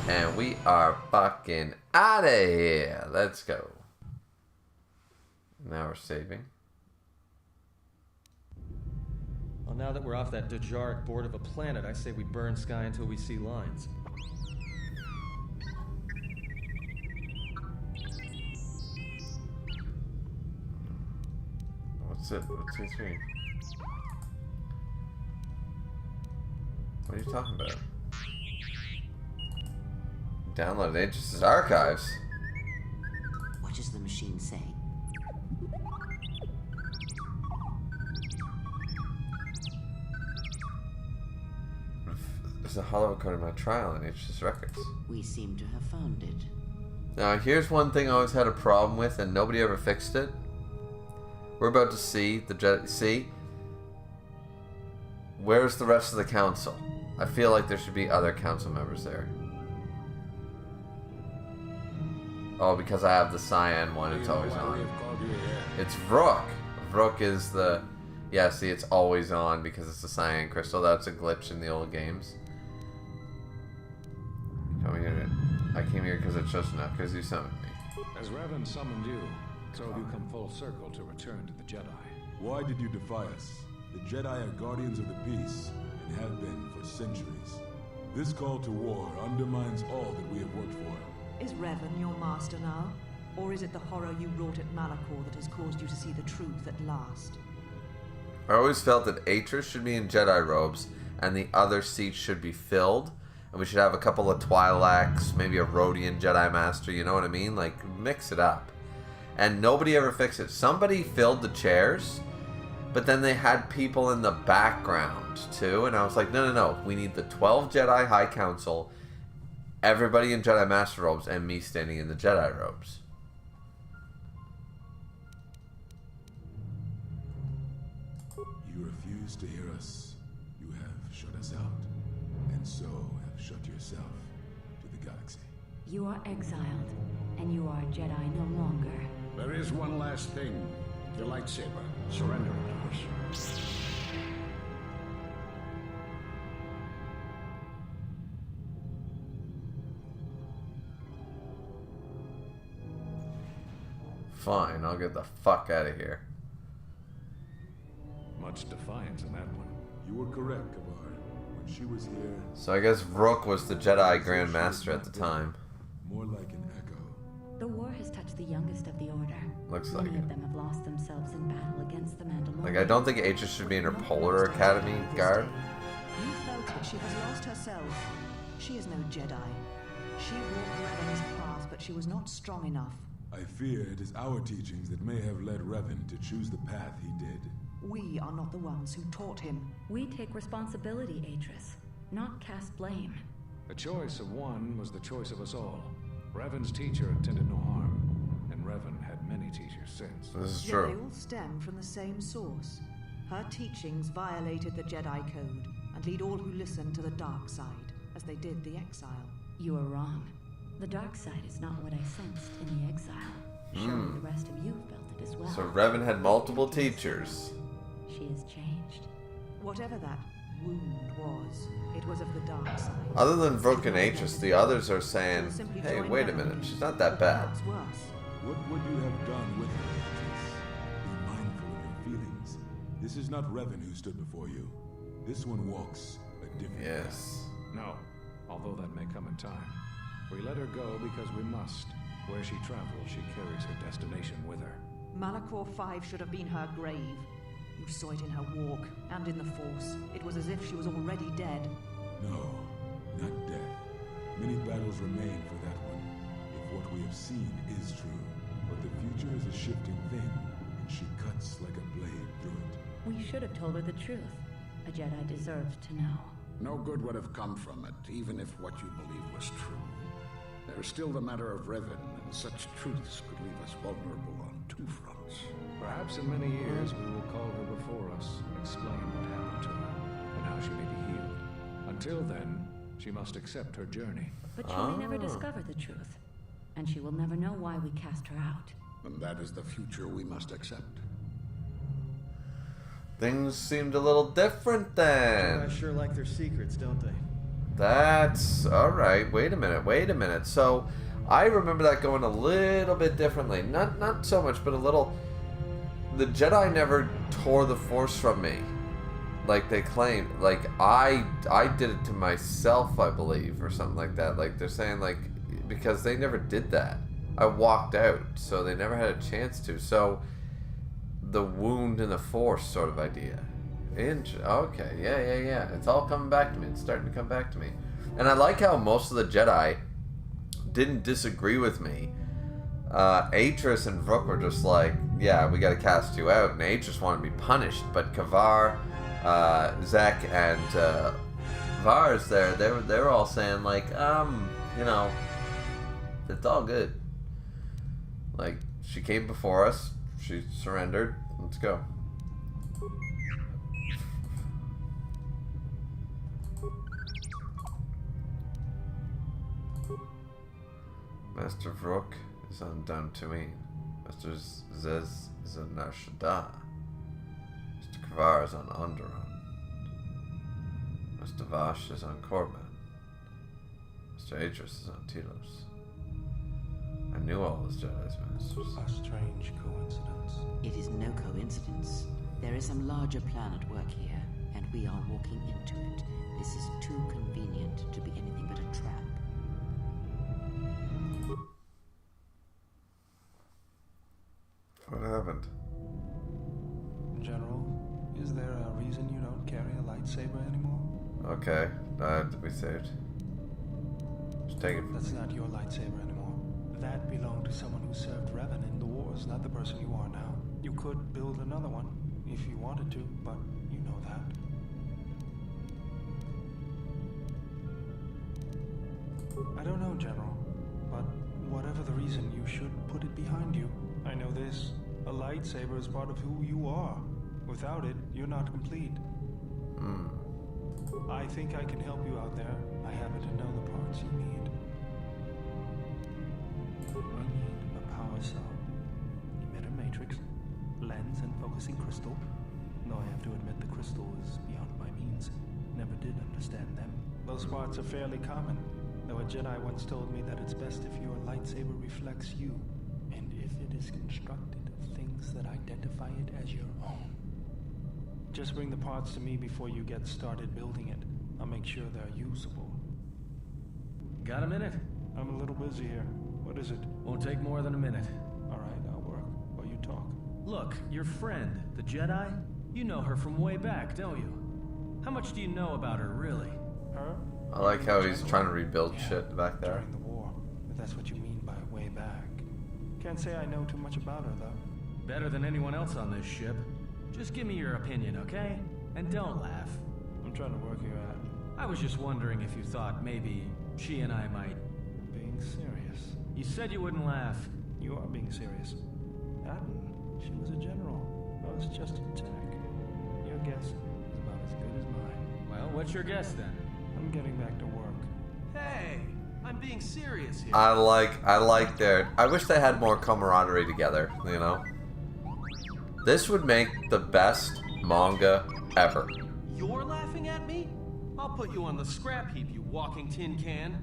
[SPEAKER 1] And we are fucking out of here. Let's go. Now we're saving.
[SPEAKER 2] Well, now that we're off that Dejaric board of a planet, I say we burn sky until we see lines.
[SPEAKER 1] What's it? What's his screen? What are you talking about? Download Atris' archives.
[SPEAKER 6] What is the machine saying?
[SPEAKER 1] There's a hollow-code in my trial in Atris' records.
[SPEAKER 6] We seem to have found it.
[SPEAKER 1] Now, here's one thing I always had a problem with, and nobody ever fixed it. We're about to see the Jedi. See? Where's the rest of the council? I feel like there should be other council members there. Oh, because I have the cyan one, it's always on. It's Rook. Rook is the... Yeah, see, it's always on because it's a cyan crystal. That's a glitch in the old games. Come here. I came here because it chose not because you summoned me.
[SPEAKER 11] As Revan summoned you, so have you come full circle to return to the Jedi.
[SPEAKER 12] Why did you defy us? The Jedi are guardians of the peace, and have been for centuries. This call to war undermines all that we have worked for.
[SPEAKER 9] Is Revan your master now? Or is it the horror you wrought at Malachor that has caused you to see the truth at last?
[SPEAKER 1] I always felt that Atris should be in Jedi robes, and the other seats should be filled, and we should have a couple of Twi'leks, maybe a Rhodian Jedi Master, you know what I mean? Like, mix it up. And nobody ever fixed it. Somebody filled the chairs, but then they had people in the background, too, and I was like, no, we need the 12 Jedi High Council, everybody in Jedi Master robes, and me standing in the Jedi robes.
[SPEAKER 12] You refuse to hear us. You have shut us out, and so have shut yourself to the galaxy.
[SPEAKER 7] You are exiled, and you are a Jedi no longer.
[SPEAKER 11] There is one last thing. Your lightsaber. Surrender it to us.
[SPEAKER 1] Fine, I'll get the fuck out of here.
[SPEAKER 11] Much defiance in that one.
[SPEAKER 12] You were correct, Kavar. When she was here...
[SPEAKER 1] So I guess Rook was the Jedi Grand Master at the time.
[SPEAKER 12] More like an echo.
[SPEAKER 7] The war has touched the youngest of the Order.
[SPEAKER 1] Looks like
[SPEAKER 7] Many
[SPEAKER 1] it.
[SPEAKER 7] of them have lost themselves in battle against the Mandalorian.
[SPEAKER 1] Like, I don't think Aegis should be in her Polar Academy guard.
[SPEAKER 9] You felt it. She has lost herself. She is no Jedi. She walked Revan's path, but she was not strong enough.
[SPEAKER 12] I fear it is our teachings that may have led Revan to choose the path he did.
[SPEAKER 9] We are not the ones who taught him.
[SPEAKER 7] We take responsibility, Atris, not cast blame.
[SPEAKER 11] The choice of one was the choice of us all. Revan's teacher intended no harm, and Revan had many teachers since.
[SPEAKER 1] This is
[SPEAKER 9] Yet
[SPEAKER 1] true.
[SPEAKER 9] they all stem from the same source. Her teachings violated the Jedi Code and lead all who listen to the dark side, as they did the Exile.
[SPEAKER 7] You are wrong. The dark side is not what I sensed in the exile. Surely the rest of you felt it as well.
[SPEAKER 1] So Revan had multiple teachers.
[SPEAKER 7] She has changed.
[SPEAKER 9] Whatever that wound was, it was of the dark side.
[SPEAKER 1] Other than Vrook and Aegis, the others are saying, hey, wait a minute, she's not that bad.
[SPEAKER 12] What would you have done with her, Atris? Be mindful of your feelings. This is not Revan who stood before you. This one walks a different path.
[SPEAKER 11] No, although that may come in time. We let her go because we must. Where she travels, she carries her destination with her.
[SPEAKER 9] Malachor 5 should have been her grave. You saw it in her walk, and in the Force. It was as if she was already dead.
[SPEAKER 12] No, not death. Many battles remain for that one, if what we have seen is true. But the future is a shifting thing, and she cuts like a blade through it.
[SPEAKER 7] We should have told her the truth. A Jedi deserved to know.
[SPEAKER 11] No good would have come from it, even if what you believed was true. There's still the matter of Revan, and such truths could leave us vulnerable on two fronts. Perhaps in many years we will call her before us and explain what happened to her, and how she may be healed. Until then, she must accept her journey.
[SPEAKER 7] But she may never discover the truth, and she will never know why we cast her out.
[SPEAKER 11] And that is the future we must accept.
[SPEAKER 1] Things seemed a little different then.
[SPEAKER 2] I sure like their secrets, don't they?
[SPEAKER 1] That's alright. Wait a minute. So I remember that going a little bit differently. Not so much, but a little. The Jedi never tore the Force from me, like they claimed. Like I did it to myself, I believe, or something like that. Like they're saying, like, because they never did that. I walked out, so they never had a chance to. So the wound in the Force sort of idea. Okay, yeah. It's all coming back to me. It's starting to come back to me. And I like how most of the Jedi didn't disagree with me. Atris and Vrook were just like, yeah, we gotta cast you out. And Atris wanted to be punished. But Kavar, Zek, and Vars there, they were all saying, like, you know, it's all good. Like, she came before us. She surrendered. Let's go. Master Vrook is on Dantooine. Master Zez is on Nar Shaddaa. Mr. Kavar is on Onderon. Mr. Vash is on Korban. Mr. Atris is on Telos. I knew all those Jedi's masters.
[SPEAKER 3] A strange coincidence.
[SPEAKER 6] It is no coincidence. There is some larger plan at work here, and we are walking into it. This is too convenient to be anything but a trap.
[SPEAKER 1] What happened?
[SPEAKER 3] General, is there a reason you don't carry a lightsaber anymore?
[SPEAKER 1] Okay, to be saved. Just take it from
[SPEAKER 3] That's
[SPEAKER 1] me.
[SPEAKER 3] not your lightsaber anymore. That belonged to someone who served Revan in the wars, not the person you are now. You could build another one, if you wanted to, but you know that. I don't know, General, but whatever the reason, you should put it behind you. I know this. A lightsaber is part of who you are. Without it, you're not complete. I think I can help you out there. I happen to know the parts you need. I need a power cell, emitter matrix, lens and focusing crystal. Though I have to admit the crystal is beyond my means. Never did understand them. Those parts are fairly common, though a Jedi once told me that it's best if your lightsaber reflects you, and if it is constructed of things that identify it as your own. Just bring the parts to me before you get started building it. I'll make sure they're usable.
[SPEAKER 2] Got a minute?
[SPEAKER 3] I'm a little busy here. What is it?
[SPEAKER 2] Won't take more than a minute. Look, your friend, the Jedi, you know her from way back, don't you? How much do you know about her, really?
[SPEAKER 3] Her?
[SPEAKER 1] I like how he's trying to rebuild shit back there.
[SPEAKER 3] During the war, if that's what you mean by way back. Can't say I know too much about her, though.
[SPEAKER 2] Better than anyone else on this ship. Just give me your opinion, okay? And don't laugh.
[SPEAKER 3] I'm trying to work here out.
[SPEAKER 2] I was just wondering if you thought maybe she and I might...
[SPEAKER 3] Being serious.
[SPEAKER 2] You said you wouldn't laugh.
[SPEAKER 3] You are being serious. Atten, she was a general. I was just a tech. Your guess is about as good as mine.
[SPEAKER 2] Well, what's your guess then?
[SPEAKER 3] I'm getting back to work.
[SPEAKER 2] Hey, I'm being serious here.
[SPEAKER 1] I like their... I wish they had more camaraderie together, you know? This would make the best manga ever.
[SPEAKER 2] You're laughing at me? I'll put you on the scrap heap, you walking tin can.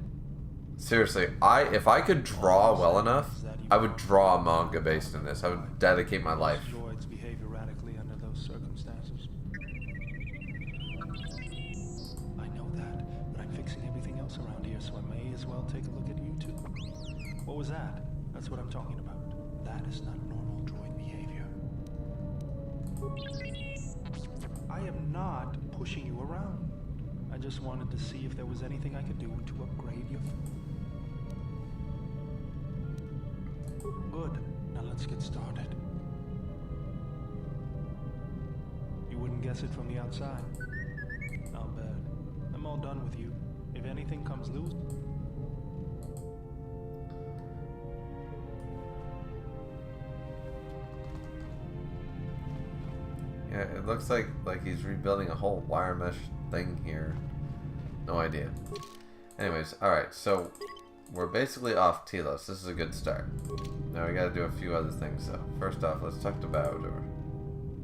[SPEAKER 1] Seriously, if I could draw well enough, I would draw a manga based on this. I would dedicate my life.
[SPEAKER 3] Droids behave erratically under those circumstances. I know that, but I'm fixing everything else around here, so I may as well take a look at you too. What was that? That's what I'm talking about. That is not normal droid behavior. I am not pushing you around. I just wanted to see if there was anything I could do to upgrade your... Good. Now let's get started. You wouldn't guess it from the outside. Not bad. I'm all done with you. If anything comes loose...
[SPEAKER 1] Yeah, it looks like he's rebuilding a whole wire mesh thing here. No idea. Anyways, alright, so we're basically off Telos. This is a good start. Now we gotta do a few other things though. First off, let's talk to Bowdor.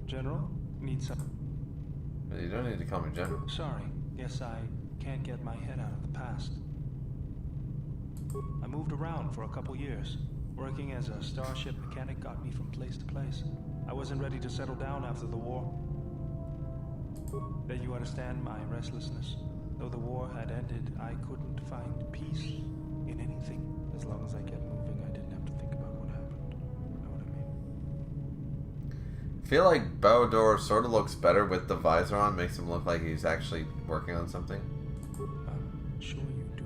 [SPEAKER 3] General? Need some...
[SPEAKER 1] You don't need to call me General.
[SPEAKER 3] Sorry. Guess I can't get my head out of the past. I moved around for a couple years. Working as a starship mechanic got me from place to place. I wasn't ready to settle down after the war. Bet you understand my restlessness. Though the war had ended, I couldn't find peace in anything. As long as I kept moving, I didn't have to think about what happened. Know what I mean?
[SPEAKER 1] I feel like Bowdor sort of looks better with the visor on. Makes him look like he's actually working on something.
[SPEAKER 3] I'm sure you do.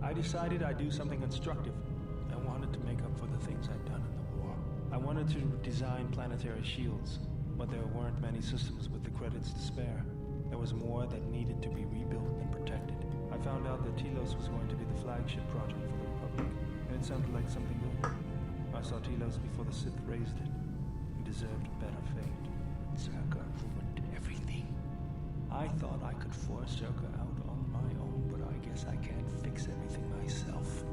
[SPEAKER 3] I decided I'd do something constructive. I wanted to make up for the things I'd done in the war. I wanted to design planetary shields, but there weren't many systems with the credits to spare. There was more that needed to be rebuilt and protected. I found out that Telos was going to be the flagship project for the Republic, and it sounded like something good. I saw Telos before the Sith raised it. He deserved a better fate. Zerka ruined everything. I thought I could force Zerka out on my own, but I guess I can't fix everything myself.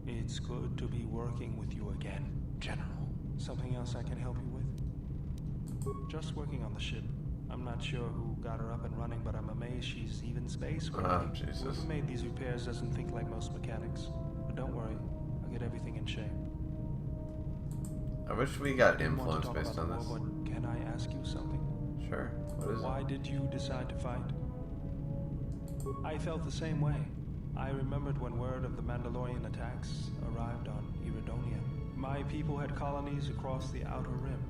[SPEAKER 3] It's good to be working with you again, General. Something else I can help you with? Just working on the ship. I'm not sure who got her up and running, but I'm amazed she's even space-worthy.
[SPEAKER 1] Oh, Jesus.
[SPEAKER 3] Whoever made these repairs doesn't think like most mechanics. But don't worry, I'll get everything in shape.
[SPEAKER 1] I wish we got
[SPEAKER 3] I didn't want
[SPEAKER 1] influence
[SPEAKER 3] to talk
[SPEAKER 1] based
[SPEAKER 3] about
[SPEAKER 1] on
[SPEAKER 3] the
[SPEAKER 1] this.
[SPEAKER 3] war, but can I ask you something?
[SPEAKER 1] Sure. What is it?
[SPEAKER 3] Why did you decide to fight? I felt the same way. I remembered when word of the Mandalorian attacks arrived on Iridonia. My people had colonies across the Outer Rim.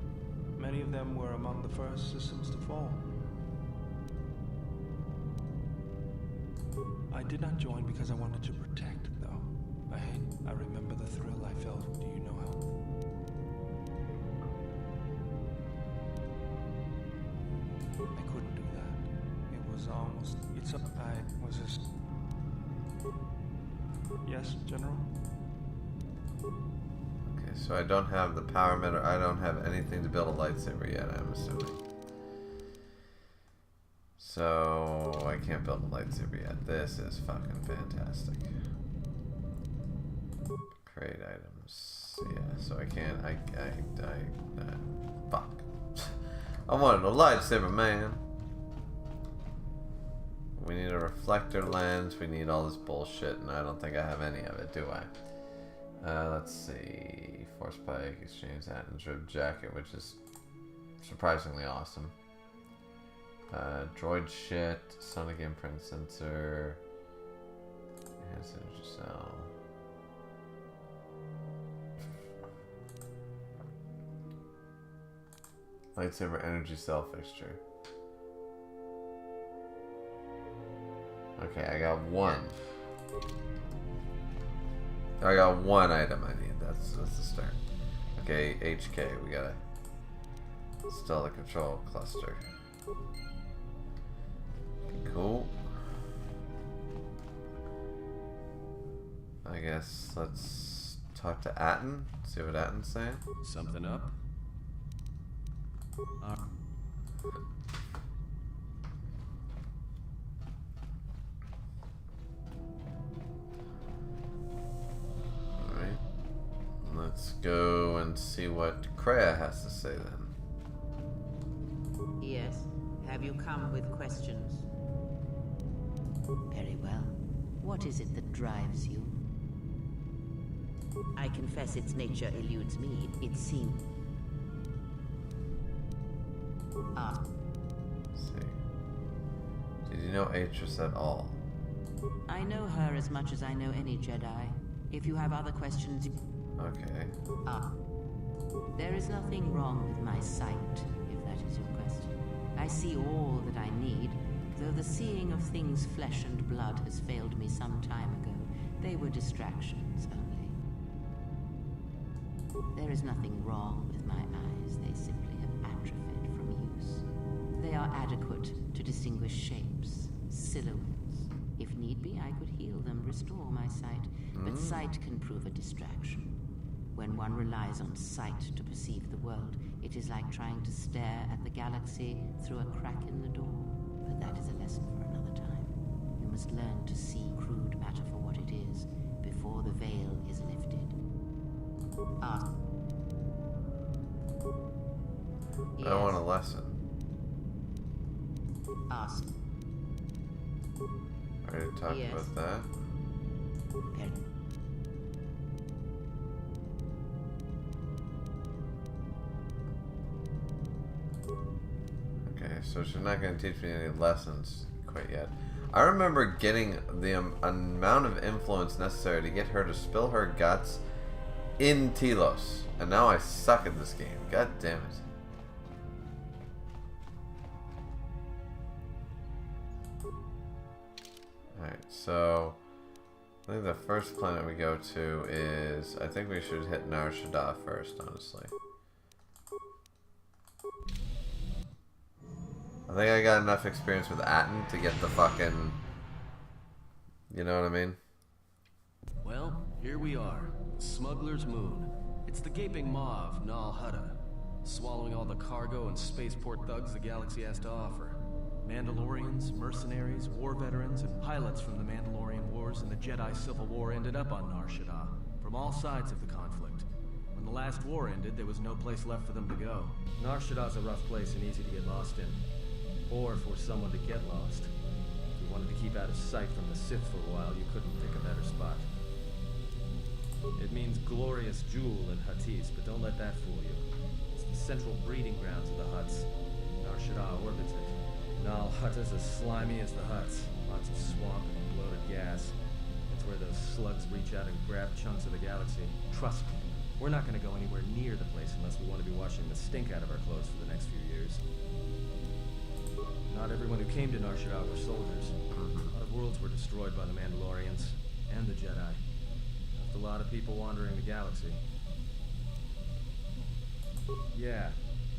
[SPEAKER 3] Many of them were among the first systems to fall. I did not join because I wanted to protect, though. I remember the thrill I felt. Do you know how? I couldn't do that. It was almost... I was just... Yes, General?
[SPEAKER 1] Okay, so I don't have the power meter. I don't have anything to build a lightsaber yet, I'm assuming. So I can't build a lightsaber yet. This is fucking fantastic. Create items. Yeah, so I can't. Fuck. I wanted a lightsaber, man. We need a reflector lens. We need all this bullshit, and I don't think I have any of it, do I? Let's see. Force pike, exchange that, and drip jacket, which is surprisingly awesome. Droid shit, sonic imprint sensor, enhanced energy cell. Lightsaber energy cell fixture. Okay, I got one. I got one item I need. That's the start. Okay, HK. We gotta install the control cluster. Cool. I guess let's talk to Atten. See what Atten's saying.
[SPEAKER 2] Something up?
[SPEAKER 1] Alright. Let's go and see what Kreia has to say then.
[SPEAKER 6] Yes. Have you come with questions? Very well. What is it that drives you? I confess its nature eludes me. It seems...
[SPEAKER 1] Let's see. Did you know Atris at all?
[SPEAKER 6] I know her as much as I know any Jedi. If you have other questions...
[SPEAKER 1] Okay.
[SPEAKER 6] There is nothing wrong with my sight, if that is your question. I see all that I need, though the seeing of things flesh and blood has failed me some time ago. They were distractions only. There is nothing wrong with my eyes. They simply have atrophied from use. They are adequate to distinguish shapes, silhouettes. If need be, I could heal them, restore my sight. But sight can prove a distraction. When one relies on sight to perceive the world, it is like trying to stare at the galaxy through a crack in the door. But that is a lesson for another time. You must learn to see crude matter for what it is, before the veil is lifted.
[SPEAKER 1] Yes. I want a lesson.
[SPEAKER 6] Ask.
[SPEAKER 1] Already talked about that. Okay, so she's not going to teach me any lessons quite yet. I remember getting the amount of influence necessary to get her to spill her guts in Telos, and now I suck at this game. God damn it. Alright, so I think the first planet we go to is... I think we should hit Nar Shaddaa first, honestly. I think I got enough experience with Atten to get the fucking... You know what I mean?
[SPEAKER 2] Well, here we are. Smuggler's Moon. It's the gaping maw of Nal Hutta, swallowing all the cargo and spaceport thugs the galaxy has to offer. Mandalorians, mercenaries, war veterans, and pilots from the Mandalorian Wars and the Jedi Civil War ended up on Nar Shaddaa, from all sides of the conflict. When the last war ended, there was no place left for them to go. Nar Shaddaa's a rough place and easy to get lost in. Or for someone to get lost. If you wanted to keep out of sight from the Sith for a while, you couldn't pick a better spot. It means glorious jewel in Huttese, but don't let that fool you. It's the central breeding grounds of the Hutts. Nar Shaddaa orbits it. Nal Hutta's as slimy as the Hutts. Lots of swamp and bloated gas. It's where those slugs reach out and grab chunks of the galaxy. Trust me, we're not going to go anywhere near the place unless we want to be washing the stink out of our clothes for the next few years. Not everyone who came to Nar Shaddaa were soldiers. A lot of worlds were destroyed by the Mandalorians and the Jedi. Left a lot of people wandering the galaxy. Yeah,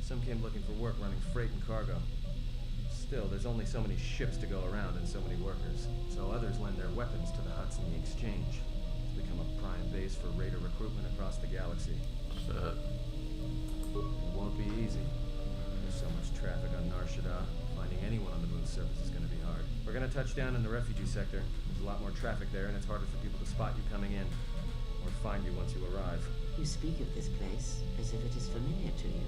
[SPEAKER 2] some came looking for work running freight and cargo. Still, there's only so many ships to go around and so many workers, so others lend their weapons to the Hutts in the exchange. It's become a prime base for raider recruitment across the galaxy.
[SPEAKER 1] Shit.
[SPEAKER 2] It won't be easy. There's so much traffic on Nar Shaddaa. Finding anyone on the moon's surface is going to be hard. We're going to touch down in the refugee sector. There's a lot more traffic there, and it's harder for people to spot you coming in. Or find you once you arrive.
[SPEAKER 6] You speak of this place as if it is familiar to you.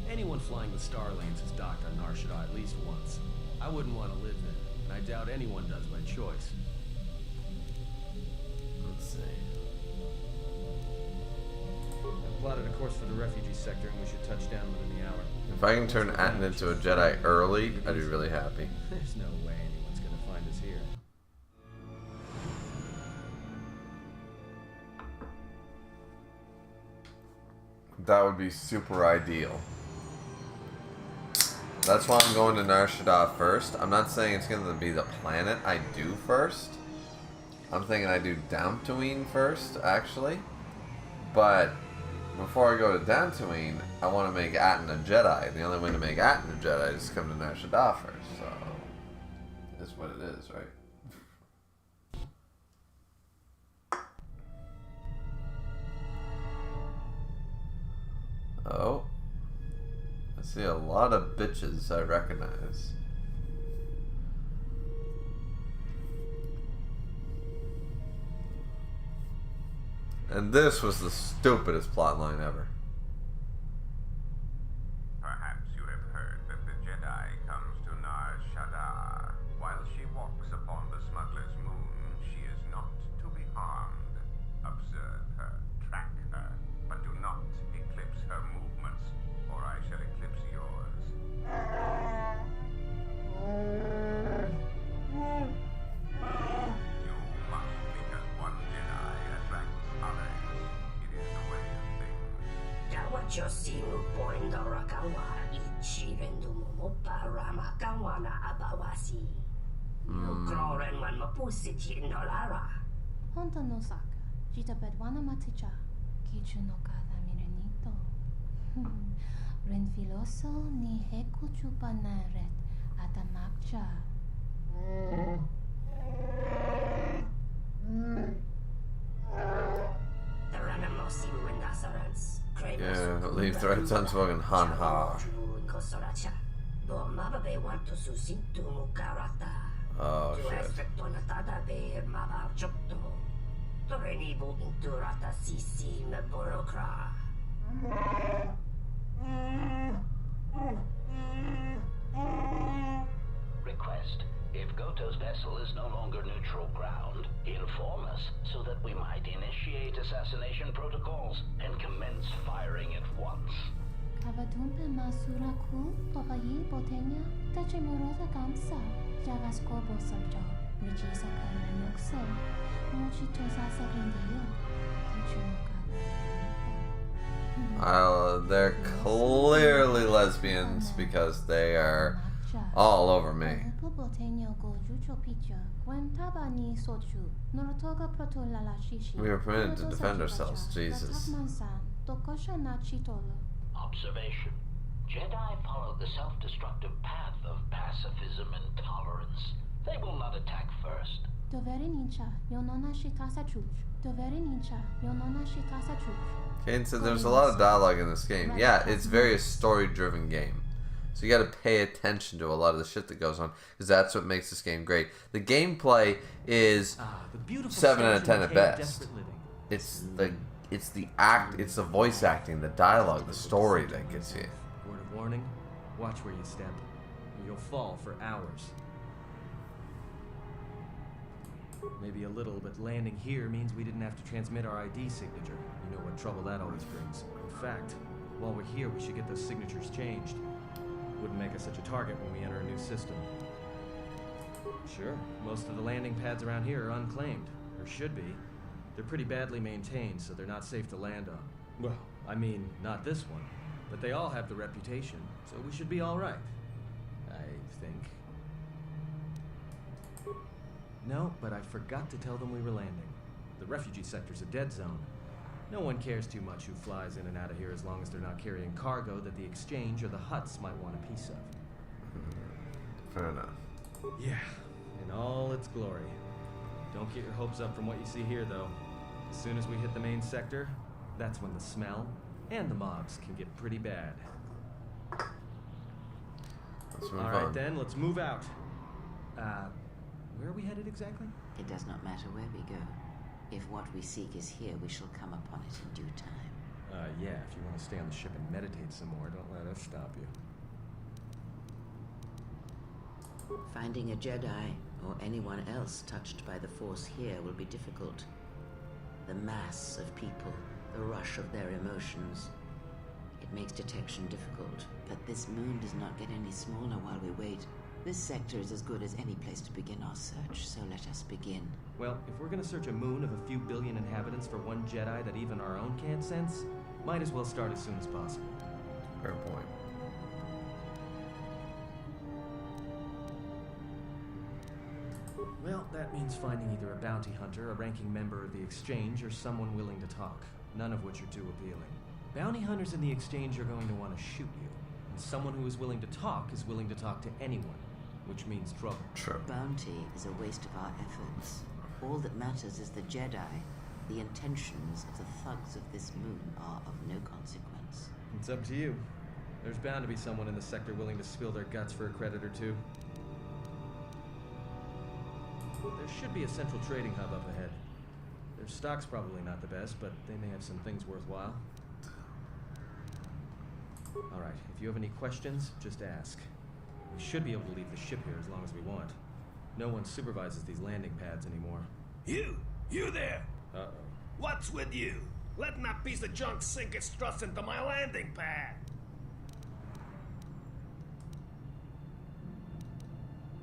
[SPEAKER 2] Anyone flying the Star Lanes has docked on Nar Shaddaa at least once. I wouldn't want to live there, and I doubt anyone does by choice.
[SPEAKER 1] Let's see.
[SPEAKER 2] I've plotted a course for the refugee sector, and we should touch down within the hour.
[SPEAKER 1] If I can turn Atten into a Jedi early, I'd be really happy.
[SPEAKER 2] There's no way anyone's going to find us here.
[SPEAKER 1] That would be super ideal. That's why I'm going to Nar Shaddaa first. I'm not saying it's going to be the planet I do first. I'm thinking I do Dantooine first, actually. But before I go to Dantooine, I want to make Aten a Jedi. The only way to make Aten a Jedi is to come to Nar Shaddaa first. So, that's what it is, right? Oh. I see a lot of bitches I recognize. And this was the stupidest plotline ever.
[SPEAKER 13] Perhaps you have heard that the Jedi comes to Nar Shaddaa. While she walks upon the smuggler's moon, she is not to be harmed. Observe her, track her, but do not eclipse her movements, or I shall eclipse yours. You must, because one Jedi attracts others. It is the way of things.
[SPEAKER 14] Jawachosimu poindorakawa ichirendumu moparamakawana abawasi. Ukroren man mapusiti nolara.
[SPEAKER 15] Honta no saka, jita bedwana maticha, kichu no kada mirenito. Renfiloso ni heku chupa naret atamakcha.
[SPEAKER 1] Yeah, leave threats unspoken. Han ha. Oh shit.
[SPEAKER 5] Request. If Goto's vessel is no longer neutral ground, inform us so that we might initiate assassination protocols and commence firing at once.
[SPEAKER 15] Kavatumpe masuraku, papayi botenya, tache morosa gamsa, javasko bosaljo, richiso karanokse, mochito sasa grindio, kichu no
[SPEAKER 1] They're clearly lesbians because they are all over me. We are permitted to defend ourselves, Jesus.
[SPEAKER 5] Observation. Jedi follow the self-destructive path of pacifism and tolerance. They will not attack first.
[SPEAKER 1] Kane said there's a lot of dialogue in this game. Yeah, it's very a story-driven game. So you gotta pay attention to a lot of the shit that goes on, because that's what makes this game great. The gameplay is 7 out of 10 at best. It's the voice acting, the dialogue, the story that gets you.
[SPEAKER 2] Word of warning, watch where you step, or you'll fall for hours. Maybe a little, but landing here means we didn't have to transmit our ID signature. You know what trouble that always brings. In fact, while we're here, we should get those signatures changed. Wouldn't make us such a target when we enter a new system. Sure, most of the landing pads around here are unclaimed, or should be. They're pretty badly maintained, so they're not safe to land on. Well, I mean, not this one, but they all have the reputation, so we should be all right. I think. No, but I forgot to tell them we were landing. The refugee sector's a dead zone. No one cares too much who flies in and out of here as long as they're not carrying cargo that the exchange or the Hutts might want a piece of.
[SPEAKER 1] Fair enough.
[SPEAKER 2] Yeah, in all its glory. Don't get your hopes up from what you see here, though. As soon as we hit the main sector, that's when the smell and the mobs can get pretty bad.
[SPEAKER 1] Let's move
[SPEAKER 2] all
[SPEAKER 1] on.
[SPEAKER 2] right, then, let's move out. Where are we headed exactly?
[SPEAKER 6] It does not matter where we go. If what we seek is here, we shall come upon it in due time.
[SPEAKER 2] Yeah, if you want to stay on the ship and meditate some more, don't let us stop you.
[SPEAKER 6] Finding a Jedi, or anyone else touched by the Force here, will be difficult. The mass of people, the rush of their emotions. It makes detection difficult, but this moon does not get any smaller while we wait. This sector is as good as any place to begin our search, so let us begin.
[SPEAKER 2] Well, if we're gonna search a moon of a few billion inhabitants for one Jedi that even our own can't sense, might as well start as soon as possible.
[SPEAKER 1] Fair point.
[SPEAKER 2] Well, that means finding either a bounty hunter, a ranking member of the Exchange, or someone willing to talk, none of which are too appealing. Bounty hunters in the Exchange are going to want to shoot you, and someone who is willing to talk is willing to talk to anyone, which means trouble.
[SPEAKER 1] True.
[SPEAKER 6] Bounty is a waste of our efforts. All that matters is the Jedi. The intentions of the thugs of this moon are of no consequence.
[SPEAKER 2] It's up to you. There's bound to be someone in the sector willing to spill their guts for a credit or two. There should be a central trading hub up ahead. Their stock's probably not the best, but they may have some things worthwhile. Alright, if you have any questions, just ask. We should be able to leave the ship here as long as we want. No one supervises these landing pads anymore.
[SPEAKER 16] You there!
[SPEAKER 2] Uh-oh.
[SPEAKER 16] What's with you? Letting that piece of junk sink its struts into my landing pad!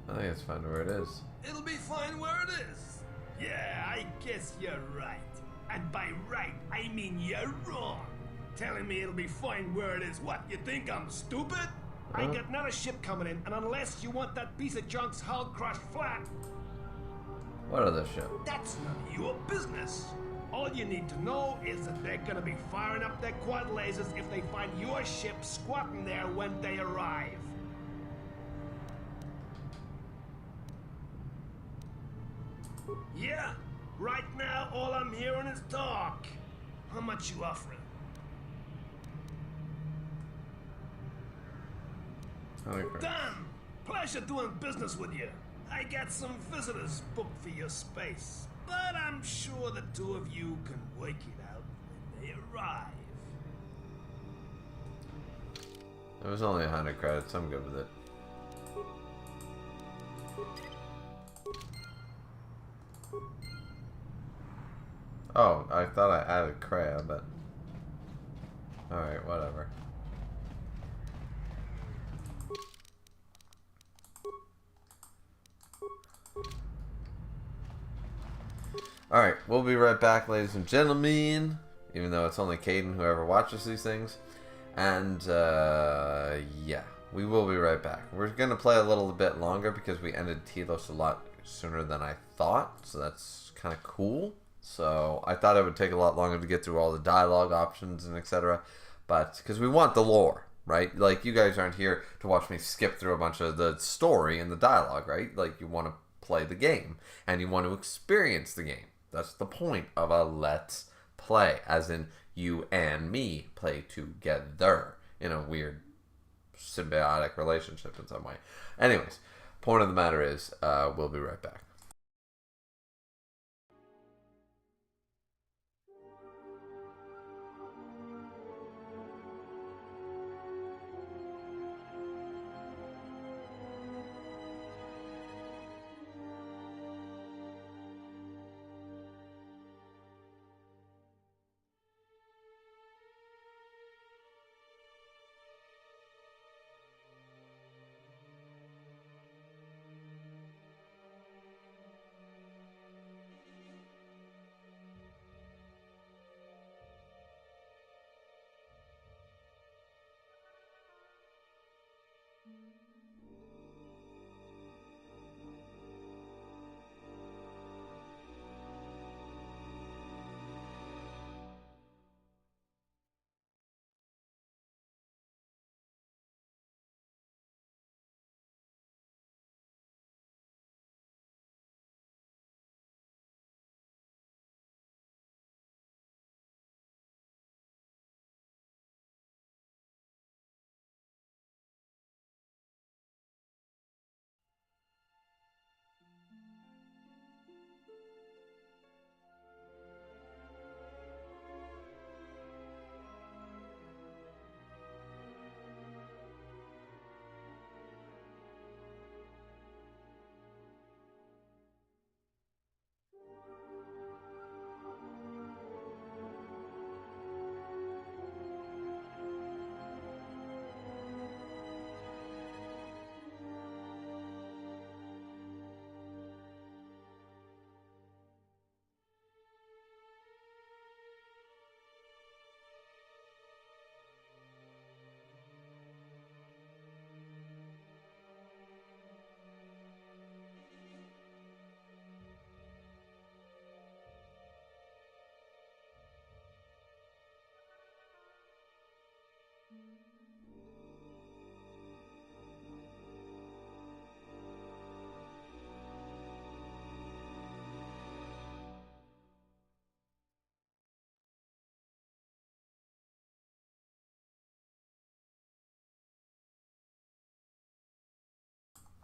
[SPEAKER 1] I think it's fine where it is.
[SPEAKER 16] It'll be fine where it is. Yeah, I guess you're right. And by right, I mean you're wrong. Telling me it'll be fine where it is. What, you think I'm stupid? I got another ship coming in, and unless you want that piece of junk's hull crushed flat...
[SPEAKER 1] What other ship?
[SPEAKER 16] That's none of your business. All you need to know is that they're gonna be firing up their quad lasers if they find your ship squatting there when they arrive. Yeah, right now all I'm hearing is talk. How much you offering? Damn! Pleasure doing business with you. I got some visitors booked for your space, but I'm sure the two of you can work it out when they arrive.
[SPEAKER 1] It was only 100 credits. I'm good with it. Oh, I thought I added crab, but... Alright, whatever. Alright, we'll be right back, ladies and gentlemen. Even though it's only Caden, whoever watches these things. And, yeah. We will be right back. We're going to play a little bit longer because we ended Telos a lot sooner than I thought. So that's kind of cool. So I thought it would take a lot longer to get through all the dialogue options and etc. But, because we want the lore, right? Like, you guys aren't here to watch me skip through a bunch of the story and the dialogue, right? Like, you want to play the game. And you want to experience the game. That's the point of a let's play. As in, you and me play together in a weird symbiotic relationship in some way. Anyways, point of the matter is, we'll be right back.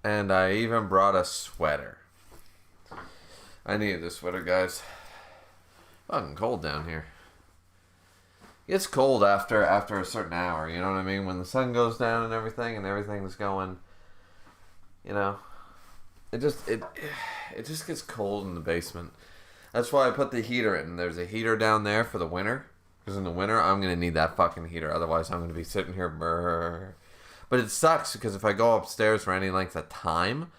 [SPEAKER 1] And I even brought a sweater. I needed this sweater, guys. Fucking cold down here. It gets cold after a certain hour, you know what I mean? When the sun goes down and everything's going, you know, it just gets cold in the basement. That's why I put the heater in. There's a heater down there for the winter, because in the winter I'm gonna need that fucking heater. Otherwise, I'm gonna be sitting here. But it sucks because if I go upstairs for any length of time,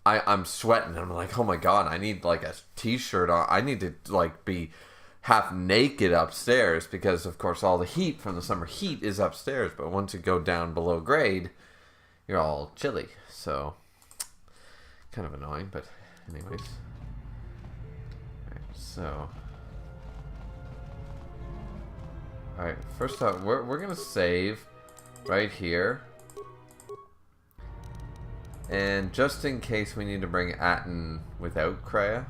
[SPEAKER 1] I'm sweating. I'm like, oh my god, I need like a t-shirt on. I need to like be half naked upstairs because of course all the heat from the summer heat is upstairs. But once you go down below grade, you're all chilly. So kind of annoying. But anyways, so all right. First up, we're gonna save right here. And just in case we need to bring Atten without Kreia.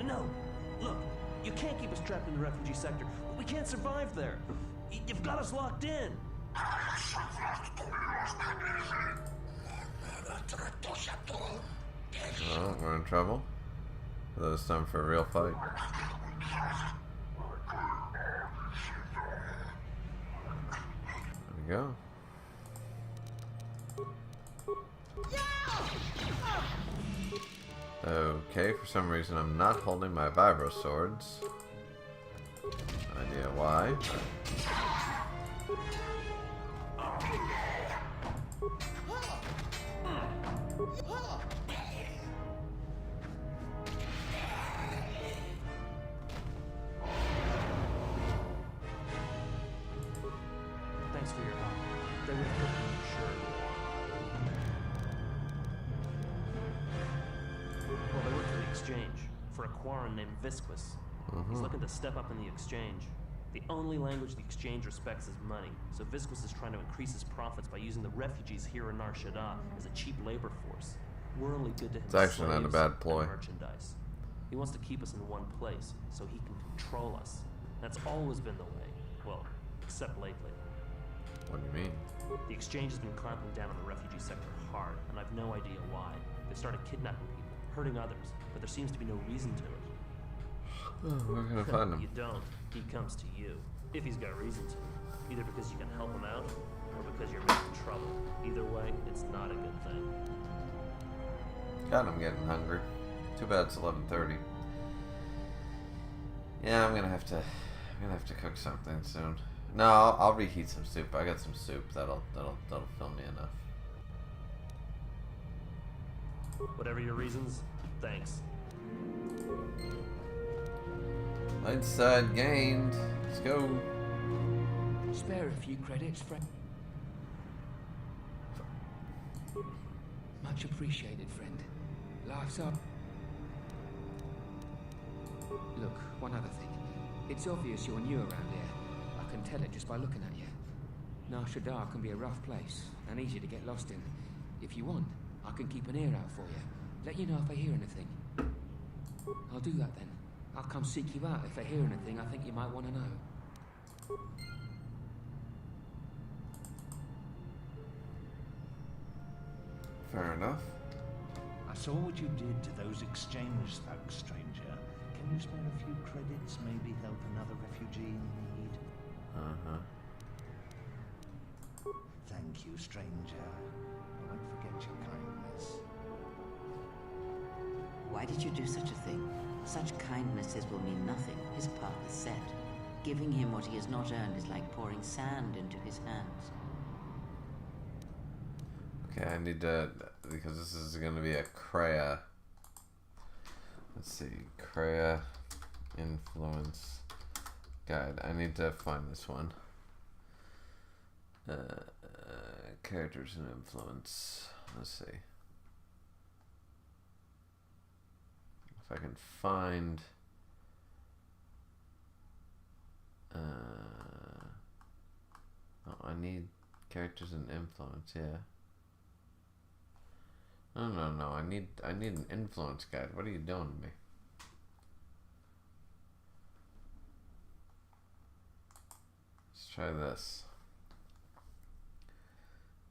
[SPEAKER 2] No, look, you can't keep us trapped in the refugee sector. We can't survive there. You've got us locked in.
[SPEAKER 1] Oh, we're in trouble. Although it's time for a real fight. There we go. Okay, for some reason I'm not holding my vibro swords. No idea why.
[SPEAKER 2] Thanks for your help. They would have hurt me, sure. Well, they work for the exchange, for a Quarren named Visquis. He's looking to step up in the exchange. The only language the exchange respects is money, so Visquis is trying to increase his profits by using the refugees here in Nar Shaddaa as a cheap labor force. We're only good to him.
[SPEAKER 1] It's actually not a bad ploy.
[SPEAKER 2] Merchandise. He wants to keep us in one place, so he can control us. That's always been the way. Well, except lately.
[SPEAKER 1] What do you mean?
[SPEAKER 2] The exchange has been clamping down on the refugee sector hard, and I've no idea why. They started kidnapping people, hurting others, but there seems to be no reason to it.
[SPEAKER 1] We're gonna find him.
[SPEAKER 2] You don't. He comes to you. If he's got reason to. Either because you can help him out, or because you're making trouble. Either way, it's not a good thing.
[SPEAKER 1] God, I'm getting hungry. Too bad it's 11:30. Yeah, I'm gonna have to cook something soon. No, I'll reheat some soup. I got some soup. That'll fill me enough.
[SPEAKER 2] Whatever your reasons, thanks.
[SPEAKER 1] Light side gained. Let's go.
[SPEAKER 3] Spare a few credits, friend. Much appreciated, friend. Life's up. Look, one other thing. It's obvious you're new around here. I can tell it just by looking at you. Nar Shaddaa can be a rough place and easy to get lost in. If you want, I can keep an ear out for you. Let you know if I hear anything. I'll do that then. I'll come seek you out if I hear anything I think you might want to know.
[SPEAKER 1] Fair enough.
[SPEAKER 17] I saw what you did to those exchange thugs, stranger. Can you spare a few credits? Maybe help another refugee in need? Thank you, stranger. I won't forget your kindness.
[SPEAKER 6] Why did you do such a thing? Such kindnesses will mean nothing. His path is set. Giving him what he has not earned is like pouring sand into his hands.
[SPEAKER 1] Okay, I need to, because this is going to be a Kreia. Let's see, Kreia influence guide. I need to find this one. Characters and influence. Let's see. If I can find... oh, I need characters and influence, yeah. No. I need an influence guide. What are you doing to me? Let's try this.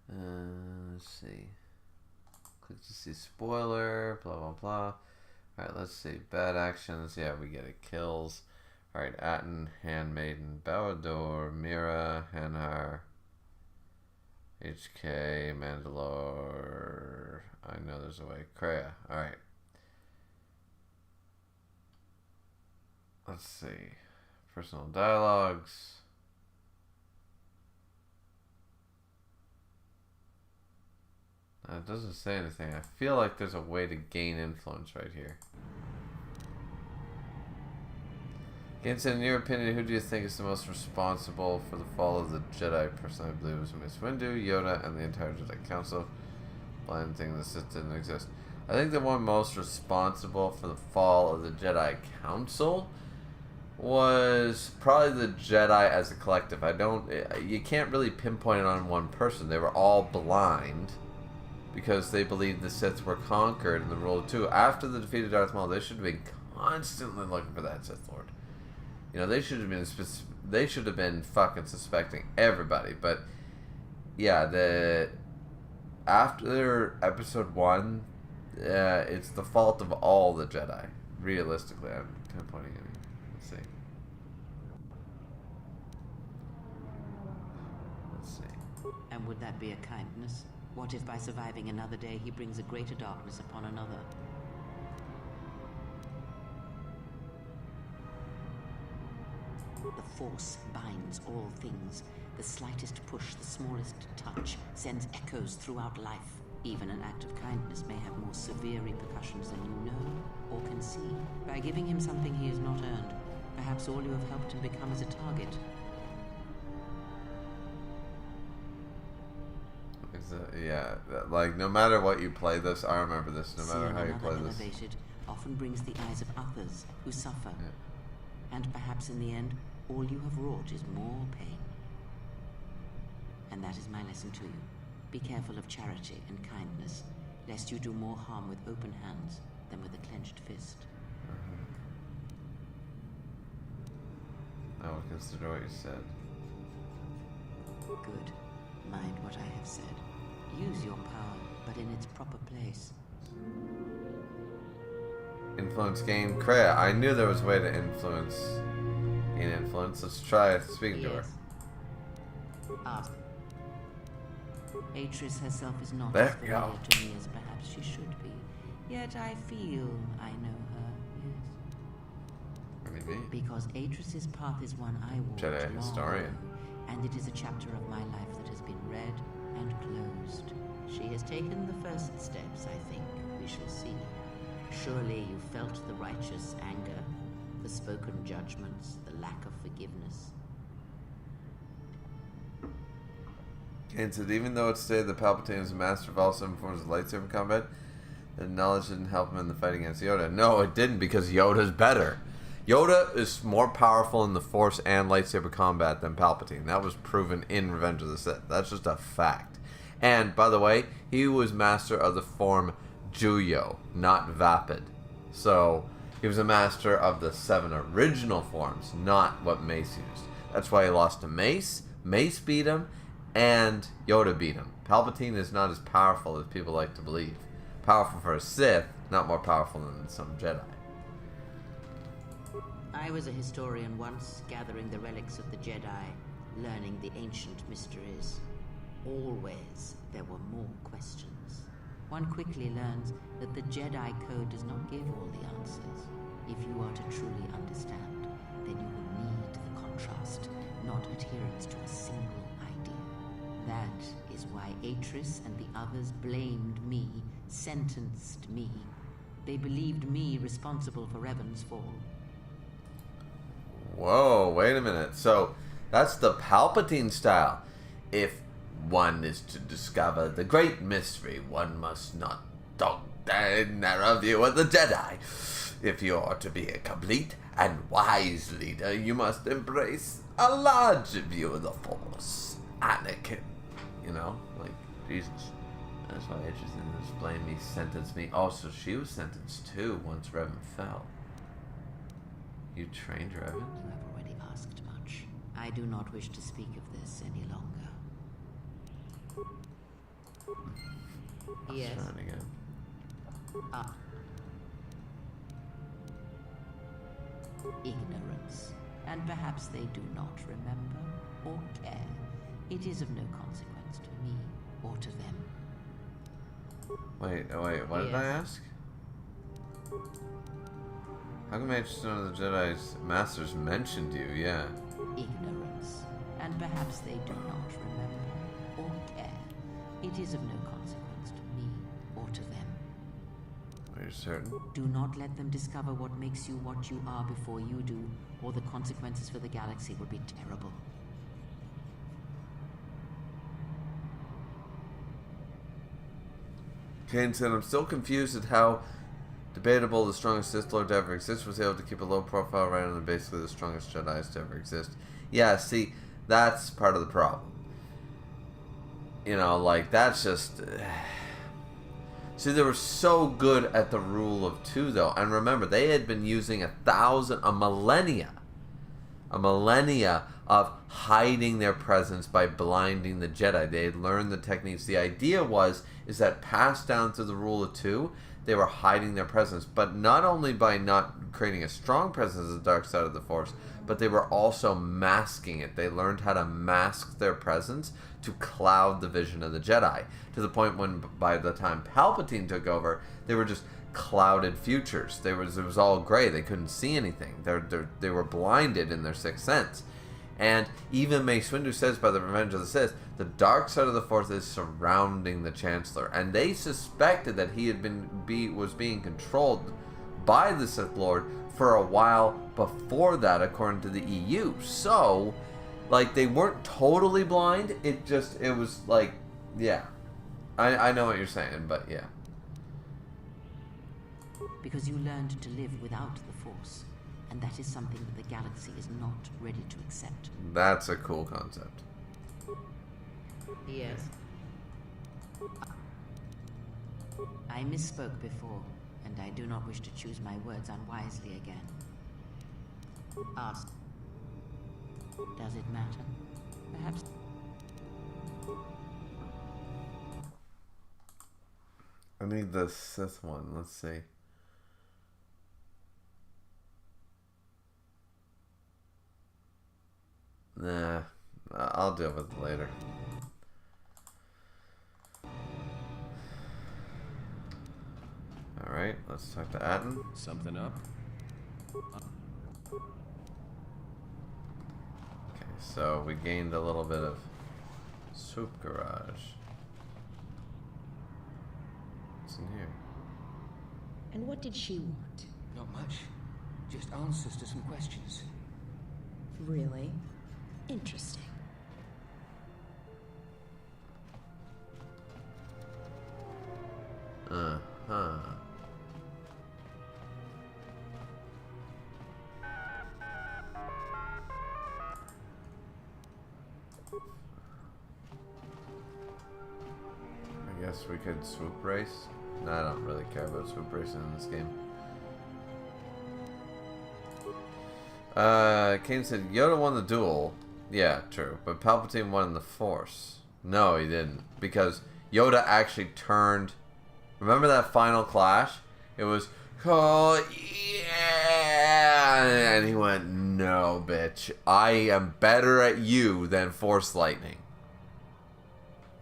[SPEAKER 1] Let's see. Click to see spoiler. Blah blah blah. All right. Let's see. Bad actions. Yeah, we get it. Kills. All right. Atten, Handmaiden, Barador, Mira, Hanhar, HK, Mandalore. I know there's a way. Kreia. Alright. Let's see. Personal dialogues. It doesn't say anything. I feel like there's a way to gain influence right here. Gainson, in your opinion, who do you think is the most responsible for the fall of the Jedi? Personally, I believe it was Mace Windu, Yoda, and the entire Jedi Council. Blind thing the Sith didn't exist. I think the one most responsible for the fall of the Jedi Council was probably the Jedi as a collective. You can't really pinpoint it on one person. They were all blind because they believed the Sith were conquered and the rule of two. After the defeat of Darth Maul, they should have been constantly looking for that Sith Lord. You know, they should have been fucking suspecting everybody. But yeah, after episode 1, it's the fault of all the Jedi. Realistically, I'm pinpointing it. Let's see.
[SPEAKER 6] And would that be a kindness? What if by surviving another day he brings a greater darkness upon another? The Force binds all things. The slightest push, the smallest touch, sends echoes throughout life. Even an act of kindness may have more severe repercussions than you know or can see. By giving him something he has not earned, perhaps all you have helped him become is a target.
[SPEAKER 1] Yeah, like no matter what you play this, I remember this, no matter how you play this.
[SPEAKER 6] Elevated often brings the eyes of others who suffer. Yeah. And perhaps in the end, all you have wrought is more pain. And that is my lesson to you. Be careful of charity and kindness, lest you do more harm with open hands than with a clenched fist.
[SPEAKER 1] I will consider what you said.
[SPEAKER 6] Good. Mind what I have said. Use your power, but in its proper place.
[SPEAKER 1] Influence gain. Kreia, I knew there was a way to gain influence. Let's try speaking to her.
[SPEAKER 6] Ask. Atris herself is not
[SPEAKER 1] There
[SPEAKER 6] as familiar to me as perhaps she should be. Yet I feel I know her, yes.
[SPEAKER 1] Maybe.
[SPEAKER 6] Because Atris's path is one I walked
[SPEAKER 1] Jedi historian.
[SPEAKER 6] ago, and it is a chapter of my life that has been read and closed. She has taken the first steps, I think. We shall see. Surely you felt the righteous anger, the spoken judgments, the lack of forgiveness.
[SPEAKER 1] And said, even though it stated that Palpatine is a master of all 7 forms of lightsaber combat, the knowledge didn't help him in the fight against Yoda. No, it didn't, because Yoda's better. Yoda is more powerful in the Force and lightsaber combat than Palpatine. That was proven in Revenge of the Sith. That's just a fact. And, by the way, he was master of the form Juyo, not Vapid. So, he was a master of the 7 original forms, not what Mace used. That's why he lost to Mace. Mace beat him, and Yoda beat him. Palpatine is not as powerful as people like to believe. Powerful for a Sith, not more powerful than some Jedi.
[SPEAKER 6] I was a historian once, gathering the relics of the Jedi, learning the ancient mysteries. Always there were more questions. One quickly learns that the Jedi Code does not give all the answers. If you are to truly understand, then you will need the contrast, not adherence to a single idea. That is why Atris and the others blamed me, sentenced me. They believed me responsible for Revan's fall.
[SPEAKER 1] Whoa, wait a minute. So, that's the Palpatine style. If one is to discover the great mystery, one must not talk the narrow view of the Jedi. If you are to be a complete and wise leader, you must embrace a large view of the Force. Anakin. You know? Like, Jesus. That's why interested in this. Blame me, sentence me. Also, she was sentenced too once Revan fell. You trained Revan?
[SPEAKER 6] You have already asked much. I do not wish to speak of this any longer. Yes.
[SPEAKER 1] Trying again.
[SPEAKER 6] Ignorance. And perhaps they do not remember or care. It is of no consequence to me or to them.
[SPEAKER 1] Wait, what did I ask? How come I just know the Jedi's Masters mentioned you? Yeah.
[SPEAKER 6] Ignorance. And perhaps they do not remember or care. It is of no consequence to me or to them.
[SPEAKER 1] Are you certain?
[SPEAKER 6] Do not let them discover what makes you what you are before you do, or the consequences for the galaxy will be terrible.
[SPEAKER 1] Kane said, I'm still confused at how debatable the strongest Sith Lord to ever exist was able to keep a low profile rather than basically the strongest Jedi's to ever exist. Yeah, see, that's part of the problem. You know, like, that's just... See, they were so good at the rule of two, though. And remember, they had been using a millennia of hiding their presence by blinding the Jedi. They had learned the techniques. The idea is that passed down through the rule of two, they were hiding their presence, but not only by not creating a strong presence of the dark side of the Force, but they were also masking it. They learned how to mask their presence to cloud the vision of the Jedi, to the point when by the time Palpatine took over, they were just clouded futures. It was all gray. They couldn't see anything. They were blinded in their sixth sense. And even Mace Windu says by the Revenge of the Sith, the dark side of the Force is surrounding the Chancellor, and they suspected that he had was being controlled by the Sith Lord for a while before that, according to the EU. So, like, they weren't totally blind. It was like, yeah, I know what you're saying, but yeah.
[SPEAKER 6] Because you learned to live without the Force. And that is something that the galaxy is not ready to accept.
[SPEAKER 1] That's a cool concept.
[SPEAKER 6] Yes. I misspoke before, and I do not wish to choose my words unwisely again. Ask. Does it matter? Perhaps.
[SPEAKER 1] I need the Sith one. Let's see. Nah, I'll deal with it later. Alright, let's talk to Atten.
[SPEAKER 2] Something up?
[SPEAKER 1] Okay, so we gained a little bit of soup garage. What's in here?
[SPEAKER 18] And what did she want?
[SPEAKER 19] Not much. Just answers to some questions.
[SPEAKER 18] Really? Interesting.
[SPEAKER 1] Uh-huh. I guess we could swoop race. No, I don't really care about swoop racing in this game. Kane said Yoda won the duel. Yeah, true. But Palpatine won the Force. No, he didn't. Because Yoda actually turned... Remember that final clash? It was, oh, yeah! And he went, no, bitch. I am better at you than Force Lightning.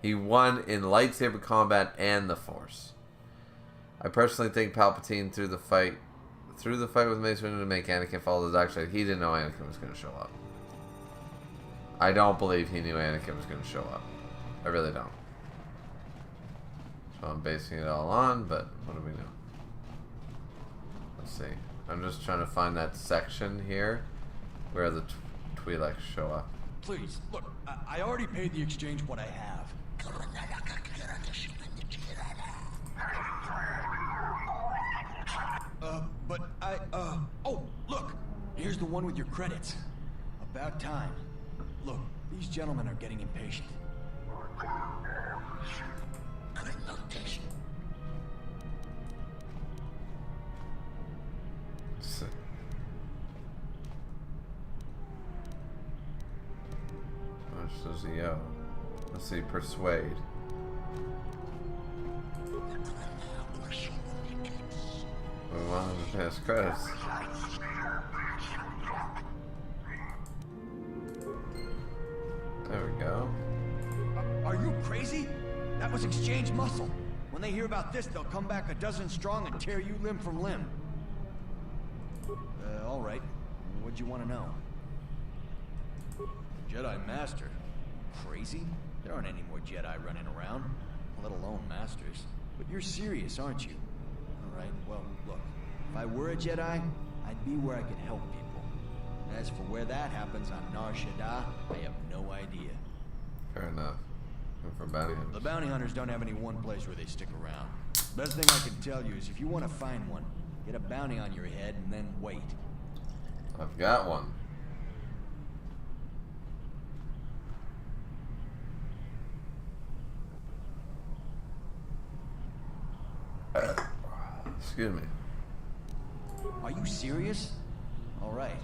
[SPEAKER 1] He won in lightsaber combat and the Force. I personally think Palpatine threw the fight with Mace Windu to make Anakin follow the dark side. He didn't know Anakin was going to show up. I don't believe he knew Anakin was going to show up. I really don't. So I'm basing it all on, but what do we know? Let's see. I'm just trying to find that section here where the Twi'leks show up.
[SPEAKER 20] Please, look, I already paid the exchange what I have. But Oh, look! Here's the one with your credits. About time. Look, these gentlemen are getting impatient.
[SPEAKER 1] Let's see, let's see, persuade. We want him to pass credits. There we go.
[SPEAKER 20] Are you crazy? That was exchange muscle. When they hear about this, they'll come back a dozen strong and tear you limb from limb. All right. What'd you want to know? Jedi Master? Crazy? There aren't any more Jedi running around, let alone Masters. But you're serious, aren't you? All right, well, look. If I were a Jedi, I'd be where I could help people. As for where that happens on Nar Shaddaa, I have no idea.
[SPEAKER 1] Fair enough. For bounty hunters.
[SPEAKER 20] The bounty hunters don't have any one place where they stick around. Best thing I can tell you is if you want to find one, get a bounty on your head and then wait.
[SPEAKER 1] I've got one. Excuse me.
[SPEAKER 20] Are you serious? All right.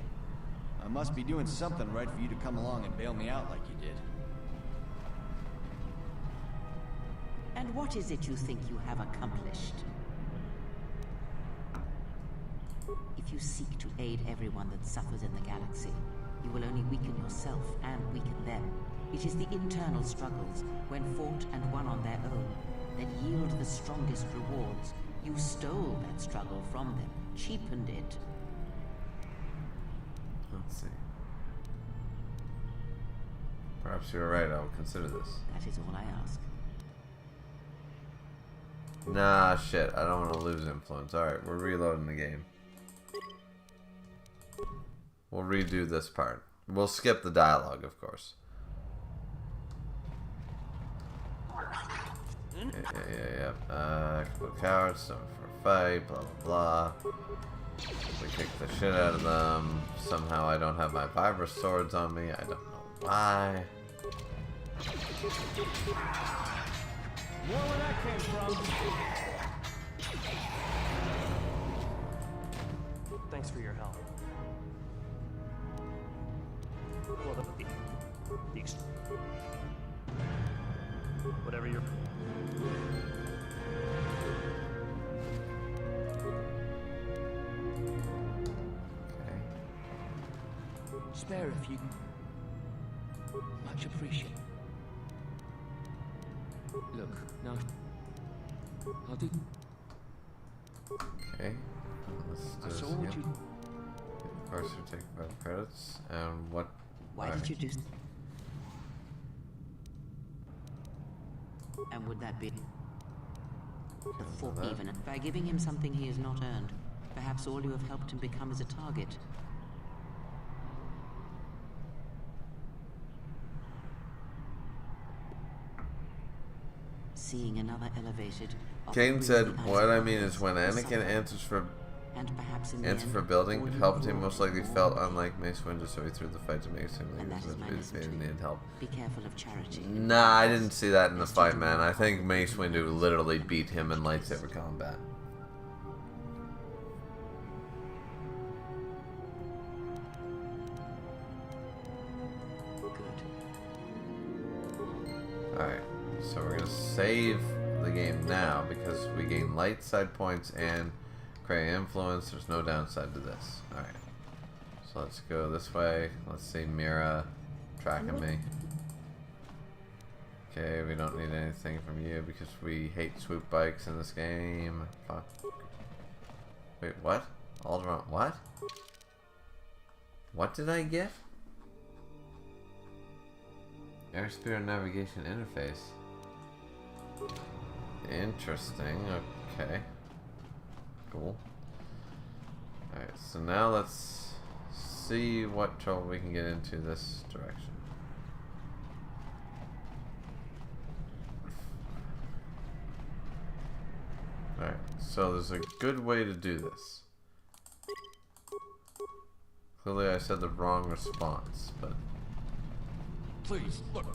[SPEAKER 20] I must be doing something right for you to come along and bail me out like you did.
[SPEAKER 6] And what is it you think you have accomplished? If you seek to aid everyone that suffers in the galaxy, you will only weaken yourself and weaken them. It is the internal struggles, when fought and won on their own, that yield the strongest rewards. You stole that struggle from them, cheapened it.
[SPEAKER 1] Let's see. Perhaps you're right, I'll consider this.
[SPEAKER 6] That is all I ask.
[SPEAKER 1] Nah, shit, I don't want to lose influence. Alright, we're reloading the game. We'll redo this part. We'll skip the dialogue, of course. Yeah. Cowards, summoned for a fight, blah, blah, blah. We kick the shit out of them. Somehow I don't have my Vibra swords on me. I don't know why.
[SPEAKER 2] More where that came from. Thanks for your help. Well, whatever you're...
[SPEAKER 19] Spare if you... Much appreciated. Look, now... I'll do...
[SPEAKER 1] Okay. Let's do this again. Of course, you're taking 5 credits. And what...
[SPEAKER 6] Why did you do... And would that be... The fork even? By giving him something he has not earned, perhaps all you have helped him become is a target. Seeing another elevated...
[SPEAKER 1] Kane said, what I mean is when Anakin answers for building, it helped him most likely felt unlike Mace Windu, so he threw the fight to Mace Windu and needed help.
[SPEAKER 6] Be careful of charity.
[SPEAKER 1] Nah, I didn't see that in the fight, man. I think Mace Windu literally beat him in lightsaber combat. Alright, so we're gonna save the game now because we gain light side points and create influence. There's no downside to this. Alright, so let's go this way. Let's see Mira tracking me. Okay, we don't need anything from you because we hate swoop bikes in this game. Fuck. Wait, what? Alderaan, what? What did I get? Airspeeder navigation interface. Interesting, okay. Cool. Alright, so now let's see what trouble we can get into this direction. Alright, so there's a good way to do this. Clearly I said the wrong response, but...
[SPEAKER 20] Please, look.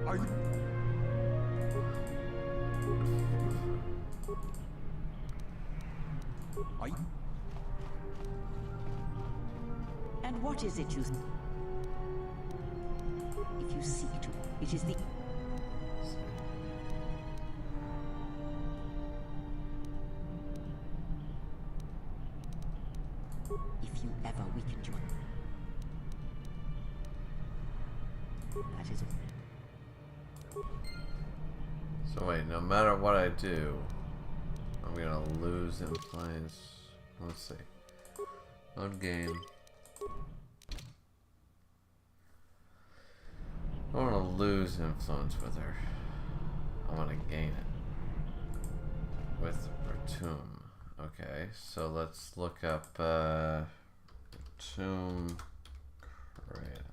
[SPEAKER 20] Are you... Are you...
[SPEAKER 6] And what is it you... If you seek to, it is the... If you ever weakened your... That is...
[SPEAKER 1] So wait, no matter what I do, I'm gonna lose influence. Let's see. Load game. I want to lose influence with her. I want to gain it with Retum. Okay, so let's look up Retum Kreia.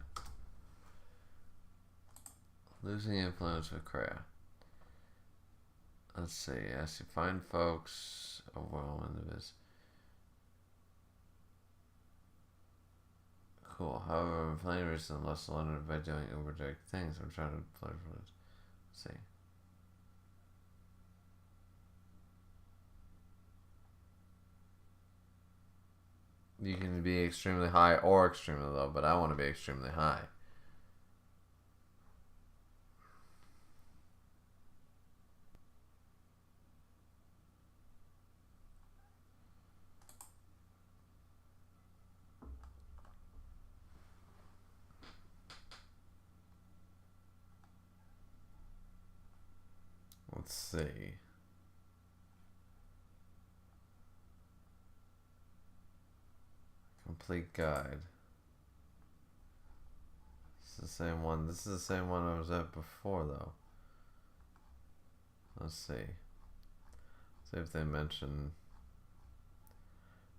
[SPEAKER 1] Losing influence with Kreia. Let's see. As you find folks, overwhelming the biz. Cool. However, I'm playing recently less limited by doing uber direct things. I'm trying to play for this. Let's see. You can be extremely high or extremely low, but I want to be extremely high. Let's see. Complete guide. This is the same one. This is the same one I was at before, though. Let's see. See if they mention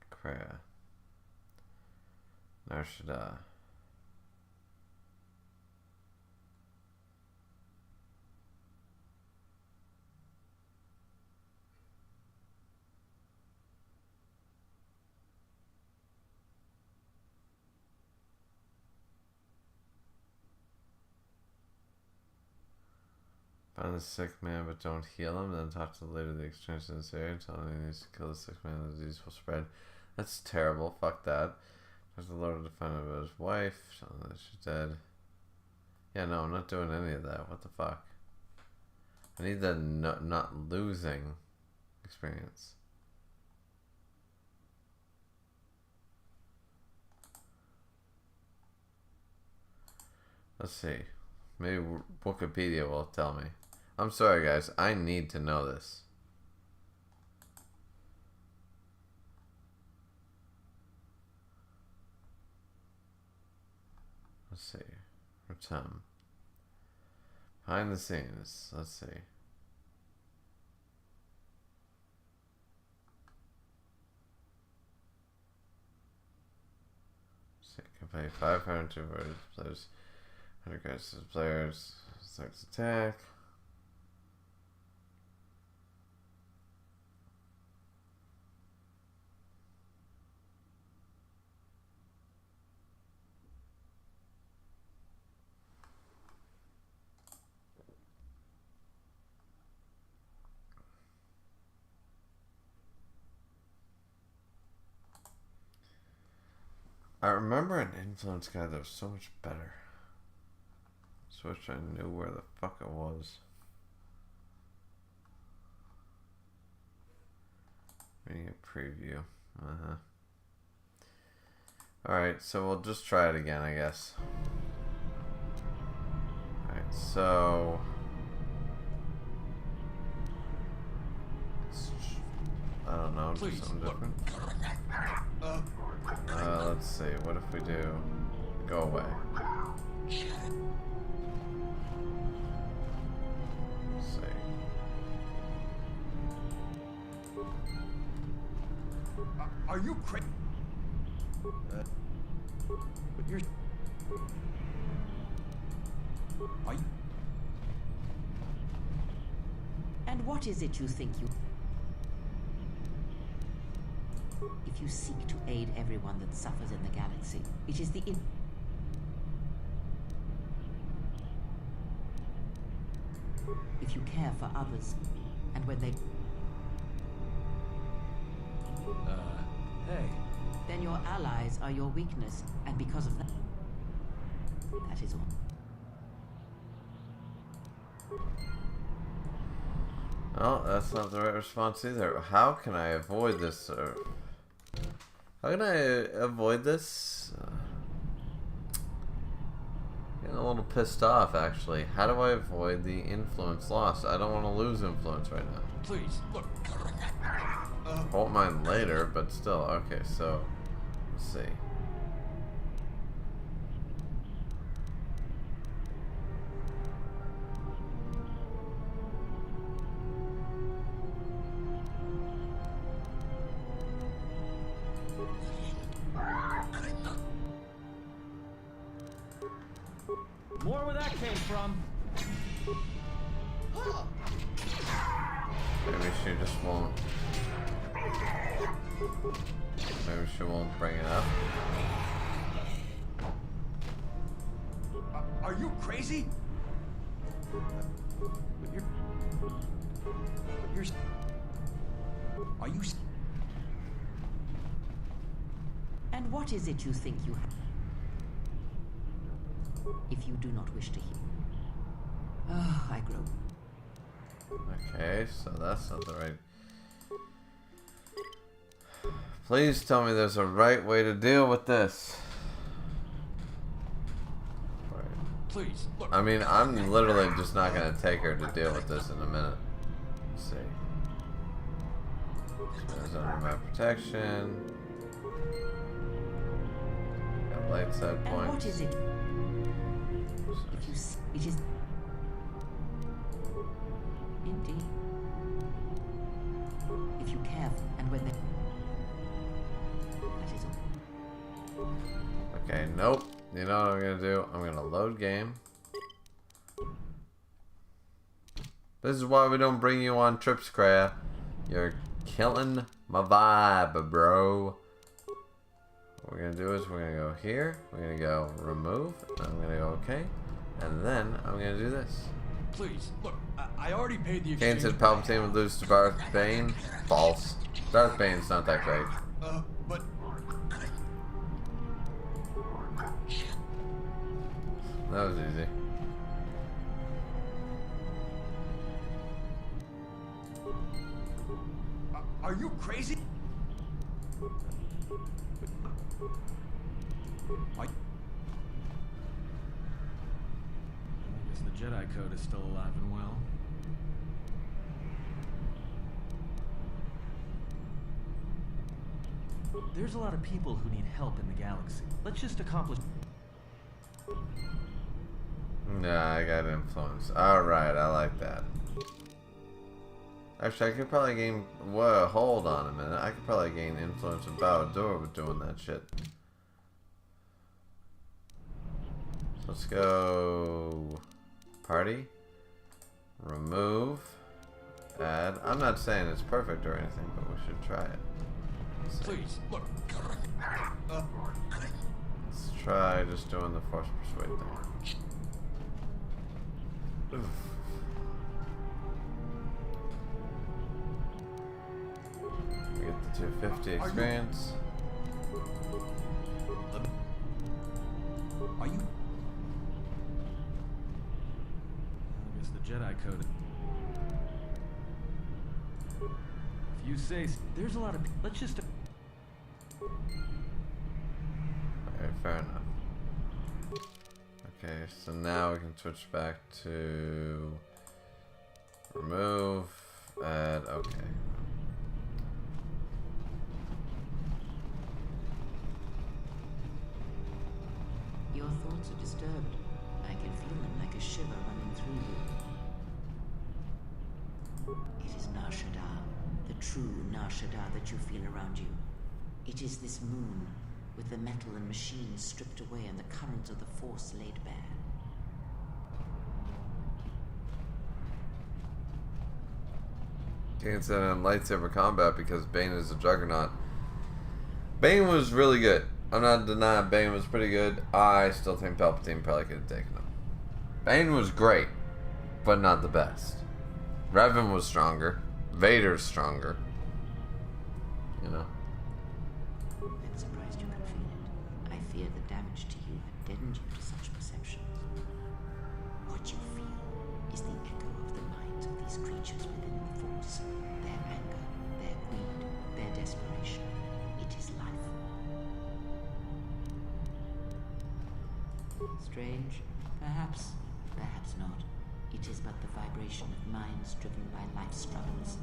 [SPEAKER 1] Kreia. Nar Shaddaa. Find the sick man, but don't heal him. Then talk to the leader of the exchange in this area. Tell him he needs to kill the sick man. The disease will spread. That's terrible. Fuck that. There's the Lord to find out about his wife. Tell him that she's dead. Yeah, no, I'm not doing any of that. What the fuck? I need the not losing experience. Let's see. Maybe Wikipedia will tell me. I'm sorry, guys. I need to know this. Let's see. Retum. Behind the scenes. Let's see. Can play 502 players. 100 guys as players. Starts attack. I remember an influence guide that was so much better. So I knew where the fuck it was. Reading a preview. Alright, so we'll just try it again, I guess. Alright, so... I don't know, do something different. Let's see, what if we do... Go away.
[SPEAKER 20] Are you crazy? But you're... Are you...
[SPEAKER 6] And what is it you think you... If you seek to aid everyone that suffers in the galaxy, it is the... If you care for others, and when they...
[SPEAKER 2] Hey.
[SPEAKER 6] Then your allies are your weakness, and because of that... That is all.
[SPEAKER 1] Oh, that's not the right response either. How can I avoid this? How can I avoid this? Getting a little pissed off, actually. How do I avoid the influence loss? I don't want to lose influence right now.
[SPEAKER 20] Please, look.
[SPEAKER 1] Won't mind later, but still. Okay, so let's see.
[SPEAKER 2] More where that came from.
[SPEAKER 1] Maybe she just won't. Maybe she won't bring it up.
[SPEAKER 20] Are you crazy? But you're... Are you...
[SPEAKER 6] And what is it you think you have? If you do not wish to hear. Oh, I grow.
[SPEAKER 1] Okay, so that's not the right... Please tell me there's a right way to deal with this.
[SPEAKER 20] Please, look.
[SPEAKER 1] I mean, I'm literally just not going to take her to deal with this in a minute. Let's see. It's under my protection. Got light side points.
[SPEAKER 6] And what is it? If you it is... Indeed. If you care, and when they... That is all.
[SPEAKER 1] Okay, nope. You know what I'm gonna do? I'm gonna load game. This is why we don't bring you on trips, Kreia. You're killing my vibe, bro. What we're gonna do is we're gonna go here. We're gonna go remove. I'm gonna go okay. And then I'm gonna do this.
[SPEAKER 20] Please, look. I already paid the
[SPEAKER 1] Kane
[SPEAKER 20] exchange.
[SPEAKER 1] said Palpatine would lose to Darth Bane. False. Darth Bane's not that great.
[SPEAKER 20] But...
[SPEAKER 1] That was easy.
[SPEAKER 20] Are you crazy?
[SPEAKER 2] I guess the Jedi Code is still alive and well. There's a lot of people who need help in the galaxy. Let's just accomplish...
[SPEAKER 1] Nah, I got influence. Alright, I like that. Actually, I could probably gain... Whoa, hold on a minute. I could probably gain influence with Balador with doing that shit. So let's go... Party. Remove. Add. I'm not saying it's perfect or anything, but we should try it.
[SPEAKER 20] Please, look.
[SPEAKER 1] Let's try just doing the Force Persuade thing. Oof. We get the 250 experience.
[SPEAKER 20] Are you?
[SPEAKER 2] I guess the Jedi Code... If you say... There's a lot of... Let's just...
[SPEAKER 1] Alright, fair enough. Okay, so now we can switch back to remove, add, okay.
[SPEAKER 6] Your thoughts are disturbed. I can feel them like a shiver running through you. It is Nar Shaddaa, the true Nar Shaddaa that you feel around you. It is this moon, with the metal and machines stripped away and the currents of the Force laid bare.
[SPEAKER 1] Can't say on lightsaber combat because Bane is a juggernaut. Bane was really good. I'm not denying Bane was pretty good. I still think Palpatine probably could have taken him. Bane was great, but not the best. Revan was stronger. Vader's stronger. You know.
[SPEAKER 6] I'm surprised you can feel it. I fear the damage to you had deadened you to such perceptions. What you feel is the echo of the minds of these creatures within the Force. Their anger, their greed, their desperation. It is life. Strange, perhaps, perhaps not. It is but the vibration of minds driven by life's struggles.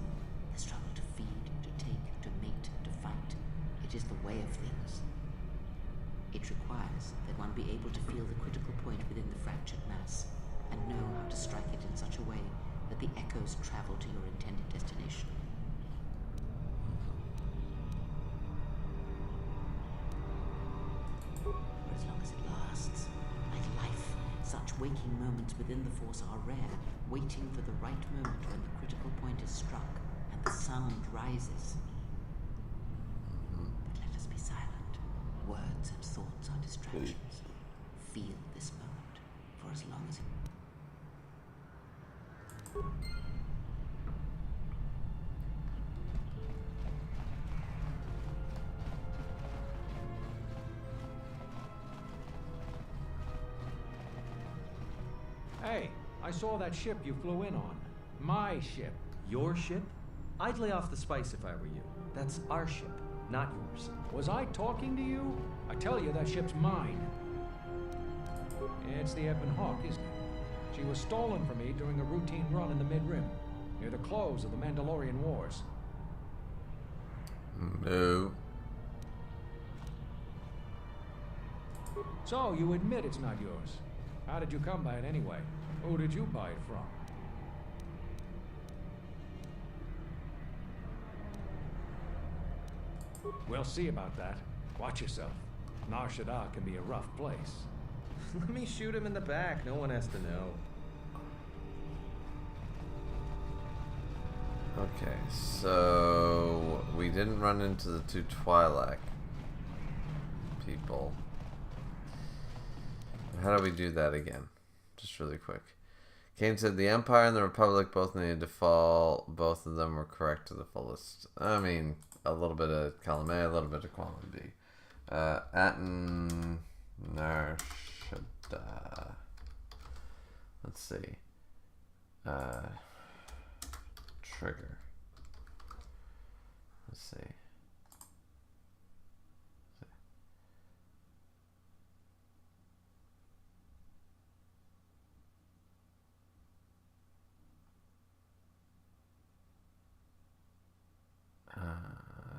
[SPEAKER 6] The struggle to feed, to take, to mate, to fight. It is the way of things. It requires that one be able to feel the critical point within the fractured mass, and know how to strike it in such a way that the echoes travel to your intended destination. For as long as it lasts, like life, such waking moments within the Force are rare, waiting for the right moment when the critical point is struck and the sound rises. But let us be silent. Words and thoughts are distractions. Feel this moment for as long as it...
[SPEAKER 2] Hey, I saw that ship you flew in on. My ship. Your ship? I'd lay off the spice if I were you. That's our ship, not yours. Was I talking to you? I tell you, that ship's mine. It's the Ebon Hawk, isn't it? She was stolen from me during a routine run in the Mid-Rim, near the close of the Mandalorian Wars.
[SPEAKER 1] No.
[SPEAKER 2] So, you admit it's not yours. How did you come by it anyway? Who did you buy it from? We'll see about that. Watch yourself. Nar Shaddaa can be a rough place. Let me shoot him in the back. No one has to know.
[SPEAKER 1] Okay, so we didn't run into the two Twi'lek people. How do we do that again? Just really quick. Kane said the Empire and the Republic both needed to fall. Both of them were correct to the fullest. I mean, a little bit of column A, a little bit of column B. Aten Nar Shaddaa. Let's see. Trigger. Let's see.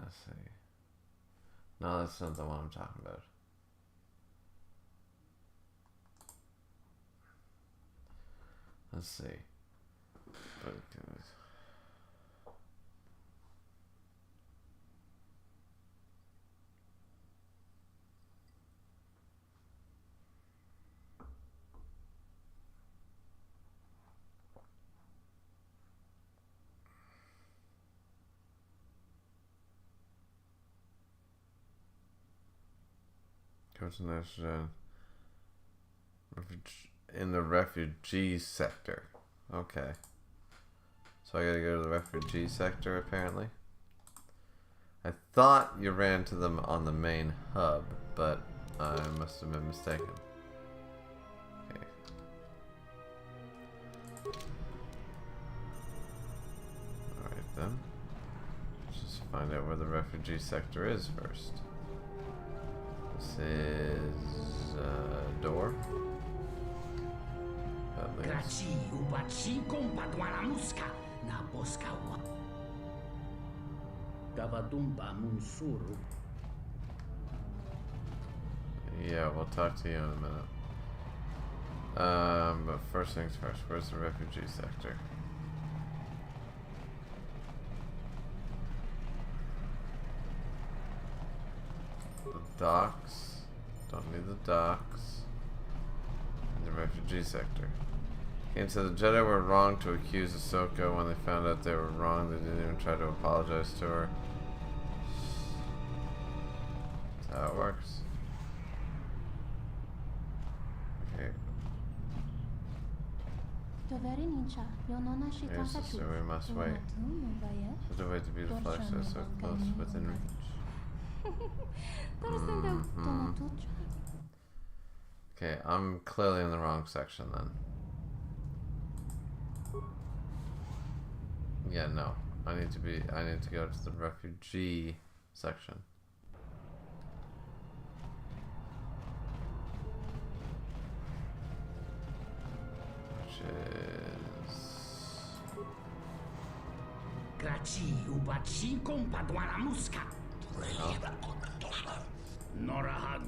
[SPEAKER 1] Let's see. No, that's not the one I'm talking about. Let's see. But go to national in the refugee sector. Okay. So I gotta go to the refugee sector apparently. I thought you ran to them on the main hub, but I must have been mistaken. Okay. Alright then. Let's just find out where the refugee sector is first. This is door.
[SPEAKER 14] Grazie, ubaci compadwana muska na boskawa. Gavadumba munsuru.
[SPEAKER 1] Yeah, we'll talk to you in a minute. But first things first, where's the refugee sector? The docks. Don't need the docks. And the refugee sector. And so the Jedi were wrong to accuse Ahsoka. When they found out they were wrong, they didn't even try to apologize to her. That's how it works. Okay. Here's the story we must wait. Such a way to be the flesh that's so close within reach. Okay, I'm clearly in the wrong section then. Yeah, no. I need to go to the refugee section. Which is
[SPEAKER 14] Graci ubaci kompadwana muska. Norahag.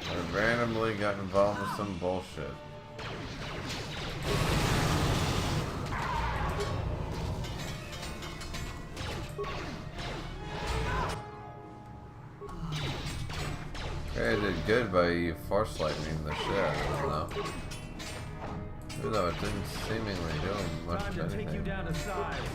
[SPEAKER 1] I randomly got involved with some bullshit. Okay, I did good by force lightning the shit out of them though. Even though it didn't seemingly do much of anything.
[SPEAKER 2] Take you down to size.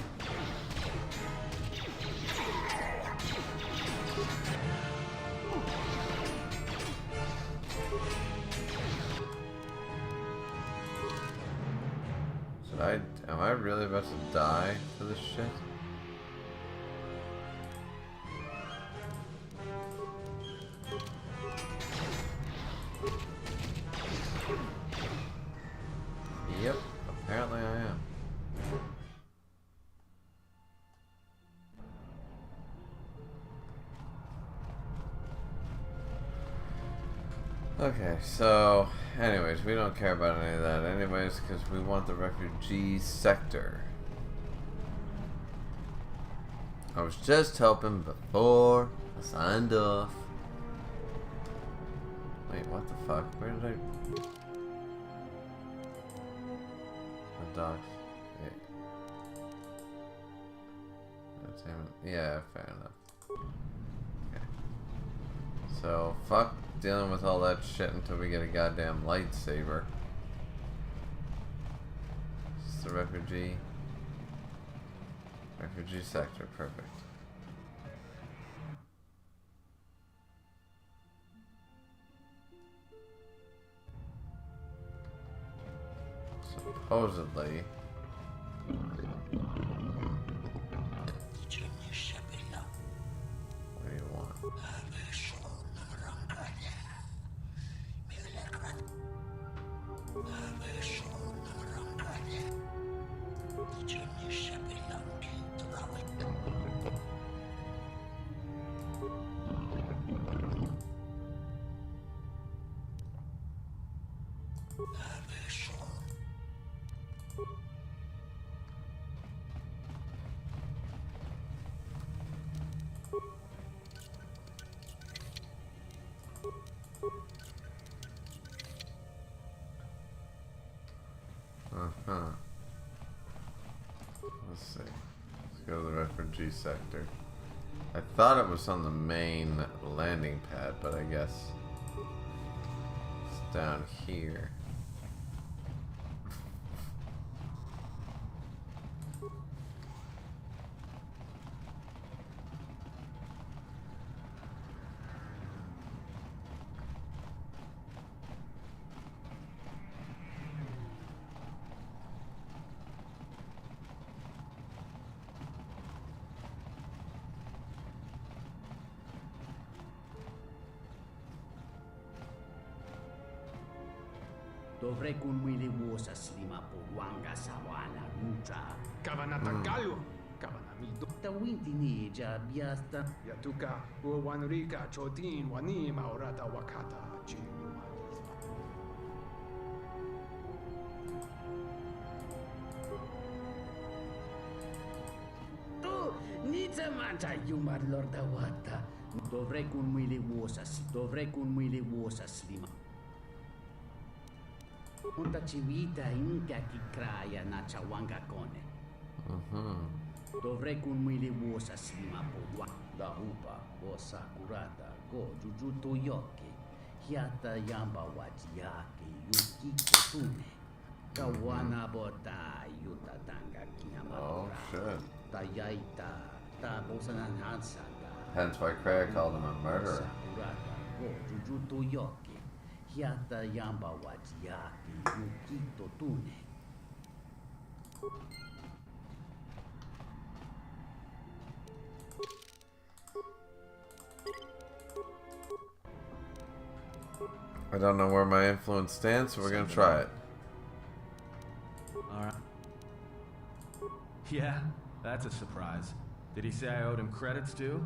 [SPEAKER 1] Am I really about to die to this shit? Yep, apparently I am. Okay, so anyways, we don't care about any of that anyways because we want the refugee sector. I was just helping before I signed off. Wait, what the fuck? Where did I... The dogs. Yeah. Yeah, fair enough. Okay. So, fuck dealing with all that shit until we get a goddamn lightsaber. This is the refugee sector, perfect. Supposedly. What do you want? Let's see. Let's go to the refugee sector. I thought it was on the main landing pad, but I guess it's down here.
[SPEAKER 14] Dovrei kun mili vuosas lima puwanga sawana nutra.
[SPEAKER 3] Kavanata galu. Kavanamido.
[SPEAKER 14] Ta winti ni ja biasta.
[SPEAKER 3] Yatuka uwanrika chotin wani maurata wakata chinu.
[SPEAKER 14] Tu ni zamanta yumar lorda wata. Dovrei kun mwili wosa slima. Unta chivita inka ki kraya na chawanga kone. Dovrei kun mwili wosa slima po da hupa wosa kurata go jujuto yoke. Hiata yamba wajiyake yuki kotune. Kawana bota yuta tanga kinyamatora.
[SPEAKER 1] Oh shit.
[SPEAKER 14] Tayaita ta bosanan hansata.
[SPEAKER 1] Hence why Craig called him a murderer.
[SPEAKER 14] Sakurata go jujuto yoke. Hiata yamba wajiyake yuki totune.
[SPEAKER 1] I don't know where my influence stands, so we're gonna try it.
[SPEAKER 2] Alright. Yeah, that's a surprise. Did he say I owed him credits too?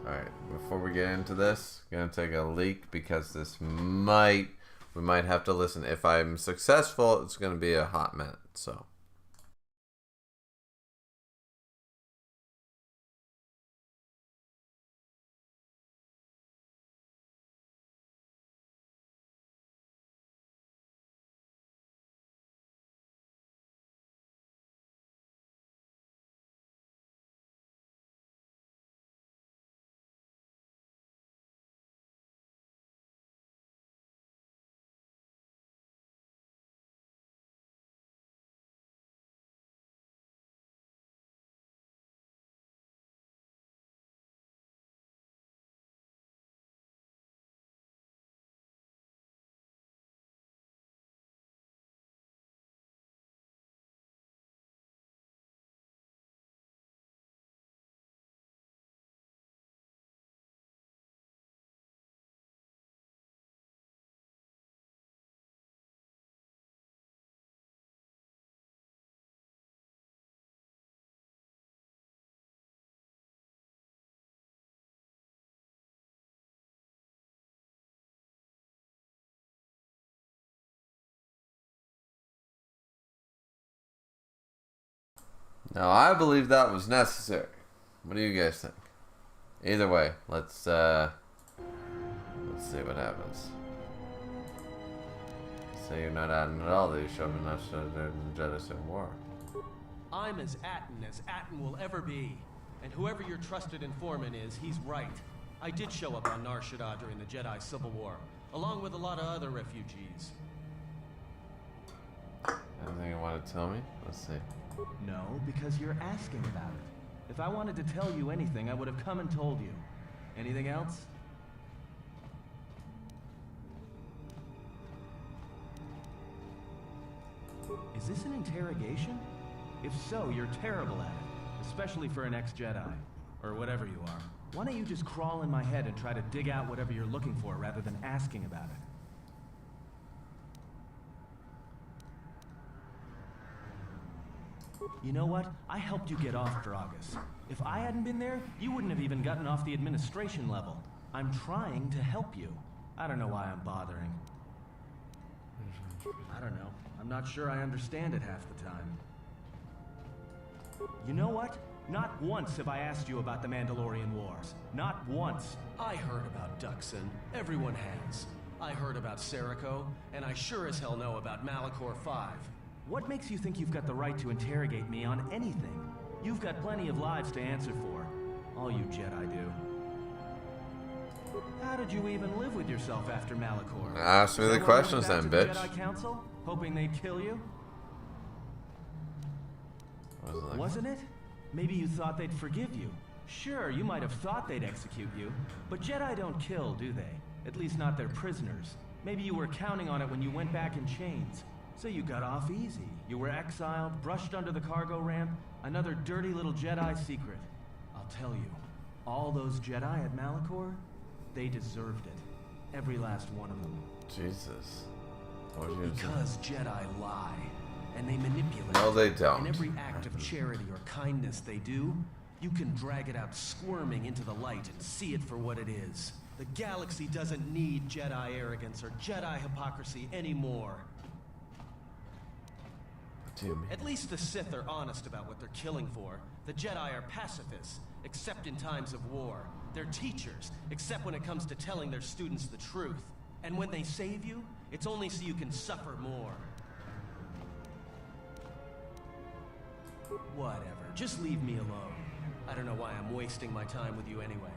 [SPEAKER 1] Alright, before we get into this, gonna take a leak because we might have to listen. If I'm successful, it's gonna be a hot minute, so. Now, I believe that was necessary. What do you guys think? Either way, let's see what happens. Say you're not adding at all that you show up enough to the Jedi Civil War.
[SPEAKER 2] I'm as Atten will ever be. And whoever your trusted informant is, he's right. I did show up on Nar Shaddaa during the Jedi Civil War, along with a lot of other refugees.
[SPEAKER 1] Anything you want to tell me? Let's see.
[SPEAKER 2] No, because you're asking about it. If I wanted to tell you anything, I would have come and told you. Anything else? Is this an interrogation? If so, you're terrible at it, especially for an ex-Jedi, or whatever you are. Why don't you just crawl in my head and try to dig out whatever you're looking for rather than asking about it? You know what? I helped you get off Dragas. If I hadn't been there, you wouldn't have even gotten off the administration level. I'm trying to help you. I don't know why I'm bothering. I don't know. I'm not sure I understand it half the time. You know what? Not once have I asked you about the Mandalorian Wars. Not once. I heard about Duxon. Everyone has. I heard about Serico, and I sure as hell know about Malachor 5. What makes you think you've got the right to interrogate me on anything? You've got plenty of lives to answer for. All you Jedi do. How did you even live with yourself after Malachor?
[SPEAKER 1] Ask me the questions then, bitch.
[SPEAKER 2] Jedi Council, hoping they'd kill you? Wasn't it? Maybe you thought they'd forgive you. Sure, you might have thought they'd execute you, but Jedi don't kill, do they? At least not their prisoners. Maybe you were counting on it when you went back in chains. So you got off easy. You were exiled, brushed under the cargo ramp, another dirty little Jedi secret. I'll tell you, all those Jedi at Malachor, they deserved it. Every last one of them.
[SPEAKER 1] Jesus.
[SPEAKER 2] Because Jedi lie, and they manipulate.
[SPEAKER 1] No, they don't.
[SPEAKER 2] And every act of charity or kindness they do, you can drag it out squirming into the light and see it for what it is. The galaxy doesn't need Jedi arrogance or Jedi hypocrisy anymore. At least the Sith are honest about what they're killing for. The Jedi are pacifists, except in times of war. They're teachers, except when it comes to telling their students the truth. And when they save you, it's only so you can suffer more. Whatever, just leave me alone. I don't know why I'm wasting my time with you anyway.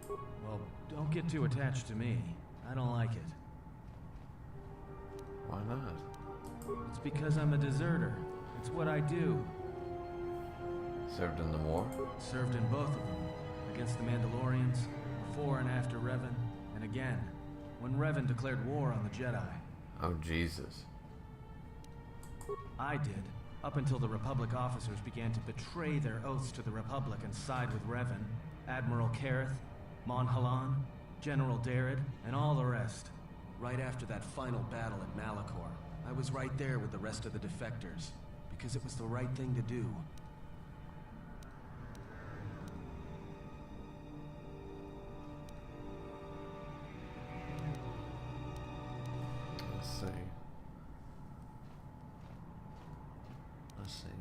[SPEAKER 2] Well, don't get too attached to me. I don't like it.
[SPEAKER 1] Why not?
[SPEAKER 2] It's because I'm a deserter. It's what I do.
[SPEAKER 1] Served in the war?
[SPEAKER 2] Served in both of them. Against the Mandalorians, before and after Revan, and again, when Revan declared war on the Jedi.
[SPEAKER 1] Oh, Jesus.
[SPEAKER 2] I did, up until the Republic officers began to betray their oaths to the Republic and side with Revan, Admiral Kareth, Mon Halan, General Darrett, and all the rest. Right after that final battle at Malachor, I was right there with the rest of the defectors, because it was the right thing to do.
[SPEAKER 1] Let's see.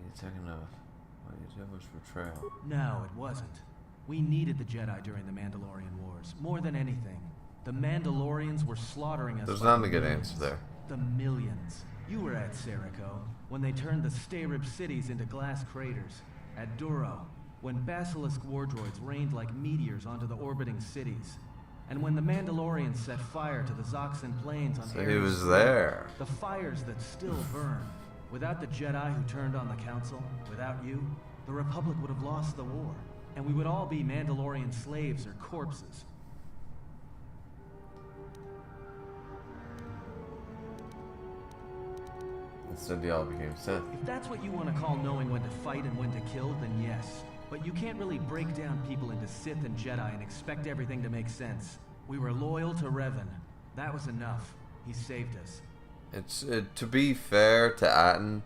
[SPEAKER 1] You're talking of what you did was betrayal.
[SPEAKER 2] No, it wasn't. We needed the Jedi during the Mandalorian Wars, more than anything. The Mandalorians were slaughtering us.
[SPEAKER 1] There's
[SPEAKER 2] by
[SPEAKER 1] not a good
[SPEAKER 2] millions.
[SPEAKER 1] answer there.
[SPEAKER 2] The millions. You were at Serico, when they turned the Starib cities into glass craters. At Duro, when Basilisk war droids rained like meteors onto the orbiting cities. And when the Mandalorians set fire to the Zoxan plains on
[SPEAKER 1] So
[SPEAKER 2] Ares
[SPEAKER 1] he was
[SPEAKER 2] Square,
[SPEAKER 1] there.
[SPEAKER 2] the fires that still burn. Without the Jedi who turned on the Council, without you, the Republic would have lost the war. And we would all be Mandalorian slaves or corpses.
[SPEAKER 1] Instead, they all became Sith.
[SPEAKER 2] If that's what you want to call knowing when to fight and when to kill, then yes. But you can't really break down people into Sith and Jedi and expect everything to make sense. We were loyal to Revan. That was enough. He saved us.
[SPEAKER 1] It's to be fair to Atten,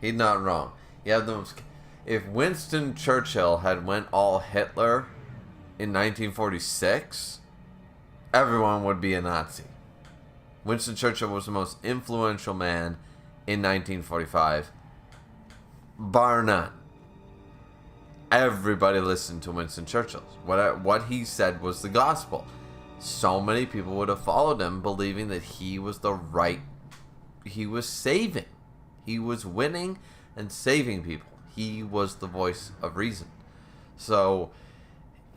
[SPEAKER 1] he's not wrong. You have the most. If Winston Churchill had went all Hitler in 1946, everyone would be a Nazi. Winston Churchill was the most influential man in 1945, bar none. Everybody listened to Winston Churchill. What he said was the gospel. So many people would have followed him, believing that he was the right. He was saving. He was winning and saving people. He was the voice of reason. So,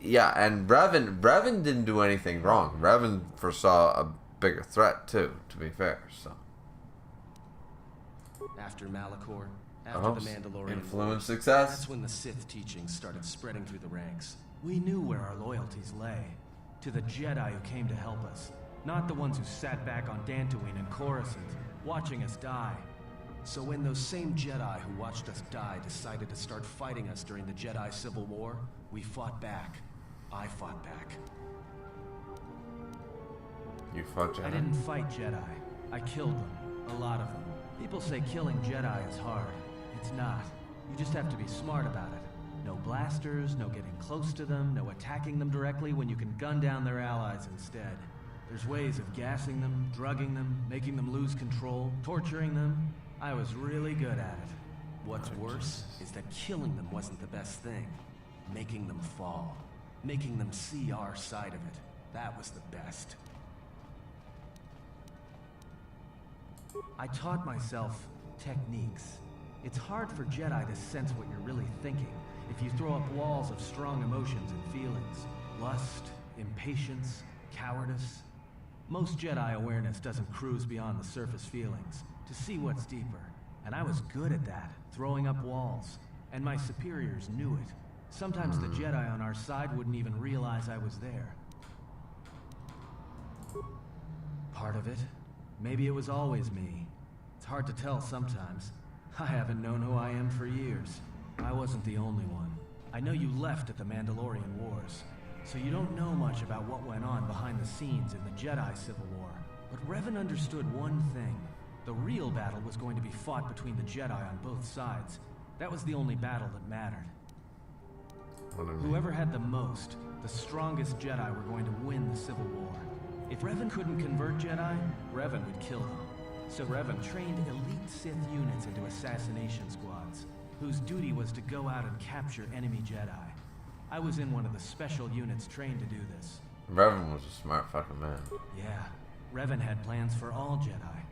[SPEAKER 1] yeah, and Revan didn't do anything wrong. Revan foresaw a bigger threat too, to be fair. So.
[SPEAKER 2] After Malachor, after the Mandalorian
[SPEAKER 1] influence
[SPEAKER 2] Wars,
[SPEAKER 1] success.
[SPEAKER 2] that's when the Sith teachings started spreading through the ranks. We knew where our loyalties lay. To the Jedi who came to help us. Not the ones who sat back on Dantooine and Coruscant, watching us die. So when those same Jedi who watched us die decided to start fighting us during the Jedi Civil War, we fought back. I fought back.
[SPEAKER 1] You fought Jedi?
[SPEAKER 2] I didn't fight Jedi. I killed them. A lot of them. People say killing Jedi is hard. It's not. You just have to be smart about it. No blasters, no getting close to them, no attacking them directly when you can gun down their allies instead. There's ways of gassing them, drugging them, making them lose control, torturing them. I was really good at it. What's worse is that killing them wasn't the best thing. Making them fall. Making them see our side of it. That was the best. I taught myself techniques. It's hard for Jedi to sense what you're really thinking if you throw up walls of strong emotions and feelings. Lust, impatience, cowardice. Most Jedi awareness doesn't cruise beyond the surface feelings to see what's deeper. And I was good at that, throwing up walls. And my superiors knew it. Sometimes the Jedi on our side wouldn't even realize I was there. Part of it. Maybe it was always me. It's hard to tell sometimes. I haven't known who I am for years. I wasn't the only one. I know you left at the Mandalorian Wars, so you don't know much about what went on behind the scenes in the Jedi Civil War. But Revan understood one thing. The real battle was going to be fought between the Jedi on both sides. That was the only battle that mattered. Whoever had the most, the strongest Jedi were going to win the Civil War. If Revan couldn't convert Jedi, Revan would kill them. So Revan trained elite Sith units into assassination squads, whose duty was to go out and capture enemy Jedi. I was in one of the special units trained to do this.
[SPEAKER 1] Revan was a smart fucking man.
[SPEAKER 2] Yeah, Revan had plans for all Jedi.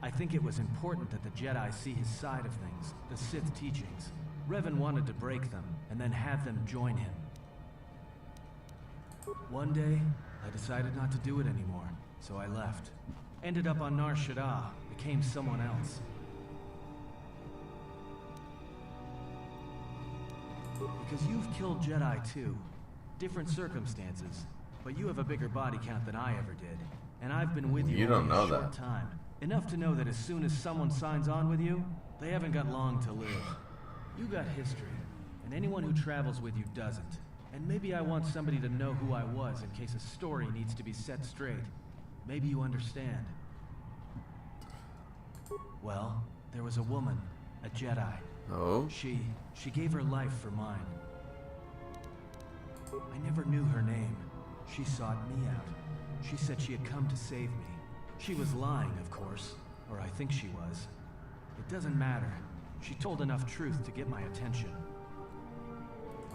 [SPEAKER 2] I think it was important that the Jedi see his side of things, the Sith teachings. Revan wanted to break them, and then have them join him. One day, I decided not to do it anymore, so I left. Ended up on Nar Shaddaa, became someone else. Because you've killed Jedi too. Different circumstances, but you have a bigger body count than I ever did. And I've been with you
[SPEAKER 1] don't know
[SPEAKER 2] a short
[SPEAKER 1] that.
[SPEAKER 2] time. Enough to know that as soon as someone signs on with you, they haven't got long to live. You got history, and anyone who travels with you doesn't. And maybe I want somebody to know who I was in case a story needs to be set straight. Maybe you understand. Well, there was a woman, a Jedi.
[SPEAKER 1] Oh?
[SPEAKER 2] She gave her life for mine. I never knew her name. She sought me out. She said she had come to save me. She was lying, of course. Or I think she was. It doesn't matter. She told enough truth to get my attention.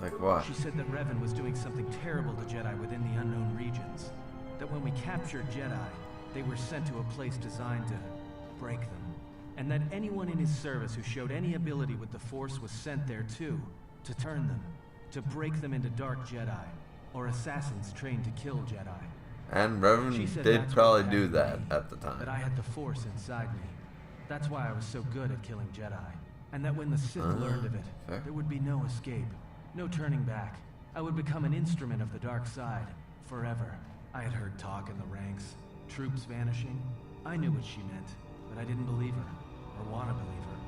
[SPEAKER 1] Like what?
[SPEAKER 2] She said that Revan was doing something terrible to Jedi within the unknown regions. That when we captured Jedi, they were sent to a place designed to break them. And that anyone in his service who showed any ability with the Force was sent there too, to turn them, to break them into dark Jedi, or assassins trained to kill Jedi.
[SPEAKER 1] And Revan did probably do that at the time.
[SPEAKER 2] That I had the Force inside me. That's why I was so good at killing Jedi. And that when the Sith learned of it, there would be no escape, no turning back. I would become an instrument of the dark side, forever. I had heard talk in the ranks, troops vanishing. I knew what she meant, but I didn't believe her, or want to believe her.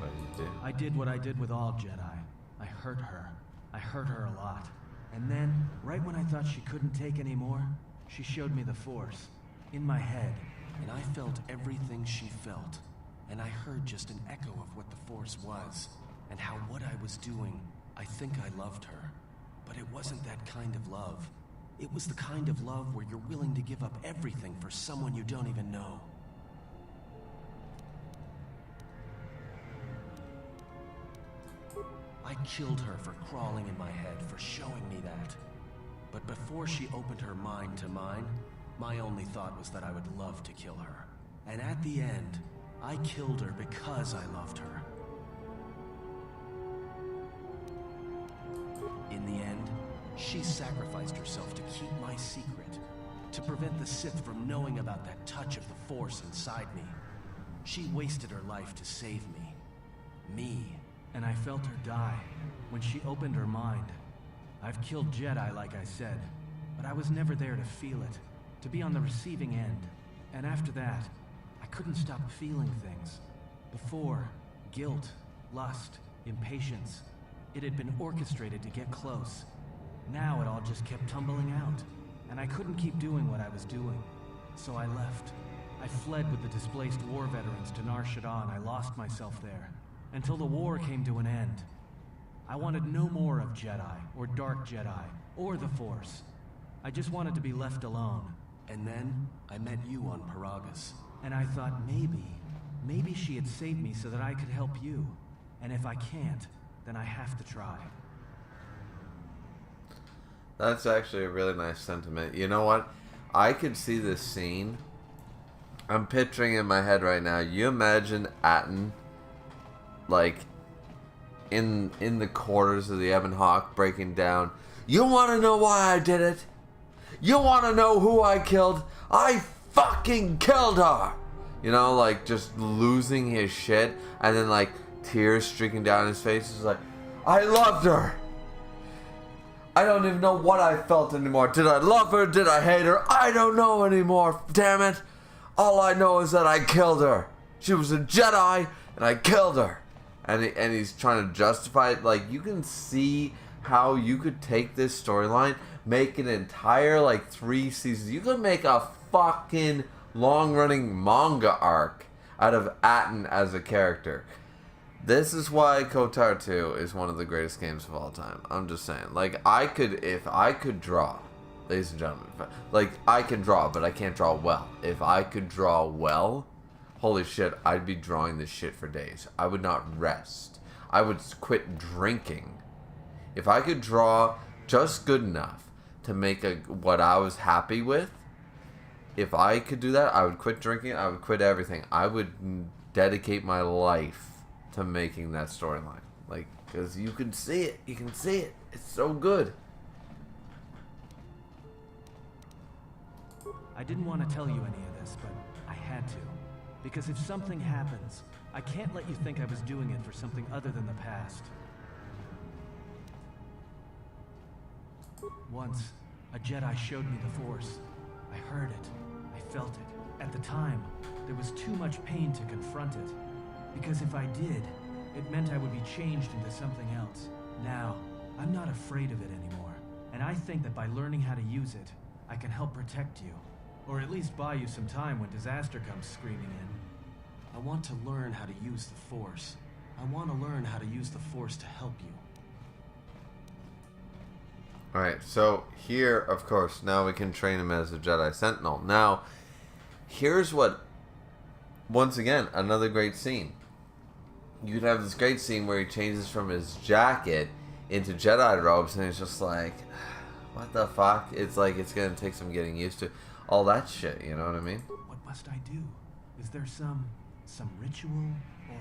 [SPEAKER 1] What did you do?
[SPEAKER 2] I did what I did with all Jedi. I hurt her. I hurt her a lot. And then, right when I thought she couldn't take any more, she showed me the Force, in my head, and I felt everything she felt. And I heard just an echo of what the Force was, and how what I was doing, I think I loved her. But it wasn't that kind of love. It was the kind of love where you're willing to give up everything for someone you don't even know. I killed her for crawling in my head, for showing me that. But before she opened her mind to mine, my only thought was that I would love to kill her. And at the end, I killed her because I loved her. In the end, she sacrificed herself to keep my secret, to prevent the Sith from knowing about that touch of the Force inside me. She wasted her life to save me. Me. And I felt her die when she opened her mind. I've killed Jedi, like I said, but I was never there to feel it, to be on the receiving end. And after that, I couldn't stop feeling things. Before, guilt, lust, impatience. It had been orchestrated to get close. Now it all just kept tumbling out, and I couldn't keep doing what I was doing. So I left. I fled with the displaced war veterans to Nar Shaddaa, and I lost myself there. Until the war came to an end. I wanted no more of Jedi, or Dark Jedi, or the Force. I just wanted to be left alone. And then, I met you on Paragus. And I thought maybe she had saved me so that I could help you. And if I can't, then I have to try.
[SPEAKER 1] That's actually a really nice sentiment. You know what? I could see this scene. I'm picturing in my head right now. You imagine Atten, like, in the quarters of the Ebon Hawk, breaking down. You want to know why I did it? You want to know who I killed? I fucking killed her! You know, like, just losing his shit, and then, like, tears streaking down his face. It's like, I loved her! I don't even know what I felt anymore. Did I love her? Did I hate her? I don't know anymore, damn it! All I know is that I killed her. She was a Jedi, and I killed her. And he's trying to justify it. Like, you can see how you could take this storyline, make an entire, like, 3 seasons. You could make a fucking long-running manga arc out of Atten as a character. This is why KOTOR 2 is one of the greatest games of all time. I'm just saying. Like, if I could draw ladies and gentlemen. Like, I can draw, but I can't draw well. If I could draw well, holy shit, I'd be drawing this shit for days. I would not rest. I would quit drinking. If I could draw just good enough to make what I was happy with, if I could do that, I would quit drinking. I would quit everything. I would dedicate my life to making that storyline. Like, because you can see it. You can see it. It's so good.
[SPEAKER 2] I didn't want to tell you any of this, but I had to. Because if something happens, I can't let you think I was doing it for something other than the past. Once, a Jedi showed me the Force. I heard it. I felt it. At the time, there was too much pain to confront it. Because if I did, it meant I would be changed into something else. Now, I'm not afraid of it anymore. And I think that by learning how to use it, I can help protect you. Or at least buy you some time when disaster comes screaming in. I want to learn how to use the Force. I want to learn how to use the Force to help you.
[SPEAKER 1] Alright, so here, of course, now we can train him as a Jedi Sentinel. Now, here's what, once again, another great scene. You'd have this great scene where he changes from his jacket into Jedi robes, and he's just like, what the fuck? It's like, it's going to take some getting used to. All that shit, you know what I mean?
[SPEAKER 2] What must I do? Is there some ritual, or...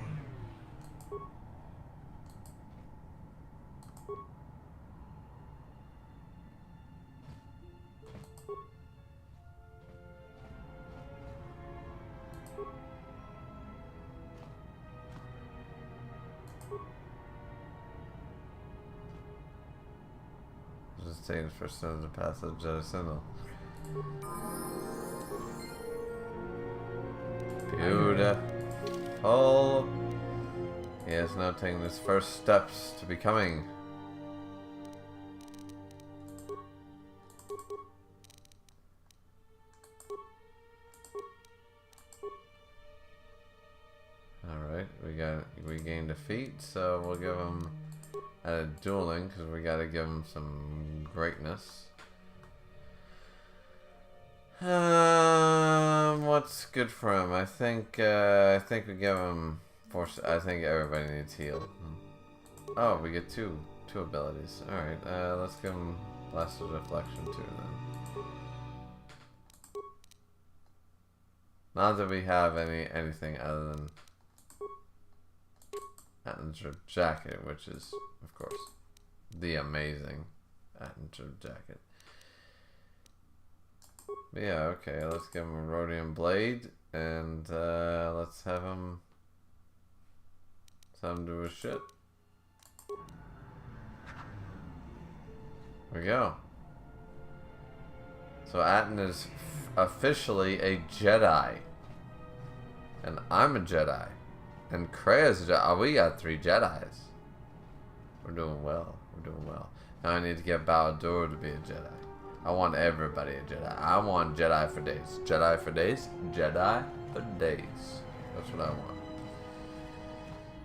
[SPEAKER 1] Just taking his first step to pass the Jedi Sentinel. Beautiful. He is now taking his first steps to becoming. Alright, we gained a feat, so we'll give him a dueling because we gotta give him some greatness. What's good for him? I think we give him force. I think everybody needs heal. Oh, we get two abilities. All right, let's give him blast of deflection too then. Not that we have anything other than Attenture jacket, which is of course the amazing Attenture jacket. Yeah, okay, let's give him a rhodium blade, and let's have him do his shit. There we go. So Atten is officially a Jedi. And I'm a Jedi. And Krea's a Jedi. Oh, we got 3 Jedis. We're doing well. We're doing well. Now I need to get Baldur to be a Jedi. I want everybody a Jedi. I want Jedi for days. Jedi for days. Jedi for days. That's what I want.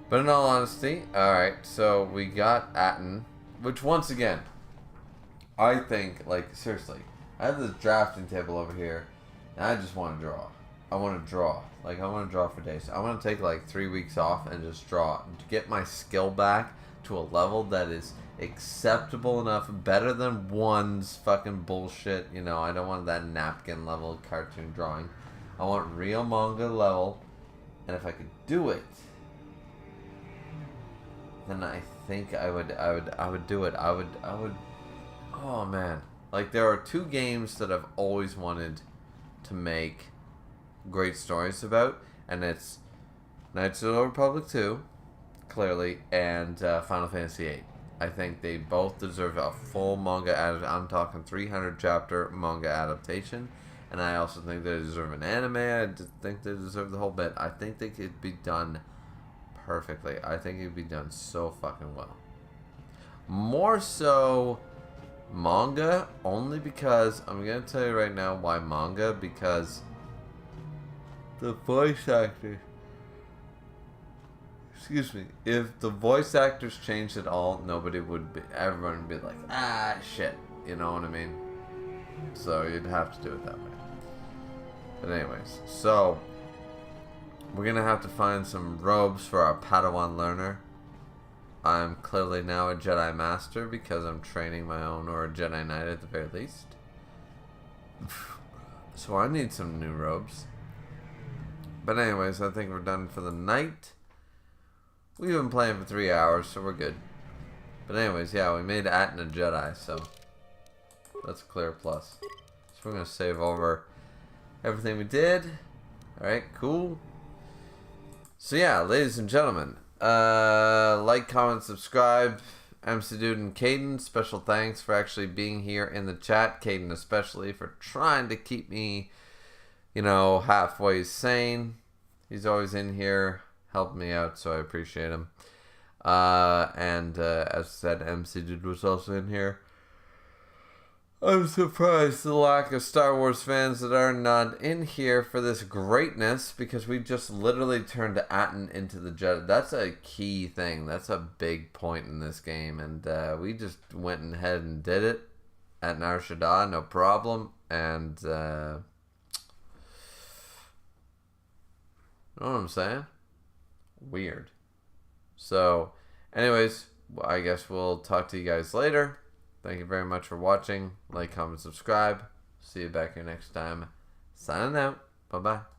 [SPEAKER 1] But in all honesty, alright, so we got Atten, which once again, I think, like, seriously, I have this drafting table over here, and I just want to draw. I want to draw. Like, I want to draw for days. I want to take, like, 3 weeks off and just draw. To get my skill back to a level that is acceptable enough, better than one's fucking bullshit. You know, I don't want that napkin level cartoon drawing. I want real manga level, and if I could do it, then I think I would do it. I would. Oh man, like there are 2 games that I've always wanted to make great stories about, and it's Knights of the Old Republic 2, clearly, and Final Fantasy 8. I think they both deserve a full manga I'm talking 300 chapter manga adaptation, and I also think they deserve an anime. I think they deserve the whole bit. I think they could be done perfectly. I think it could be done so fucking well. More so manga, only because I'm gonna tell you right now why manga, because the voice actor, excuse me, if the voice actors changed at all, everyone would be like, ah, shit, you know what I mean? So you'd have to do it that way. But anyways, so we're gonna have to find some robes for our Padawan learner. I'm clearly now a Jedi Master because I'm training my own, or a Jedi Knight at the very least. So I need some new robes. But anyways, I think we're done for the night. We've been playing for 3 hours, so we're good. But anyways, yeah, we made Atten a Jedi, so that's a clear plus. So we're going to save over everything we did. Alright, cool. So yeah, ladies and gentlemen, like, comment, subscribe. MC Dude and Caden, special thanks for actually being here in the chat. Caden especially for trying to keep me, you know, halfway sane. He's always in here helping me out, so I appreciate him. And as I said, MC Dude was also in here. I'm surprised the lack of Star Wars fans that are not in here for this greatness, because we just literally turned Atten into the Jedi. That's a key thing. That's a big point in this game, and we just went ahead and did it at Nar Shaddaa, no problem. And you know what I'm saying? Weird. So, anyways, I guess we'll talk to you guys later. Thank you very much for watching. Like, comment, subscribe. See you back here next time. Signing out. Bye-bye.